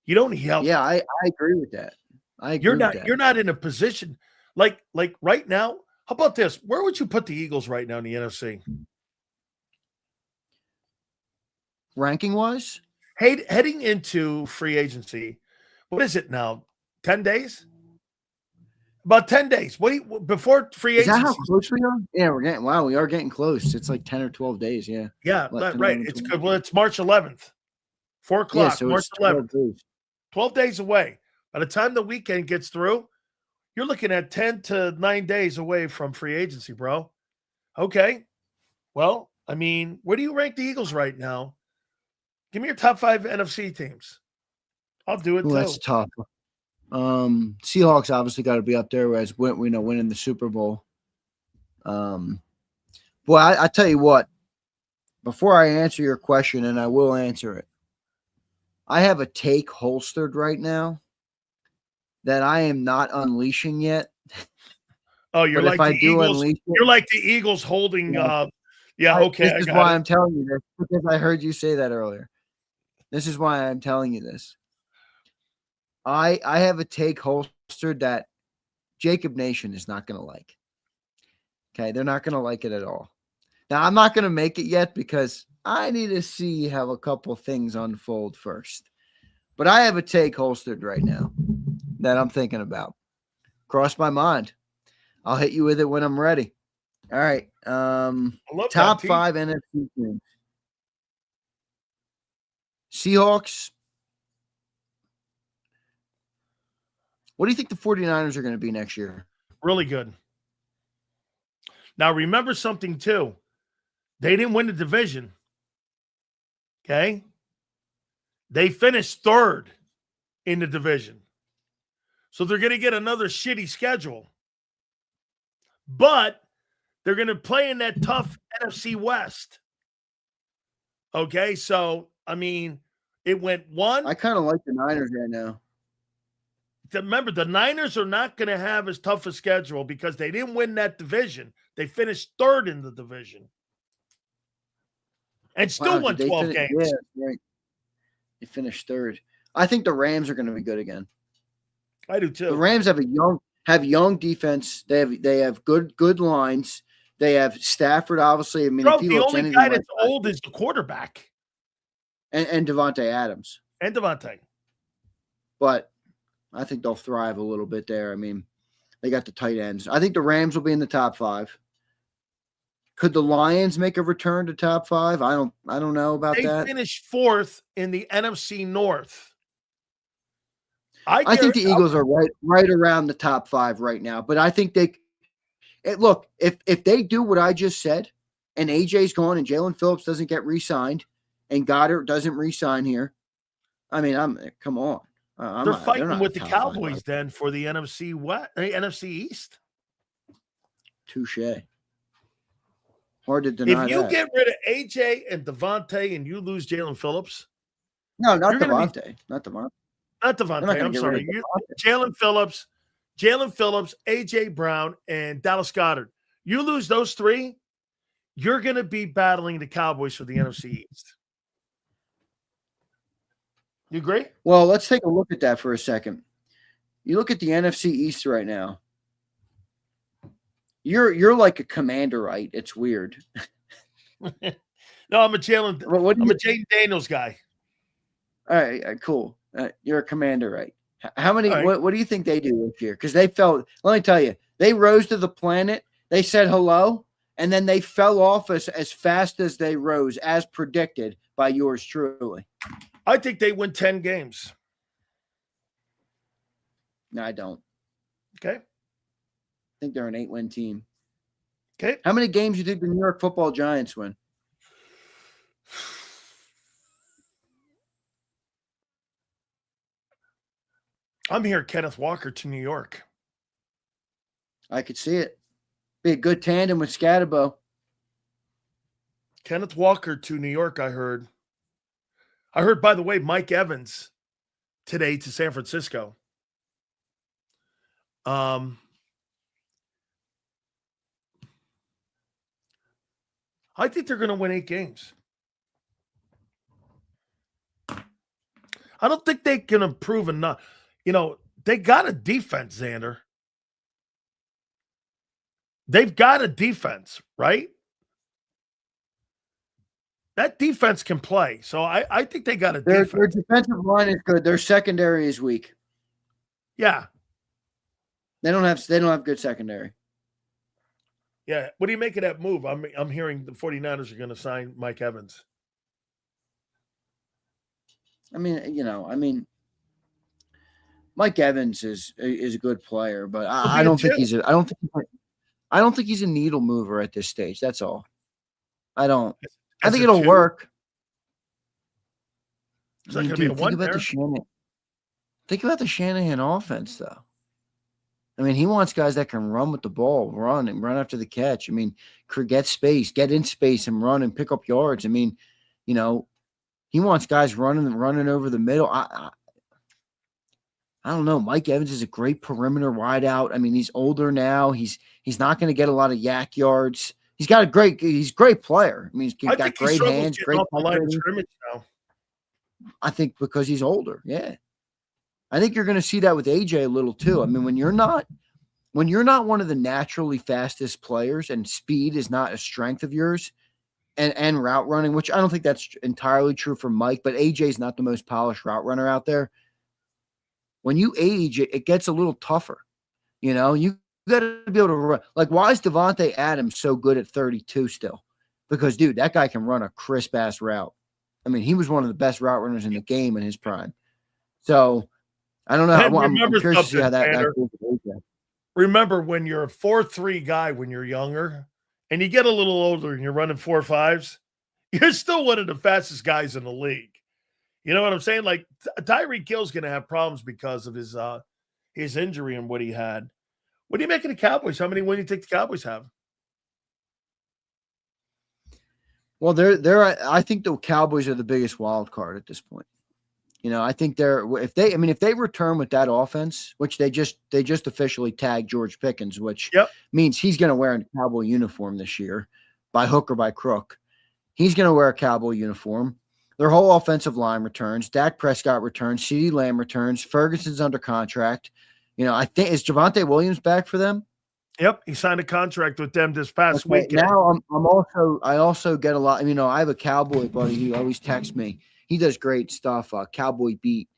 You don't need help. Yeah, I agree with that. I agree with that. You're not in a position like right now. How about this? Where would you put the Eagles right now in the NFC? Ranking wise? Heading into free agency, what is it now? 10 days? About 10 days. Before free Is agency? that how close we are? Yeah, we are getting close. It's like 10 or 12 days. Yeah. Yeah, right. It's good. Well, it's March 11th, 4 o'clock, Yeah, so March it's 12 11th. days. 12 days away. By the time the weekend gets through, you're looking at 10 to 9 days away from free agency, bro. Okay. Well, I mean, where do you rank the Eagles right now? Give me your top 5 NFC teams. I'll do it too. That's tough. Seahawks obviously got to be up there as winning the Super Bowl. Boy, I tell you what, before I answer your question, and I will answer it, I have a take holstered right now that I am not unleashing yet. Oh, you're like the Eagles. You're like the Eagles holding. Yeah, okay. This is why I'm telling you this, because I heard you say that earlier. This is why I'm telling you this. I have a take holstered that JAKIB Nation is not going to like. Okay, they're not going to like it at all. Now, I'm not going to make it yet because I need to see how a couple things unfold first. But I have a take holstered right now that I'm thinking about. Cross my mind. I'll hit you with it when I'm ready. All right. Top 5 NFC teams. Seahawks. What do you think the 49ers are going to be next year? Really good. Now, remember something, too. They didn't win the division. Okay? They finished 3rd in the division. So they're going to get another shitty schedule. But they're going to play in that tough NFC West. Okay? So, I mean, it went 1. I kind of like the Niners right now. Remember, the Niners are not going to have as tough a schedule because they didn't win that division. They finished 3rd in the division. And still won 12 games. Yeah, right. They finished 3rd. I think the Rams are going to be good again. I do too. The Rams have young defense. They have good lines. They have Stafford, obviously. I mean, bro, the only guy that's old is the quarterback. And Devontae Adams. And Devontae. But I think they'll thrive a little bit there. I mean, they got the tight ends. I think the Rams will be in the top 5. Could the Lions make a return to top 5? I don't know about that. They finished 4th in the NFC North. I think the Eagles are right around the top 5 right now. But I think look, if they do what I just said, and AJ's gone and Jalen Phillips doesn't get re-signed, and Goddard doesn't re-sign here, I mean, come on. They're fighting with the Cowboys then for the NFC NFC East. Touche. Hard to deny. If you get rid of AJ and Devontae and you lose Jalen Phillips, no, not Devontae. Not Devontae. Not Devontae. I'm sorry. Jalen Phillips, AJ Brown, and Dallas Goedert. You lose those 3, you're going to be battling the Cowboys for the NFC East. You agree? Well, let's take a look at that for a second. You look at the NFC East right now. You're like a commander-ite. It's weird. No, I'm a Jaden Daniels guy. All right, cool. You're a commander-ite. How many? Right. What do you think they do this year? Because they fell. Let me tell you, they rose to the planet. They said hello, and then they fell off as fast as they rose, as predicted by yours truly. I think they win 10 games. No, I don't. Okay. I think they're an 8-win team. Okay. How many games do you think the New York Football Giants win? I'm here, Kenneth Walker to New York. I could see it. Be a good tandem with Scatterbo. Kenneth Walker to New York, I heard. I heard, by the way, Mike Evans today to San Francisco. I think they're going to win 8 games. I don't think they can improve enough. They got a defense, Xander. They've got a defense, right? That defense can play. So I think they got a defense. Their defensive line is good. Their secondary is weak. Yeah. They don't have good secondary. Yeah. What do you make of that move? I'm hearing the 49ers are going to sign Mike Evans. Mike Evans is a good player, but I don't think he's a needle mover at this stage. That's all. I think it'll work. It's not going to be a one there. Think about the Shanahan offense, though. He wants guys that can run with the ball, run after the catch. Get space, get in space and run and pick up yards. He wants guys running over the middle. I don't know. Mike Evans is a great perimeter wideout. He's older now. He's not going to get a lot of yak yards. He's a great player. He's got great hands, great line of scrimmage now. I think because he's older. Yeah. I think you're going to see that with AJ a little too. When you're not one of the naturally fastest players and speed is not a strength of yours and route running, which I don't think that's entirely true for Mike, but AJ's not the most polished route runner out there. When you age, it gets a little tougher. You got to be able to run. Like, why is Devontae Adams so good at 32 still? Because, dude, that guy can run a crisp-ass route. He was one of the best route runners in the game in his prime. So, I don't know. I'm curious to see how that goes. Remember, when you're a 4.3 guy when you're younger and you get a little older and you're running 4.5s, you're still one of the fastest guys in the league. You know what I'm saying? Like, Tyreek Hill's going to have problems because of his injury and what he had. What do you make of the Cowboys? How many wins do you think the Cowboys have? Well, I think the Cowboys are the biggest wild card at this point. I think if they return with that offense, which they just officially tagged George Pickens, which means he's going to wear a Cowboy uniform this year, by hook or by crook. He's going to wear a Cowboy uniform. Their whole offensive line returns. Dak Prescott returns. CeeDee Lamb returns. Ferguson's under contract. I think is Javonte Williams back for them? Yep, he signed a contract with them this past weekend. Now I also get a lot. I have a Cowboy buddy who always texts me. He does great stuff. Cowboy Beat.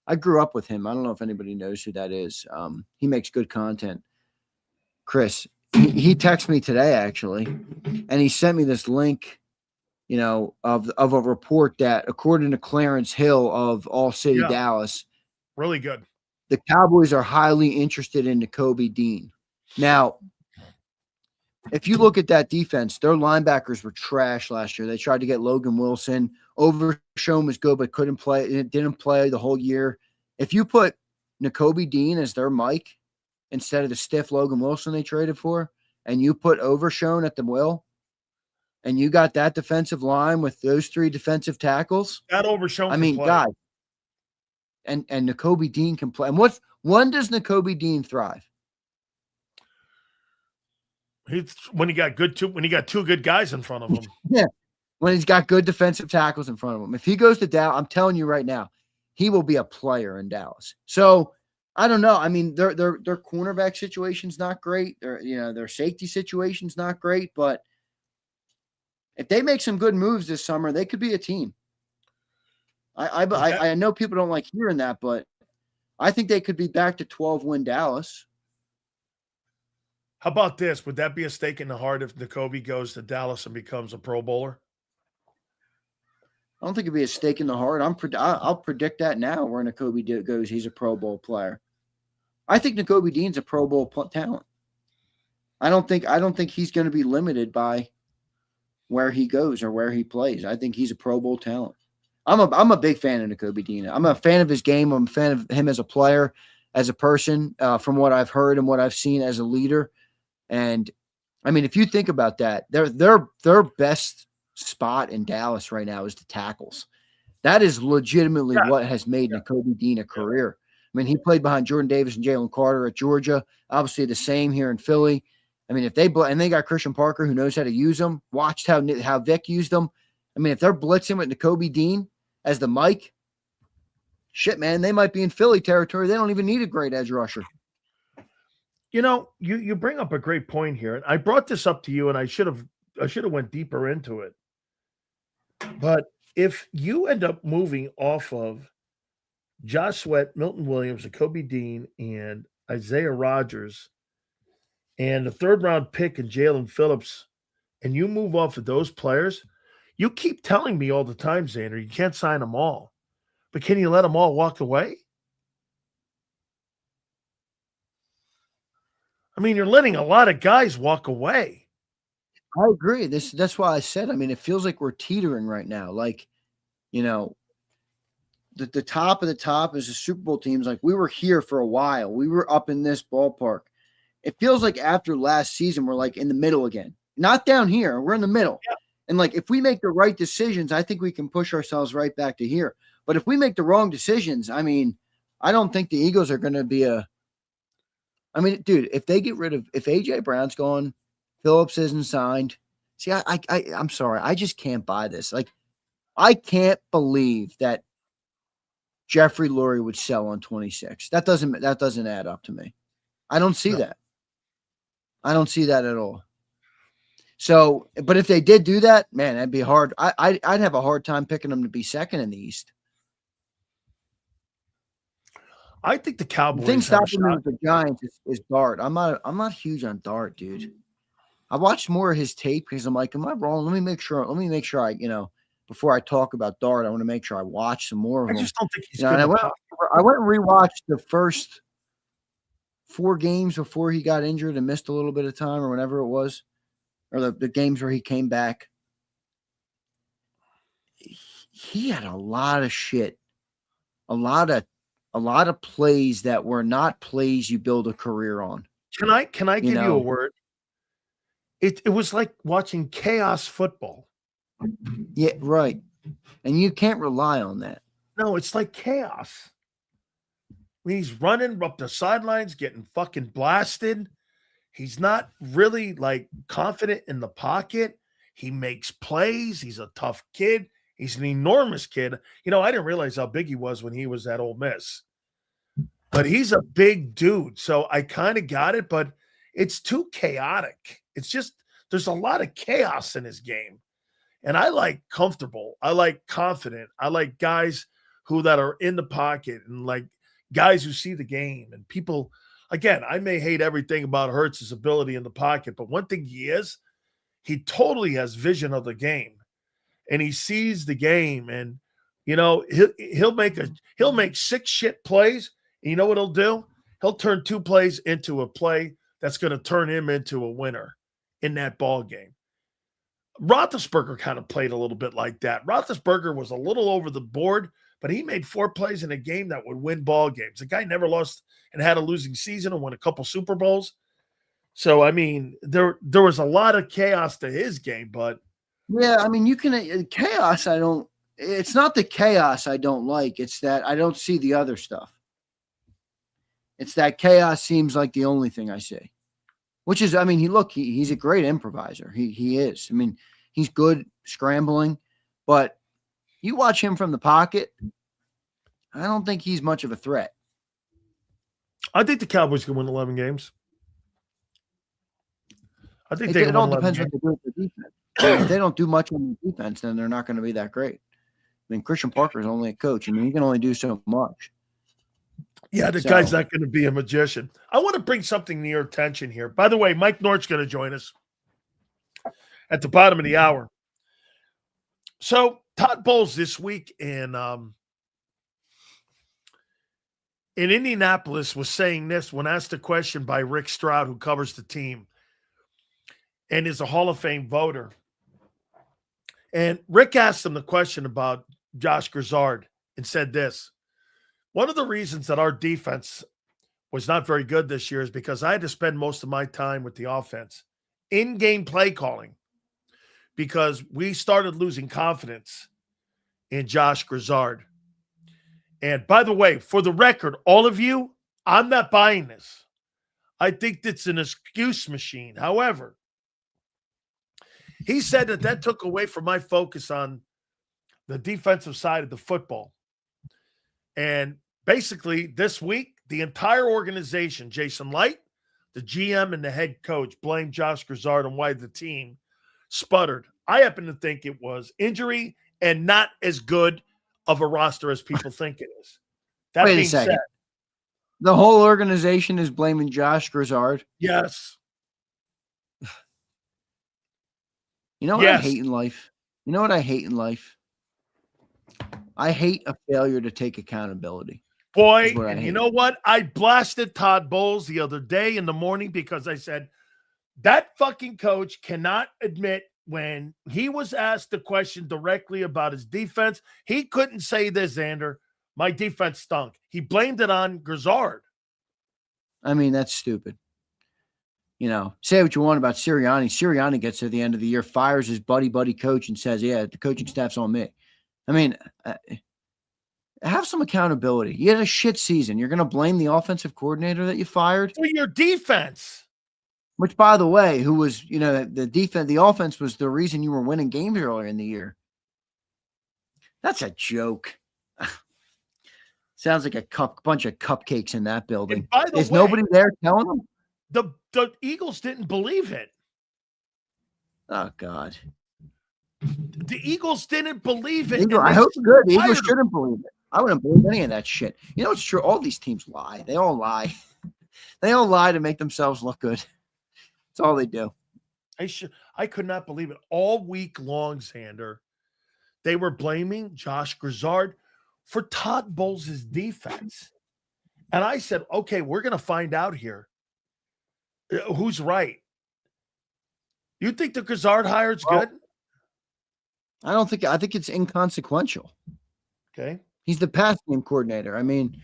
I grew up with him. I don't know if anybody knows who that is. He makes good content. Chris, he texted me today actually, and he sent me this link. Of a report that, according to Clarence Hill of All City Dallas, really good. The Cowboys are highly interested in Nakobe Dean. Now, if you look at that defense, their linebackers were trash last year. They tried to get Logan Wilson. Overshown was good, but didn't play the whole year. If you put Nakobe Dean as their Mike instead of the stiff Logan Wilson they traded for, and you put Overshown at the will, and you got that defensive line with those 3 defensive tackles. That Overshown. guys. And Nakobe Dean can play. And when does Nakobe Dean thrive? When he got 2 good guys in front of him. Yeah. When he's got good defensive tackles in front of him. If he goes to Dallas, I'm telling you right now, he will be a player in Dallas. So I don't know. Their cornerback situation's not great. Their safety situation's not great, but if they make some good moves this summer, they could be a team. I know people don't like hearing that, but I think they could be back to 12-win Dallas. How about this? Would that be a stake in the heart if Nakobe goes to Dallas and becomes a Pro Bowler? I don't think it'd be a stake in the heart. I'll predict that now where Nakobe goes. He's a Pro Bowl player. I think Nakobe Dean's a Pro Bowl talent. I don't think he's going to be limited by where he goes or where he plays. I think he's a Pro Bowl talent. I'm a big fan of Nakobe Dean. I'm a fan of his game. I'm a fan of him as a player, as a person, from what I've heard and what I've seen as a leader. And I mean, if you think about that, their best spot in Dallas right now is the tackles. That is legitimately what has made Nakobe Dean a career. I mean, he played behind Jordan Davis and Jalen Carter at Georgia. Obviously, the same here in Philly. I mean, if they and they got Christian Parker who knows how to use them. Watched how Vic used them. I mean, if they're blitzing with Nakobe Dean as the Mike, shit, man, they might be in Philly territory. They don't even need a great edge rusher. You know, you bring up a great point here, and I brought this up to you, and I should have went deeper into it. But if you end up moving off of Josh Sweat, Milton Williams, Nakobe Dean, and Isaiah Rodgers, and the third-round pick and Jalen Phillips, and you move off of those players, you keep telling me all the time, Xander, you can't sign them all. But can you let them all walk away? I mean, you're letting a lot of guys walk away. I agree. That's why I said, I mean, it feels like we're teetering right now. Like, you know, the top of the top is the Super Bowl teams. Like, we were here for a while. We were up in this ballpark. It feels like after last season, we're like in the middle again. Not down here. We're in the middle. Yeah. And like, if we make the right decisions, I think we can push ourselves right back to here. But if we make the wrong decisions, I mean, I don't think the Eagles are going to be I mean, dude, if they get rid of, if AJ Brown's gone, Phillips isn't signed. See, I'm sorry. I just can't buy this. Like, I can't believe that Jeffrey Lurie would sell on 26. That doesn't add up to me. I don't see that. I don't see that at all. So, but if they did do that, man, that'd be hard. I'd have a hard time picking them to be second in the East. I think the Cowboys. The thing stopping me with the Giants is Dart. I'm not huge on Dart, dude. I watched more of his tape because I'm like, am I wrong? Let me make sure I, you know, before I talk about Dart, I want to make sure I watch some more of him. I just don't think he's good. And I went and rewatched the first 4 games before he got injured and missed a little bit of time or whenever it was, or the games where he came back. He had a lot of shit, a lot of plays that were not plays you build a career on. Can I give you a word? It was like watching chaos football. Yeah, right. And you can't rely on that. No, it's like chaos. I mean, he's running up the sidelines, getting fucking blasted. He's not really like confident in the pocket. He makes plays. He's a tough kid. He's an enormous kid. You know, I didn't realize how big he was when he was at Ole Miss. But he's a big dude. So I kind of got it, but it's too chaotic. It's just, there's a lot of chaos in his game. And I like comfortable. I like confident. I like guys that are in the pocket and like guys who see the game. And people, again, I may hate everything about Hurts' ability in the pocket, but one thing he totally has vision of the game. And he sees the game. And, you know, he'll make 6 shit plays. And you know what he'll do? He'll turn 2 plays into a play that's going to turn him into a winner in that ball game. Roethlisberger kind of played a little bit like that. Roethlisberger was a little over the board, but he made 4 plays in a game that would win ball games. The guy never lost and had a losing season and won a couple Super Bowls. So, I mean, there was a lot of chaos to his game, but yeah, I mean, you can chaos. It's not the chaos I don't like. It's that I don't see the other stuff. It's that chaos seems like the only thing I see, which is, I mean, he's a great improviser. He is. I mean, he's good scrambling, but you watch him from the pocket, I don't think he's much of a threat. I think the Cowboys can win 11 games. I think it all depends what they do with the defense. If they don't do much on the defense, then they're not going to be that great. I mean, Christian Parker is only a coach. I mean, he can only do so much. Yeah, the guy's not going to be a magician. I want to bring something to your attention here. By the way, Mike Nort's going to join us at the bottom of the hour. So Todd Bowles this week in Indianapolis was saying this when asked a question by Rick Stroud, who covers the team and is a Hall of Fame voter. And Rick asked him the question about Josh Grizzard and said this. One of the reasons that our defense was not very good this year is because I had to spend most of my time with the offense, in-game play calling, because we started losing confidence in Josh Grizzard. And by the way, for the record, all of you, I'm not buying this. I think it's an excuse machine. However, he said that took away from my focus on the defensive side of the football. And basically, this week, the entire organization, Jason Light, the GM, and the head coach, blamed Josh Grizzard on why the team sputtered. I happen to think it was injury and not as good of a roster as people think it is. That Wait being a second. said, the whole organization is blaming Josh Grizzard. yes. You know what I hate in life? You know what I hate in life? I hate a failure to take accountability. Boy, and you know what? I blasted Todd Bowles the other day in the morning because I said that fucking coach cannot admit when he was asked the question directly about his defense, he couldn't say this, Xander. My defense stunk. He blamed it on Grizzard. I mean, that's stupid. You know, say what you want about Sirianni. Sirianni gets to the end of the year, fires his buddy coach and says, yeah, the coaching staff's on me. I mean, have some accountability. You had a shit season. You're going to blame the offensive coordinator that you fired? For your defense. Which, by the way, who was, you know, the offense was the reason you were winning games earlier in the year. That's a joke. Sounds like a bunch of cupcakes in that building. Is nobody there telling them? The Eagles didn't believe it. Oh, God. The Eagles didn't believe it. I hope good. The Eagles shouldn't believe it. I wouldn't believe any of that shit. You know, it's true. All these teams lie. They all lie. They all lie to make themselves look good. That's all they do. I could not believe it. All week long, Xander, they were blaming Josh Grizzard for Todd Bowles' defense. And I said, okay, we're going to find out here who's right. You think the Grizzard hire is good? I think it's inconsequential. Okay. He's the pass game coordinator. I mean,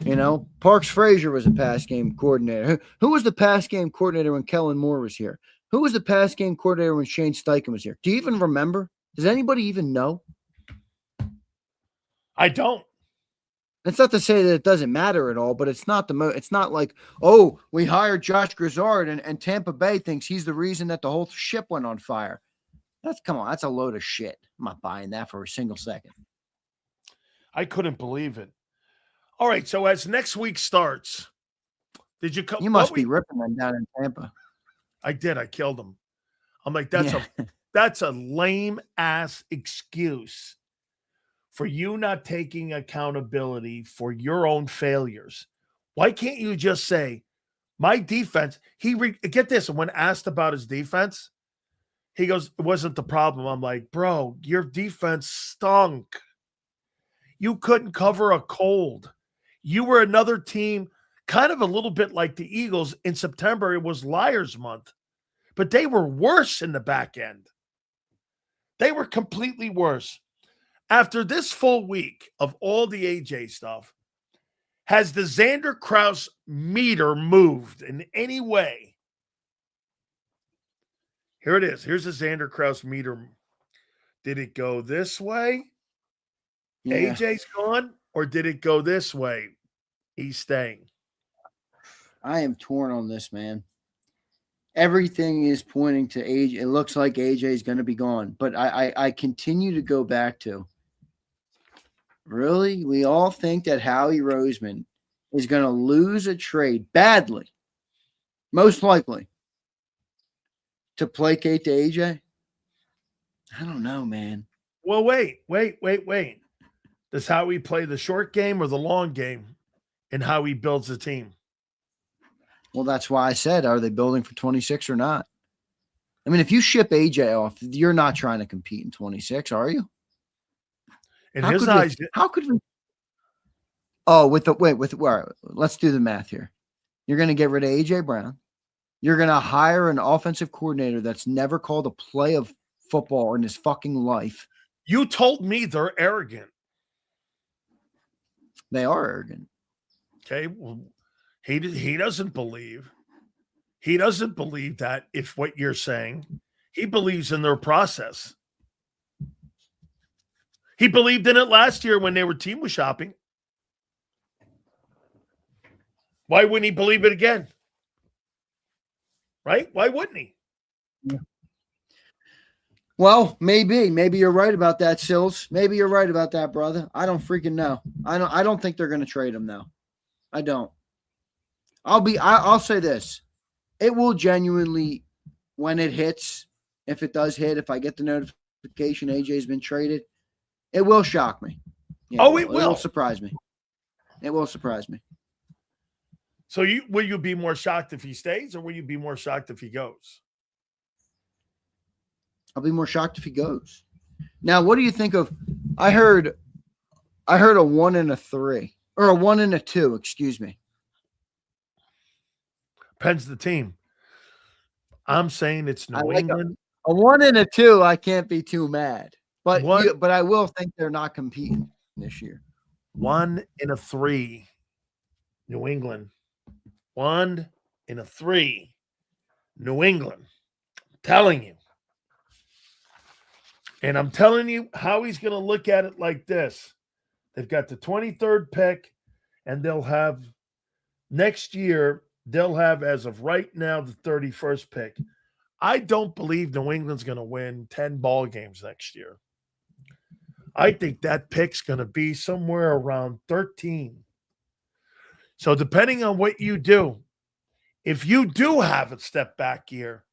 you know, Parks Frazier was a pass game coordinator. Who was the pass game coordinator when Kellen Moore was here? Who was the pass game coordinator when Shane Steichen was here? Do you even remember? Does anybody even know? I don't. It's not to say that it doesn't matter at all, but it's not it's not like, oh, we hired Josh Grizzard and Tampa Bay thinks he's the reason that the whole ship went on fire. Come on, that's a load of shit. I'm not buying that for a single second. I couldn't believe it. All right, so as next week starts, did you come? You must be ripping them down in Tampa. I did. I killed them. I'm like, that's a lame ass excuse for you not taking accountability for your own failures. Why can't you just say, my defense? Get this. When asked about his defense, he goes, it wasn't the problem. I'm like, bro, your defense stunk. You couldn't cover a cold. You were another team, kind of a little bit like the Eagles. In September, it was Liars Month. But they were worse in the back end. They were completely worse. After this full week of all the AJ stuff, has the Xander Krause meter moved in any way? Here it is. Here's the Xander Krause meter. Did it go this way? Yeah. AJ's gone, or did it go this way? He's staying. I am torn on this, man. Everything is pointing to AJ. It looks like AJ is going to be gone, but I continue to go back to, really? We all think that Howie Roseman is going to lose a trade badly, most likely, to placate to AJ? I don't know, man. Well, wait. Does Howie play the short game or the long game in how he builds the team? Well, that's why I said, are they building for 26 or not? I mean, if you ship AJ off, you're not trying to compete in 26, are you? In his eyes, how could we? Oh, let's do the math here. You're going to get rid of AJ Brown. You're going to hire an offensive coordinator that's never called a play of football in his fucking life. You told me they're arrogant. They are arrogant. Okay, well, he doesn't believe. He doesn't believe that if what you're saying. He believes in their process. He believed in it last year when they were team shopping. Why wouldn't he believe it again? Right? Why wouldn't he? Yeah. Well, maybe you're right about that, Sills. Maybe you're right about that, brother. I don't freaking know. I don't think they're going to trade him though. I don't. I'll say this. It will genuinely, when it hits, if it does hit, if I get the notification AJ's been traded, it will shock me. Yeah, it will. It will surprise me. It will surprise me. So will you be more shocked if he stays, or will you be more shocked if he goes? I'll be more shocked if he goes. Now, what do you think of? I heard a 1 and a 3 or a 1 and a 2. Excuse me. Depends the team. I'm saying it's New England. A 1 and a 2. I can't be too mad, but I will think they're not competing this year. 1 and a 3. New England. 1 and a 3. New England. I'm telling you. And I'm telling you how he's going to look at it like this. They've got the 23rd pick, and they'll have next year, as of right now, the 31st pick. I don't believe New England's going to win 10 ball games next year. I think that pick's going to be somewhere around 13. So depending on what you do, if you do have a step back year,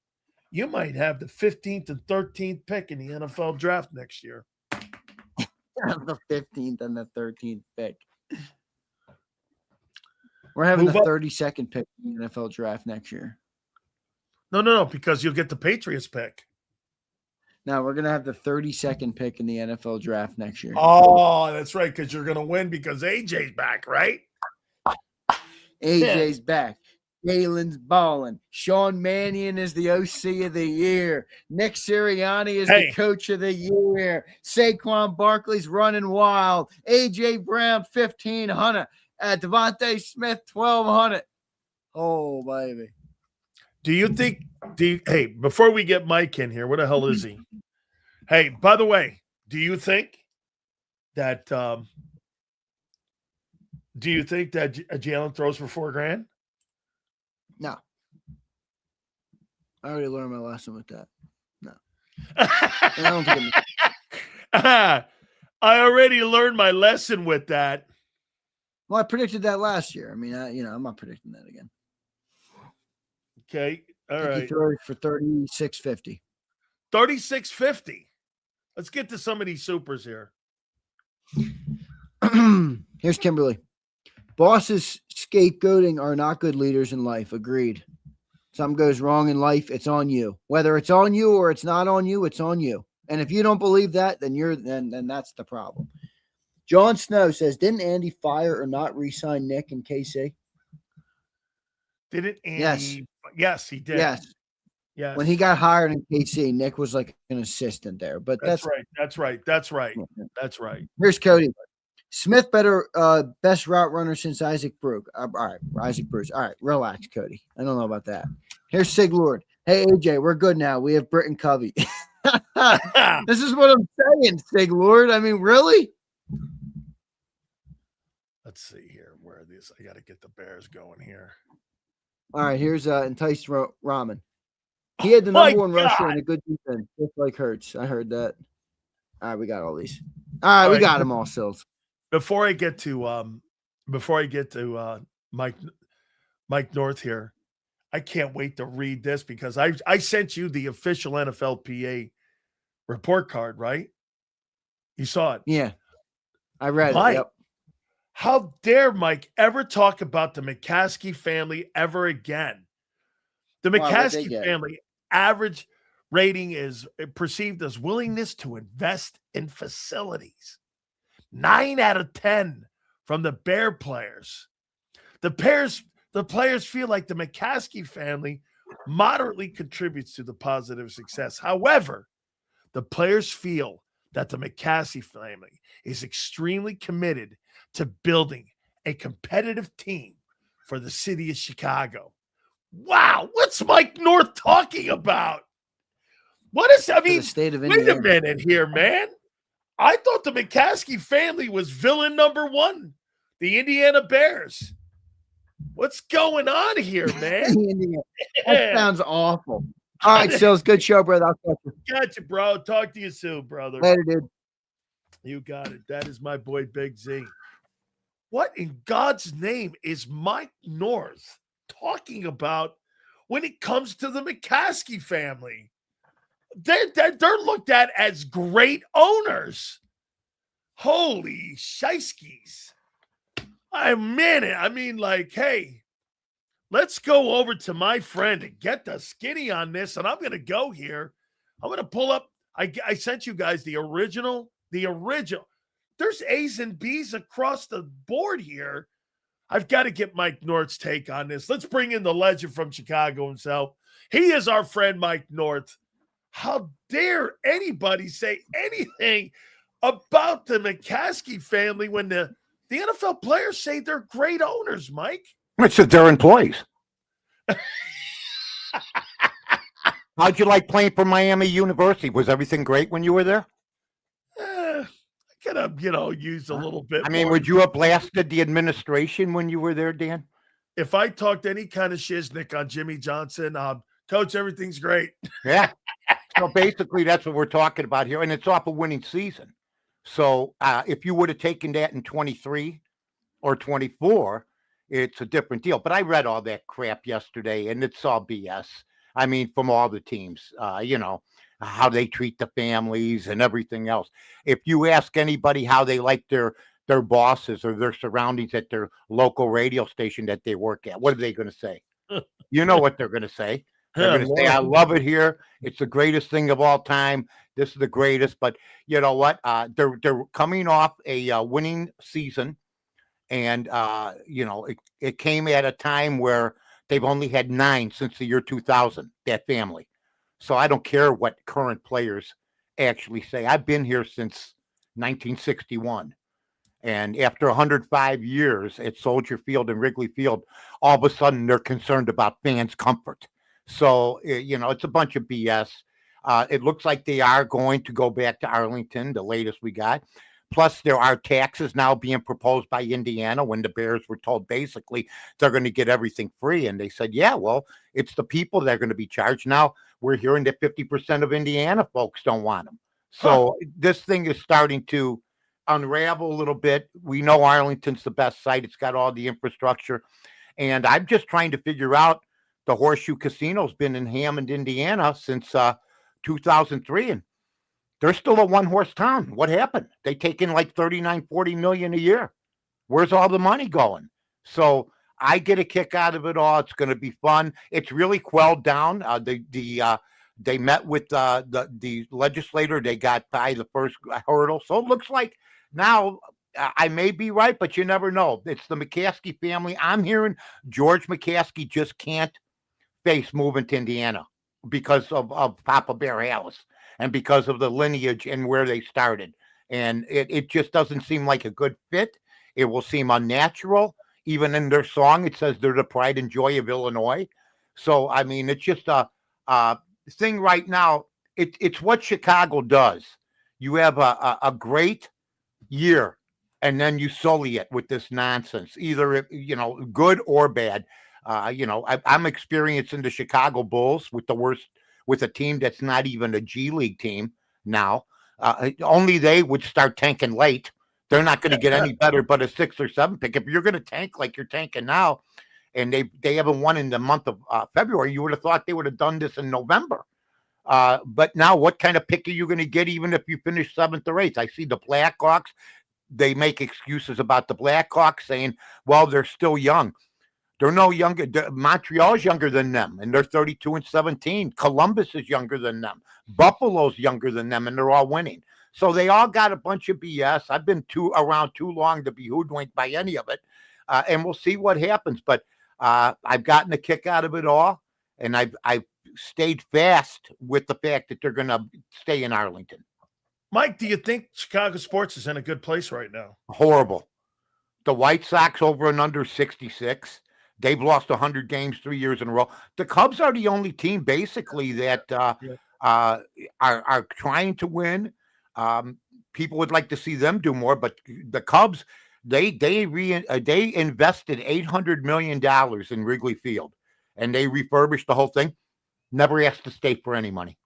you might have the 15th and 13th pick in the NFL draft next year. The 15th and the 13th pick. We're having the 32nd pick in the NFL draft next year. No, because you'll get the Patriots pick. No, we're going to have the 32nd pick in the NFL draft next year. Oh, that's right, because you're going to win because AJ's back, right? AJ's back. Galen's balling. Sean Mannion is the OC of the year. Nick Sirianni is the coach of the year. Saquon Barkley's running wild. AJ Brown, 1,500. Devontae Smith, 1,200. Oh, baby. Do you think hey, before we get Mike in here, what the hell is he? Hey, by the way, do you think that Jalen throws for $4,000? No. I already learned my lesson with that. No. I don't think I already learned my lesson with that. Well, I predicted that last year. I mean, I'm not predicting that again. Okay. All right. He threw for $36.50. $36.50. Let's get to some of these supers here. Here's Kimberly. Bosses scapegoating are not good leaders in life. Agreed. Something goes wrong in life, it's on you. Whether it's on you or it's not on you, it's on you. And if you don't believe that, then that's the problem. John Snow says, didn't Andy fire or not re-sign Nick and KC? Didn't Andy? Yes. Yes, he did. Yes. Yes. When he got hired in KC, Nick was like an assistant there. But that's right. That's right. Here's Cody. Smith best route runner since Isaac Bruce. All right, Isaac Bruce. All right, relax, Cody. I don't know about that. Here's Sig Lord. Hey, AJ, we're good now. We have Britton Covey. This is what I'm saying, Sig Lord. I mean, really? Let's see here. Where are these? I got to get the Bears going here. All right, here's Enticed Ramen. He had the number one rusher and a good defense, just like Hurts. I heard that. All right, we got all these. All right, we got them all, Sills. Before I get to Mike North here, I can't wait to read this because I sent you the official NFLPA report card, right? You saw it. Yeah. I read Mike, it. Yep. How dare Mike ever talk about the McCaskey family ever again? The McCaskey family average rating is perceived as willingness to invest in facilities. 9 out of 10 from the Bear players. The players feel like the McCaskey family moderately contributes to the positive success. However, The players feel that the McCaskey family is extremely committed to building a competitive team for the city of Chicago. Wow, what's Mike North talking about? What is, I mean, the state of wait Indiana. a minute here, man. I thought the McCaskey family was villain number one, the Indiana Bears. What's going on here, man? That sounds awful. All right, Sills, good show, brother. I'll catch you. Got you, bro. Talk to you soon, brother. Later, dude. You got it. That is my boy, Big Z. What in God's name is Mike North talking about when it comes to the McCaskey family? They're looked at as great owners. Holy shiskies. I mean, like, hey, let's go over to my friend and get the skinny on this. And I'm going to go here. I'm going to pull up. I sent you guys the original. There's A's and B's across the board here. I've got to get Mike North's take on this. Let's bring in the legend from Chicago himself. He is our friend, Mike North. How dare anybody say anything about the McCaskey family when the NFL players say they're great owners, Mike? It's that they're employees. How'd you like playing for Miami University? Was everything great when you were there? I could have, used a little bit I mean, more. would you have blasted the administration when you were there, Dan? If I talked any kind of shiznick on Jimmy Johnson, Coach, everything's great. Yeah. So basically, that's what we're talking about here, and it's off a winning season. So if you would have taken that in 23 or 24, it's a different deal. But I read all that crap yesterday, and it's all BS. I mean, from all the teams, how they treat the families and everything else. If you ask anybody how they like their bosses or their surroundings at their local radio station that they work at, what are they going to say? You know what they're going to say. They're going to say, I love it here. It's the greatest thing of all time. This is the greatest. But you know what? They're coming off a winning season. And, it came at a time where they've only had 9 since the year 2000, that family. So I don't care what current players actually say. I've been here since 1961. And after 105 years at Soldier Field and Wrigley Field, all of a sudden they're concerned about fans' comfort. So, it's a bunch of BS. It looks like they are going to go back to Arlington, the latest we got. Plus, there are taxes now being proposed by Indiana when the Bears were told basically they're going to get everything free. And they said, yeah, well, it's the people that are going to be charged. Now we're hearing that 50% of Indiana folks don't want them. So this thing is starting to unravel a little bit. We know Arlington's the best site. It's got all the infrastructure. And I'm just trying to figure out, the Horseshoe Casino's been in Hammond, Indiana since 2003. And they're still a one-horse town. What happened? They take in like 39, 40 million a year. Where's all the money going? So I get a kick out of it all. It's going to be fun. It's really quelled down. They met with the legislator. They got by the first hurdle. So it looks like now I may be right, but you never know. It's the McCaskey family. I'm hearing George McCaskey just can't face moving to Indiana because of Papa Bear House and because of the lineage and where they started. And it just doesn't seem like a good fit. It will seem unnatural. Even in their song, it says they're the pride and joy of Illinois. So, I mean, it's just a thing right now. It's what Chicago does. You have a great year, and then you sully it with this nonsense, either, good or bad. I'm experiencing the Chicago Bulls with a team that's not even a G League team now. Only they would start tanking late. They're not going to get any better but a 6 or 7 pick. If you're going to tank like you're tanking now, and they haven't won in the month of February, you would have thought they would have done this in November. But now what kind of pick are you going to get even if you finish 7th or 8th? I see the Blackhawks. They make excuses about the Blackhawks saying, well, they're still young. They're no younger. Montreal's younger than them, and they're 32-17. Columbus is younger than them. Buffalo's younger than them, and they're all winning. So they all got a bunch of BS. I've been around too long to be hoodwinked by any of it, and we'll see what happens. But I've gotten a kick out of it all, and I've stayed fast with the fact that they're going to stay in Arlington. Mike, do you think Chicago sports is in a good place right now? Horrible. The White Sox over and under 66. They've lost 100 games 3 years in a row. The Cubs are the only team basically that are trying to win. People would like to see them do more, but the Cubs, they invested $800 million in Wrigley Field, and they refurbished the whole thing. Never asked the state for any money.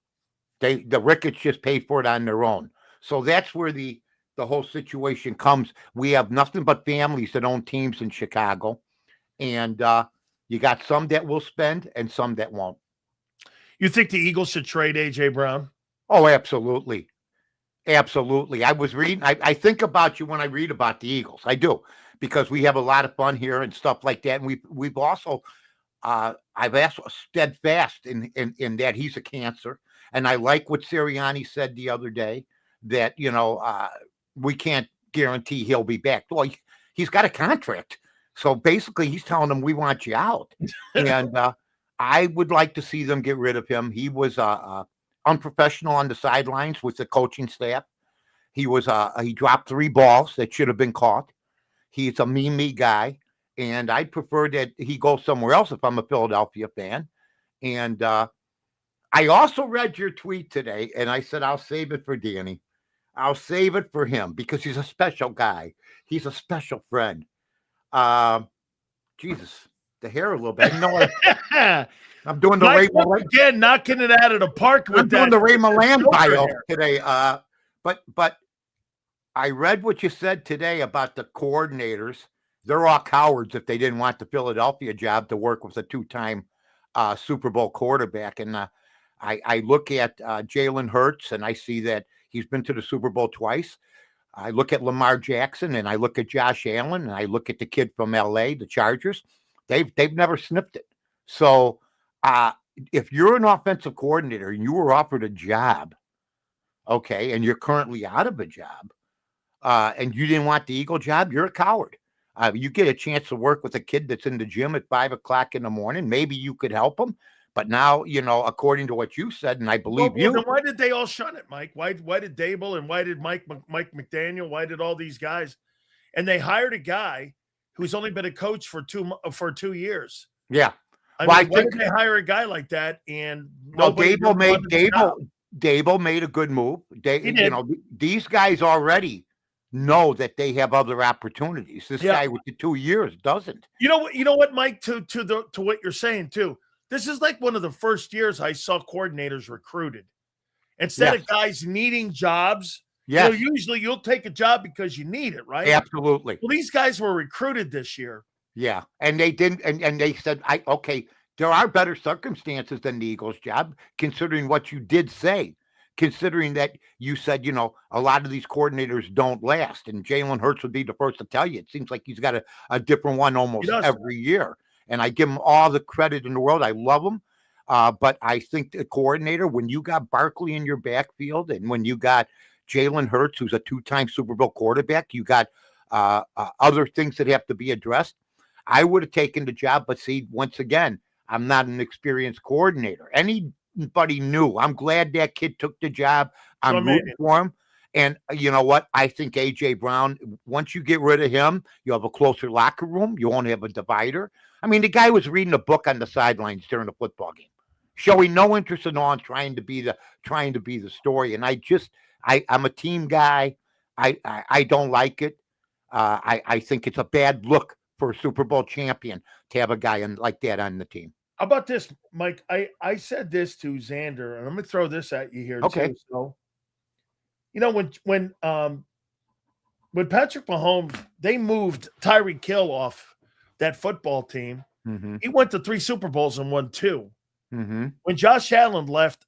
The Ricketts just paid for it on their own. So that's where the whole situation comes. We have nothing but families that own teams in Chicago, and you got some that will spend and some that won't. You think the Eagles should trade A.J. Brown? Oh, absolutely. Absolutely. I was reading, I think about you when I read about the Eagles. I do, because we have a lot of fun here and stuff like that. And we've also, I've asked steadfast in that he's a cancer. And I like what Sirianni said the other day, that, we can't guarantee he'll be back. Well, he's got a contract. So basically he's telling them, we want you out. And I would like to see them get rid of him. He was unprofessional on the sidelines with the coaching staff. He was he dropped 3 balls that should have been caught. He's a me guy, and I'd prefer that he go somewhere else if I'm a Philadelphia fan. And I also read your tweet today, and I said I'll save it for Danny. I'll save it for him because he's a special guy. He's a special friend. Jesus, the hair a little bit. I'm doing the Ray Milan. Again, knocking it out of the park with I'm doing the Ray Milan bio today. But I read what you said today about the coordinators. They're all cowards if they didn't want the Philadelphia job to work with a 2-time Super Bowl quarterback. And I look at Jalen Hurts, and I see that he's been to the Super Bowl twice. I look at Lamar Jackson, and I look at Josh Allen, and I look at the kid from LA, the Chargers. They've never sniffed it. So if you're an offensive coordinator and you were offered a job, okay, and you're currently out of a job, and you didn't want the Eagle job, you're a coward. You get a chance to work with a kid that's in the gym at 5 o'clock in the morning. Maybe you could help him. But now, according to what you said, and I believe you. Then why did they all shun it, Mike? Why did Dable and why did Mike McDaniel? Why did all these guys? And they hired a guy who's only been a coach for 2 years. Yeah. Why did they hire a guy like that? And Dable made a good move. These guys already know that they have other opportunities. This guy with the 2 years doesn't. You know what, Mike? To what you're saying too. This is like one of the first years I saw coordinators recruited instead of guys needing jobs. Yes. Usually you'll take a job because you need it, right? Absolutely. Well, these guys were recruited this year. Yeah. And they didn't. And they said, there are better circumstances than the Eagles job, considering what you did say, considering that you said, a lot of these coordinators don't last. And Jalen Hurts would be the first to tell you. It seems like he's got a different one almost every year. And I give him all the credit in the world. I love him. But I think the coordinator, when you got Barkley in your backfield and when you got Jalen Hurts, who's a 2-time Super Bowl quarterback, you got other things that have to be addressed. I would have taken the job. But see, once again, I'm not an experienced coordinator. Anybody new. I'm glad that kid took the job. I'm rooting for him. And you know what? I think A.J. Brown, once you get rid of him, you have a closer locker room. You won't have a divider. I mean, the guy was reading a book on the sidelines during the football game, showing no interest at all in trying to be the story. And I'm a team guy. I don't like it. I think it's a bad look for a Super Bowl champion to have a guy like that on the team. How about this, Mike? I said this to Xander, and I'm going to throw this at you here too. So, when Patrick Mahomes, they moved Tyreek Hill off that football team. Mm-hmm. He went to 3 Super Bowls and won 2. Mm-hmm. When Josh Allen left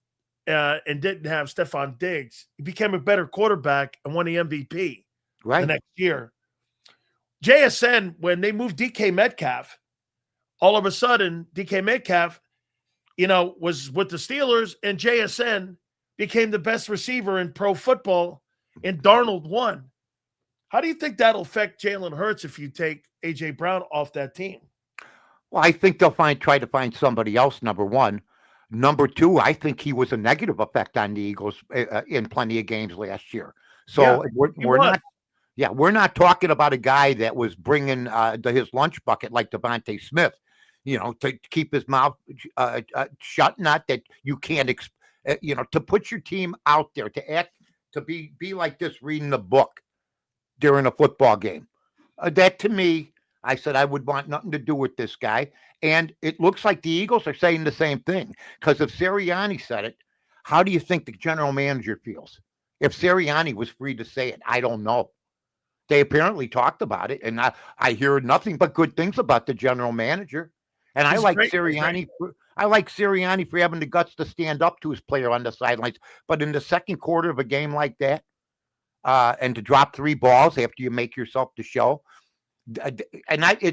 and didn't have Stephon Diggs, he became a better quarterback and won the MVP the next year. JSN, when they moved DK Metcalf, all of a sudden, DK Metcalf, was with the Steelers, and JSN became the best receiver in pro football, and Darnold won. How do you think that'll affect Jalen Hurts if you take A.J. Brown off that team? Well, I think they'll try to find somebody else, number one. Number two, I think he was a negative effect on the Eagles in plenty of games last year. So Yeah, we're not. Yeah, we're not talking about a guy that was bringing his lunch bucket like Devontae Smith, to keep his mouth shut. Not that you can't, to put your team out there, to act, to be like this, reading the book during a football game. That to me, I said I would want nothing to do with this guy. And it looks like the Eagles are saying the same thing. Because if Sirianni said it, how do you think the general manager feels? If Sirianni was free to say it, I don't know. They apparently talked about it, and I hear nothing but good things about the general manager. And I like Sirianni. I like Sirianni for having the guts to stand up to his player on the sidelines. But in the second quarter of a game like that, and to drop 3 balls after you make yourself the show, and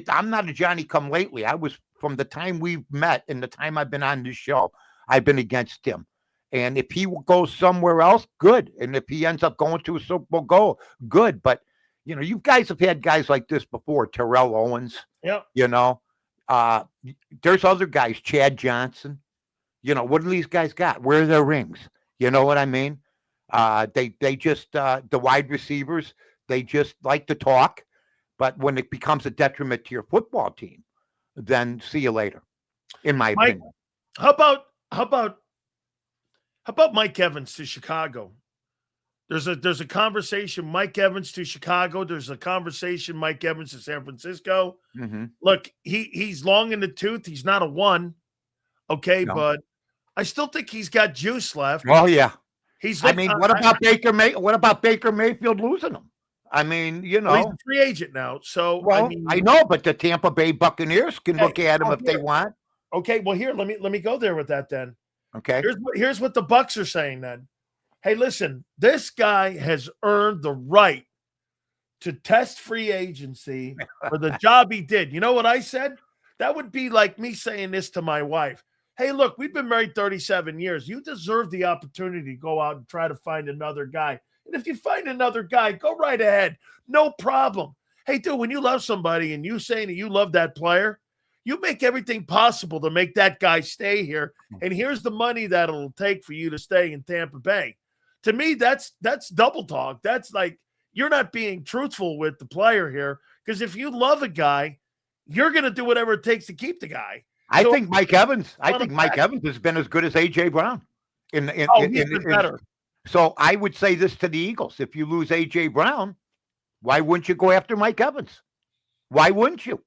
I'm not a Johnny come lately. I was, from the time we met and the time I've been on this show, I've been against him. And if he goes somewhere else, good. And if he ends up going to a Super Bowl, good. But you guys have had guys like this before, Terrell Owens. Yeah. There's other guys, Chad Johnson. What do these guys got? Where are their rings? You know what I mean? They just the wide receivers, they just like to talk, but when it becomes a detriment to your football team, then see you later. In my opinion. How about Mike Evans to Chicago? There's a conversation, Mike Evans to Chicago. There's a conversation, Mike Evans to San Francisco. Mm-hmm. Look, he's long in the tooth. He's not a 1. Okay, no. But I still think he's got juice left. Oh yeah. What about Baker Mayfield losing him? I mean, he's a free agent now. So I know, but the Tampa Bay Buccaneers can look at him if they want. Okay, well here, let me go there with that then. Okay. Here's what the Bucs are saying then. Hey, listen, this guy has earned the right to test free agency for the job he did. You know what I said? That would be like me saying this to my wife. Hey, look, we've been married 37 years. You deserve the opportunity to go out and try to find another guy. And if you find another guy, go right ahead. No problem. Hey, dude, when you love somebody and you saying that you love that player, you make everything possible to make that guy stay here. And here's the money that it'll take for you to stay in Tampa Bay. To me, that's double talk. That's like you're not being truthful with the player here, because if you love a guy, you're going to do whatever it takes to keep the guy. I think Mike Evans has been as good as A.J. Brown. He's been better. So I would say this to the Eagles. If you lose A.J. Brown, why wouldn't you go after Mike Evans? Why wouldn't you?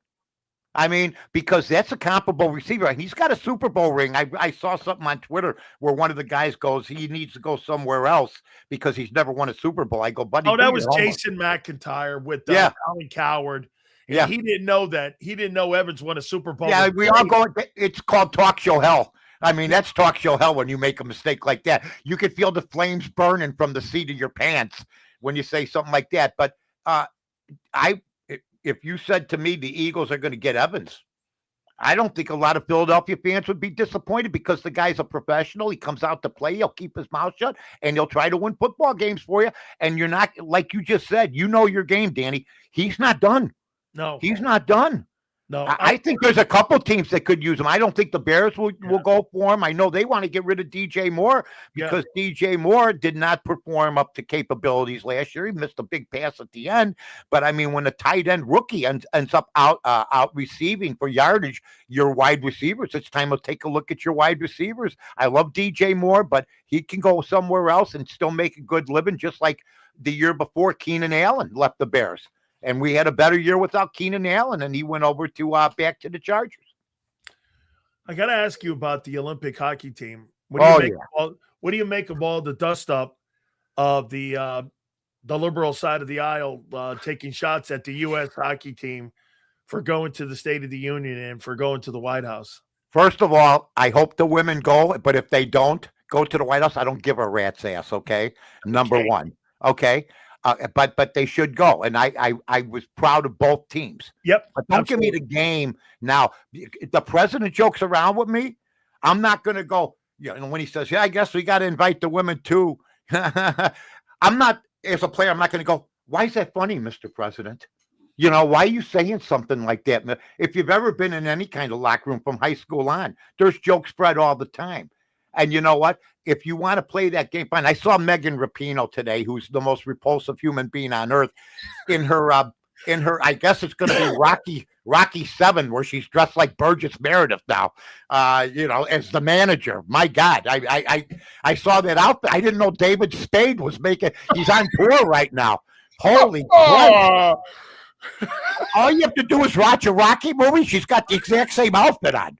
I mean, because that's a comparable receiver. And he's got a Super Bowl ring. I saw something on Twitter where one of the guys goes, he needs to go somewhere else because he's never won a Super Bowl. I go, buddy. Oh, that was Jason McIntyre with Colin Coward. Yeah. He didn't know that. He didn't know Evans won a Super Bowl. Yeah, we all go. It's called talk show hell. I mean, that's talk show hell when you make a mistake like that. You could feel the flames burning from the seat of your pants when you say something like that. But if you said to me the Eagles are going to get Evans, I don't think a lot of Philadelphia fans would be disappointed because the guy's a professional. He comes out to play. He'll keep his mouth shut, and he'll try to win football games for you. And you're not, like you just said, you know your game, Danny. He's not done. No. He's not done. No, I think there's a couple teams that could use him. I don't think the Bears will go for him. I know they want to get rid of DJ Moore because DJ Moore did not perform up to capabilities last year. He missed a big pass at the end. But, I mean, when a tight end rookie ends up out receiving for yardage your wide receivers, it's time to take a look at your wide receivers. I love DJ Moore, but he can go somewhere else and still make a good living, just like the year before Keenan Allen left the Bears. And we had a better year without Keenan Allen, and he went over to back to the Chargers. I got to ask you about the Olympic hockey team. What do you make of all the dust up of the liberal side of the aisle taking shots at the U.S. hockey team for going to the State of the Union and for going to the White House? First of all, I hope the women go, but if they don't go to the White House, I don't give a rat's ass. Okay, number one. Okay. But they should go, and I was proud of both teams. Yep. But don't give me the game now. The president jokes around with me. I'm not going to go. When he says, "Yeah, I guess we got to invite the women too." I'm not, as a player, I'm not going to go. Why is that funny, Mr. President? Why are you saying something like that? If you've ever been in any kind of locker room from high school on, there's jokes spread all the time. And you know what? If you want to play that game, fine. I saw Megan Rapinoe today, who's the most repulsive human being on earth, in her I guess it's going to be Rocky 7, where she's dressed like Burgess Meredith now, as the manager. My God, I saw that outfit. I didn't know David Spade was he's on tour right now. Holy Christ. All you have to do is watch a Rocky movie. She's got the exact same outfit on.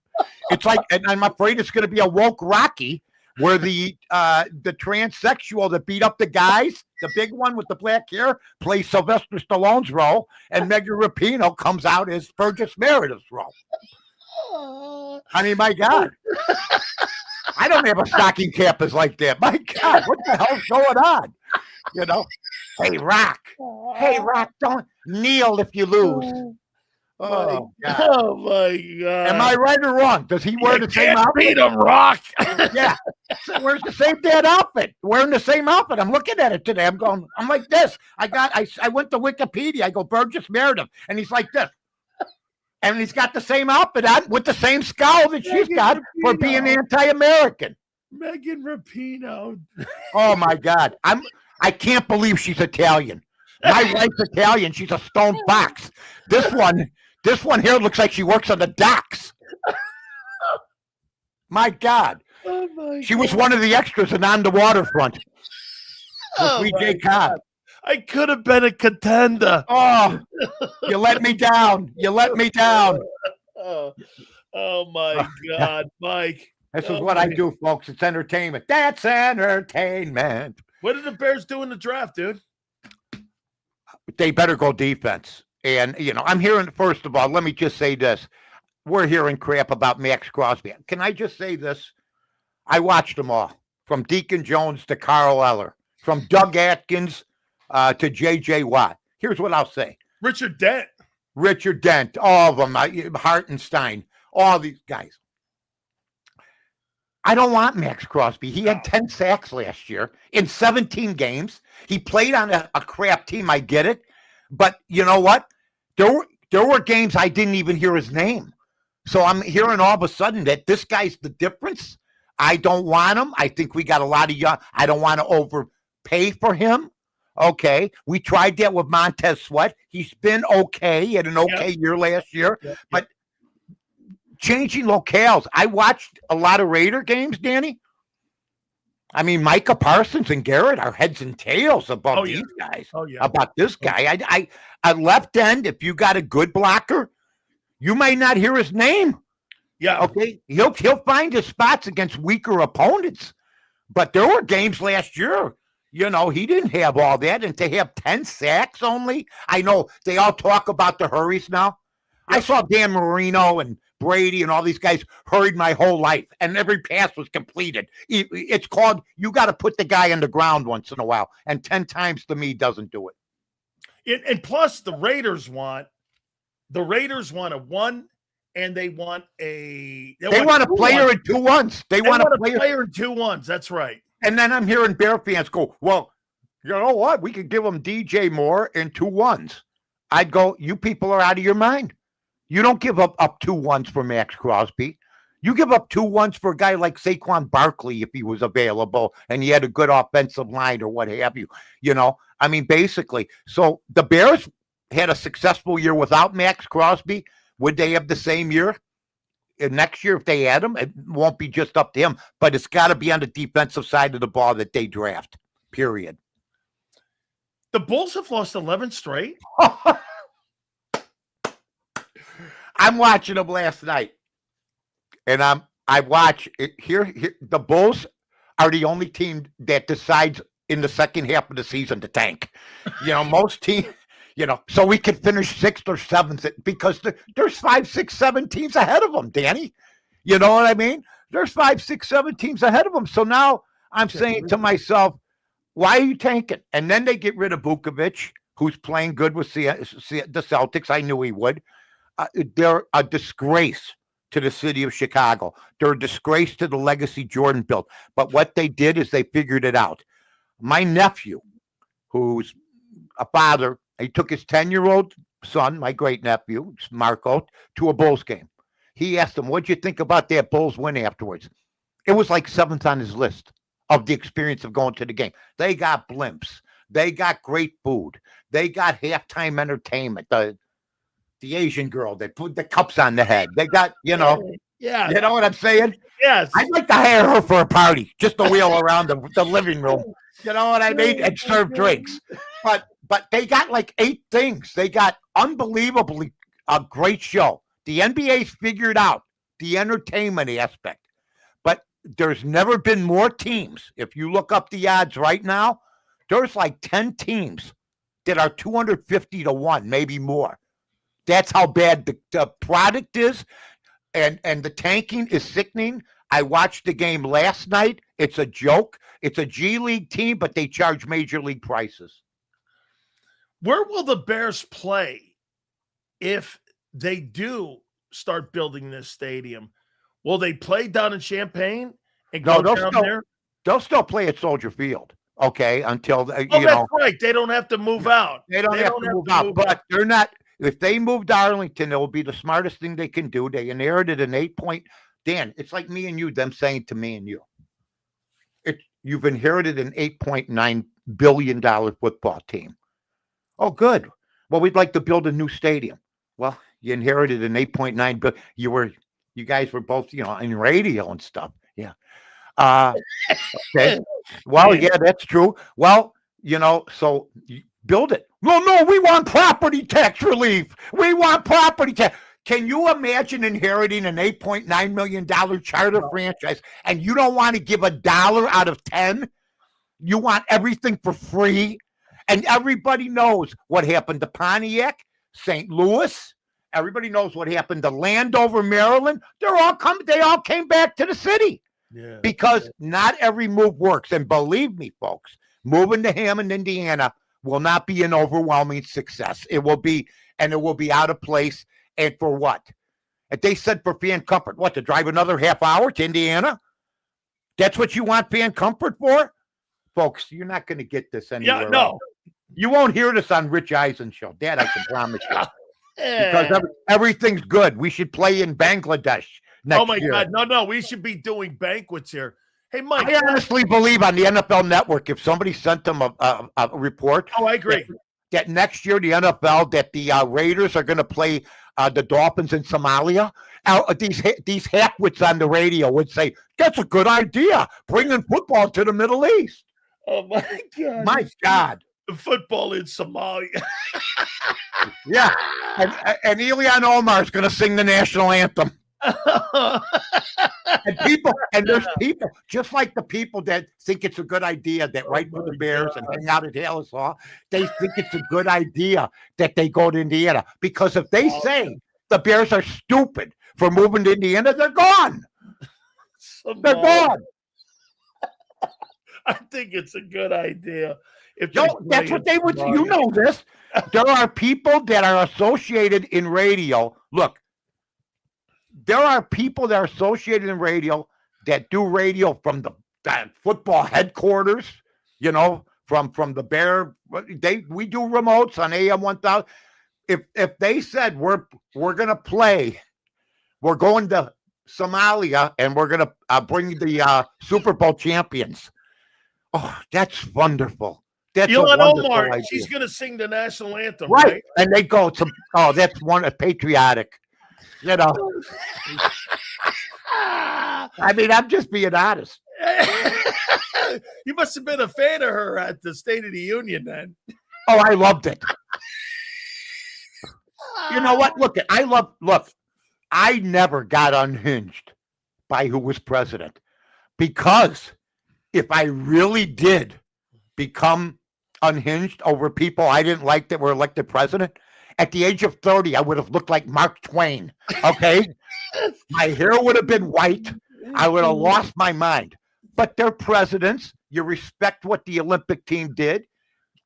It's like, and I'm afraid it's going to be a woke Rocky, where the transsexual that beat up the guys, the big one with the black hair, plays Sylvester Stallone's role, and Megan Rapinoe comes out as Burgess Meredith's role. I mean, my God. I don't have a stocking cap as like that. My God, what the hell's going on? Hey, Rock, don't kneel if you lose. Oh, God. Oh, my God. Am I right or wrong? Does he wear the same outfit? Beat him, Rock. Yeah. So where's the same damn outfit? Wearing the same outfit. I'm looking at it today. I'm like this. I went to Wikipedia. I go, Burgess Meredith. And he's like this. And he's got the same outfit on with the same scowl that she's got for being anti-American. Megan Rapinoe. Oh, my God. I can't believe she's Italian. My wife's Italian. She's a stone fox. This one here looks like she works on the docks. My God. Oh my She was one of the extras in On the Waterfront. With JAKIB. I could have been a contender. Oh, you let me down. You let me down. Oh my God, Mike. This is what I do, folks. It's entertainment. That's entertainment. What did the Bears do in the draft, dude? They better go defense. And, I'm hearing, first of all, let me just say this. We're hearing crap about Max Crosby. Can I just say this? I watched them all, from Deacon Jones to Carl Eller, from Doug Atkins to J.J. Watt. Here's what I'll say. Richard Dent, all of them, Hartenstein, all these guys. I don't want Max Crosby. He had 10 sacks last year in 17 games. He played on a crap team. I get it. But you know what? There were games I didn't even hear his name. So I'm hearing all of a sudden that this guy's the difference. I don't want him. I think we got a lot of young. I don't want to overpay for him. Okay. We tried that with Montez Sweat. He's been okay. He had an okay year last year. But changing locales. I watched a lot of Raider games, Danny. I mean, Micah Parsons and Garrett are heads and tails above these guys. About this guy. I left end, if you got a good blocker, you might not hear his name. Yeah. Okay. He'll find his spots against weaker opponents. But there were games last year, he didn't have all that. And to have 10 sacks only, I know they all talk about the hurries now. I saw Dan Marino and Brady and all these guys hurried my whole life, and every pass was completed. It's called, you got to put the guy on the ground once in a while, and 10 times to me doesn't do it. And plus, the Raiders want a 1, and they want a player in 2 1s. They want a player in 2 1s. That's right. And then I'm hearing Bear fans go, well, you know what? We could give them DJ Moore in 2 1s. I'd go, you people are out of your mind. You don't give up 2 1s for Max Crosby. You give up 2 1s for a guy like Saquon Barkley if he was available and he had a good offensive line or what have you. I mean, basically. So the Bears had a successful year without Max Crosby. Would they have the same year? Next year, if they had him, it won't be just up to him, but it's got to be on the defensive side of the ball that they draft, period. The Bulls have lost 11 straight. I'm watching them last night, and I watch it here. The Bulls are the only team that decides in the second half of the season to tank. Most teams, so we can finish 6th or 7th because there's 5, 6, 7 teams ahead of them, Danny. You know what I mean? There's 5, 6, 7 teams ahead of them. So now I'm saying to myself, why are you tanking? And then they get rid of Vukovic, who's playing good with the Celtics. I knew he would. They're a disgrace to the city of Chicago. They're a disgrace to the legacy Jordan built. But what they did is they figured it out. My nephew, who's a father, he took his 10-year-old son, my great nephew, Marco, to a Bulls game. He asked him, what'd you think about that Bulls win afterwards? It was like 7th on his list of the experience of going to the game. They got blimps. They got great food. They got halftime entertainment. The Asian girl that put the cups on the head. They got, Yeah. you know what I'm saying? Yes. I'd like to hire her for a party, just to wheel around the living room. You know what I mean? And serve drinks. But they got like 8 things. They got unbelievably a great show. The NBA's figured out the entertainment aspect. But there's never been more teams. If you look up the odds right now, there's like 10 teams that are 250 to 1, maybe more. That's how bad the product is. And the tanking is sickening. I watched the game last night. It's a joke. It's a G League team, but they charge major league prices. Where will the Bears play if they do start building this stadium? Will they play down in Champaign and go down there? They'll still play at Soldier Field, okay, until That's right. They don't have to move out. They don't have to move out, but they're not. If they move to Arlington, it will be the smartest thing they can do. They inherited an 8-point. Dan, it's like me and you, them saying to me and you, you've inherited an $8.9 billion football team. Oh, good. Well, we'd like to build a new stadium. Well, you inherited an 8.9 billion. You guys were both, in radio and stuff. Yeah. Okay. Well, yeah, that's true. Well, so build it. No, we want property tax relief. We want property tax. Can you imagine inheriting an $8.9 million charter franchise and you don't want to give $1 out of 10? You want everything for free? And everybody knows what happened to Pontiac, St. Louis. Everybody knows what happened to Landover, Maryland. They all came back to the city. Yeah. Because not every move works. And believe me, folks, moving to Hammond, Indiana will not be an overwhelming success. It will be out of place. And for what? If they said for fan comfort, what, to drive another half hour to Indiana? That's what you want fan comfort for? Folks, you're not going to get this anywhere. Yeah, no. You won't hear this on Rich Eisen show. Dad, I can promise you. Because everything's good. We should play in Bangladesh next year. God. No. We should be doing banquets here. Hey, Mike. I honestly believe on the NFL Network, if somebody sent them a report. Oh, I agree. That next year, the NFL, that the Raiders are going to play the Dolphins in Somalia. These halfwits on the radio would say, that's a good idea, bringing football to the Middle East. Oh, my God. My God. The football in Somalia. Yeah. And Elian Omar is going to sing the national anthem. And there's people, just like the people that think it's a good idea that write for the Bears and hang out at Hallis Hall, they think it's a good idea that they go to Indiana. Because if they say the Bears are stupid for moving to Indiana, they're gone. They're gone. I think it's a good idea. That's what they would. You know this. There are people that are associated in radio. Look, there are people that are associated in radio that do radio from the football headquarters. From the Bear. We do remotes on AM 1000. If they said we're gonna play, we're going to Somalia and we're gonna bring the Super Bowl champions. Oh, that's wonderful. That's Elian Omar, idea. she's going to sing the national anthem, right? And they go to, that's patriotic. I mean, I'm just being honest. You must have been a fan of her at the State of the Union then. Oh, I loved it. You know what? Look, I never got unhinged by who was president, because if I really did become unhinged over people I didn't like that were elected president, at the age of 30, I would have looked like Mark Twain. Okay. My hair would have been white. I would have lost my mind. But they're presidents. You respect what the Olympic team did.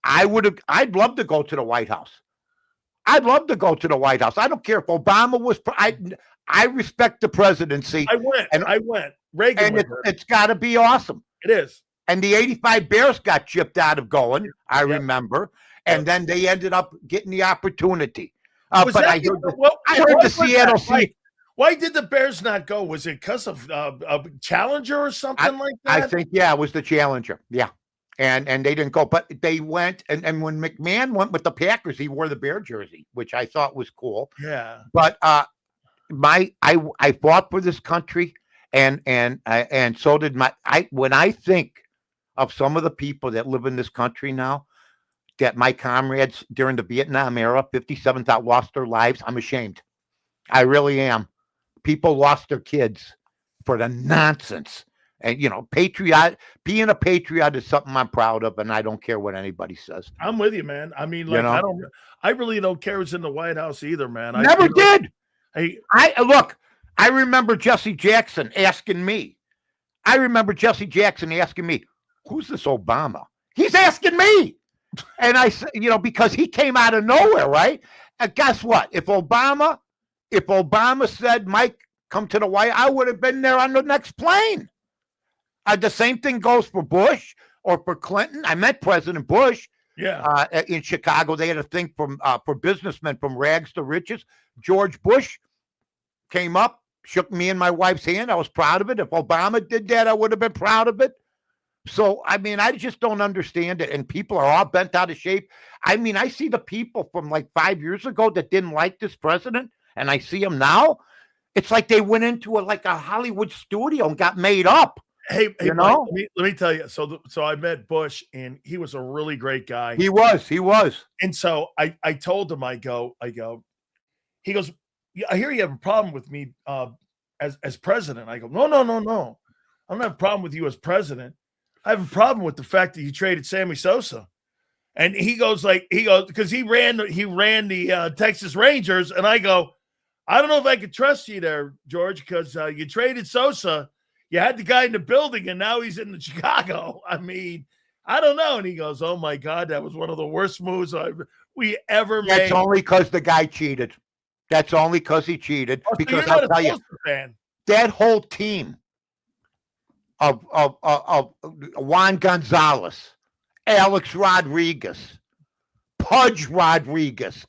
I'd love to go to the White House. I'd love to go to the White House. I don't care if Obama was. I respect the presidency. I went. Reagan. And it's got to be awesome. It is. And the 85 Bears got chipped out of going, I remember. And then they ended up getting the opportunity. But I heard the Seattle Seahawks. Why did the Bears not go? Was it because of a challenger or something like that? I think, yeah, it was the challenger. Yeah. And they didn't go, but they went. And when McMahon went with the Packers, he wore the Bear jersey, which I thought was cool. Yeah. But I fought for this country, and so did when I think of some of the people that live in this country now, that my comrades during the Vietnam era, 57 that lost their lives, I'm ashamed. I really am. People lost their kids for the nonsense. And, being a patriot is something I'm proud of, and I don't care what anybody says. I'm with you, man. I mean, like, I really don't care who's in the White House either, man. Never did. Look, I remember Jesse Jackson asking me, who's this Obama? He's asking me. And I said, because he came out of nowhere, right? And guess what? If Obama said, Mike, come to the White House, I would have been there on the next plane. The same thing goes for Bush or for Clinton. I met President Bush. Yeah. In Chicago, they had a thing for businessmen from rags to riches. George Bush came up, shook me and my wife's hand. I was proud of it. If Obama did that, I would have been proud of it. So, I mean, I just don't understand it. And people are all bent out of shape. I mean, I see the people from like 5 years ago that didn't like this president, and I see them now. It's like they went into a Hollywood studio and got made up. Hey, Mike, let me tell you. So I met Bush, and he was a really great guy. He was. And so I told him, I go. He goes, yeah, I hear you have a problem with me as president. I go, no. I don't have a problem with you as president. I have a problem with the fact that you traded Sammy Sosa. And he goes, because he ran the Texas Rangers, and I go, I don't know if I could trust you there, George, because you traded Sosa. You had the guy in the building, and now he's in Chicago. I mean, I don't know. And he goes, oh, my God, that was one of the worst moves we ever made. That's only because the guy cheated. That's only because he cheated. Oh, because I'll tell you, that whole team of Juan Gonzalez, Alex Rodriguez, Pudge Rodriguez.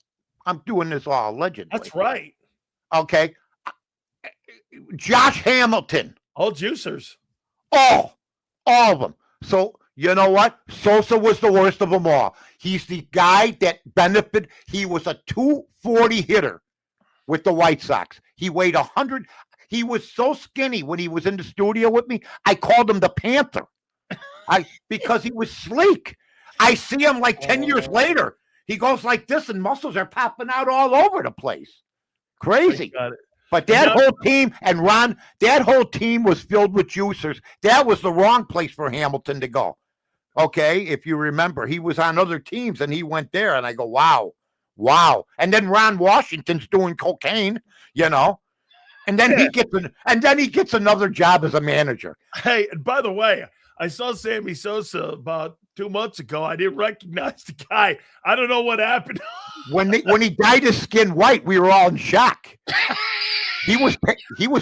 I'm doing this all allegedly. That's right. Okay. Josh Hamilton. All juicers. All of them. So, you know what? Sosa was the worst of them all. He's the guy that benefited. He was a 240 hitter with the White Sox. He weighed 100. He was so skinny when he was in the studio with me. I called him the Panther. Because he was sleek. I see him like 10 years later. He goes like this, and muscles are popping out all over the place. Crazy. But that whole team, and Ron, that whole team was filled with juicers. That was the wrong place for Hamilton to go. Okay, if you remember, he was on other teams, and he went there, and I go, wow. And then Ron Washington's doing cocaine, and then he gets another job as a manager. Hey, and by the way, I saw Sammy Sosa about 2 months ago. I didn't recognize the guy. I don't know what happened. When he dyed his skin white, we were all in shock. He was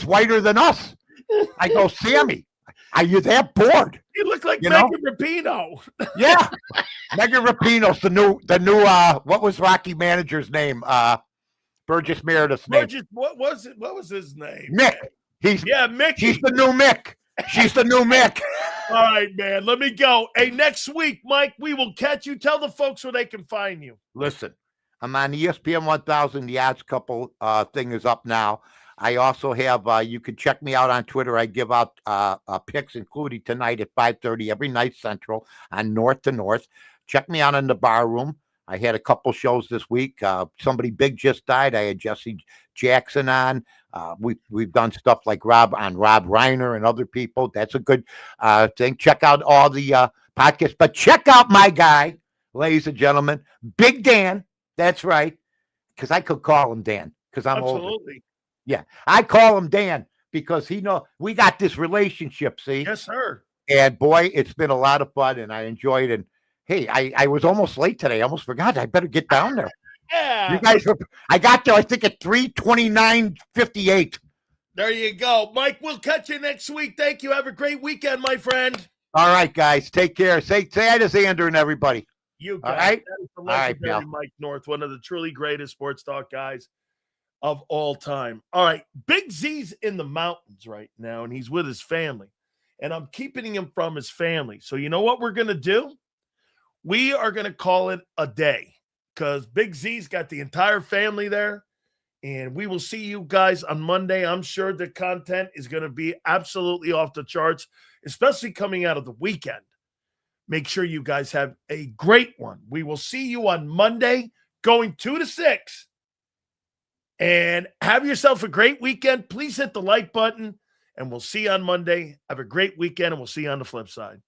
whiter than us. I go, Sammy, are you that bored? He looked like Megan Rapinoe. Yeah, Megan Rapinoe's the new what was Rocky manager's name? Burgess Meredith's name. What was his name? Mick. Mick. She's the new Mick. She's the new Mick. All right, man. Let me go. Hey, next week, Mike, we will catch you. Tell the folks where they can find you. Listen, I'm on ESPN 1000. The odds couple thing is up now. I also have, you can check me out on Twitter. I give out picks, including tonight at 5:30 every night Central on North to North. Check me out in the bar room. I had a couple shows this week. Somebody big just died. I had Jesse Jackson on. We've done stuff like Rob Reiner and other people. That's a good thing. Check out all the podcasts. But check out my guy, ladies and gentlemen, Big Dan. That's right. Because I could call him Dan because I'm older. Absolutely. Yeah, I call him Dan because we got this relationship, see? Yes, sir. And boy, it's been a lot of fun, and I enjoyed it. And hey, I was almost late today. I almost forgot. I better get down there. Yeah. You guys I got there, I think, at 3:29:58. There you go. Mike, we'll catch you next week. Thank you. Have a great weekend, my friend. All right, guys. Take care. Say hi to Xander and everybody. You guys. All right? That is the legendary Mike North, one of the truly greatest sports talk guys. of all time. All right, Big Z's in the mountains right now, and he's with his family. And I'm keeping him from his family. So you know what we're going to do? We are going to call it a day because Big Z's got the entire family there. And we will see you guys on Monday. I'm sure the content is going to be absolutely off the charts, especially coming out of the weekend. Make sure you guys have a great one. We will see you on Monday going 2 to 6. And have yourself a great weekend. Please hit the like button, and we'll see you on Monday. Have a great weekend, and we'll see you on the flip side.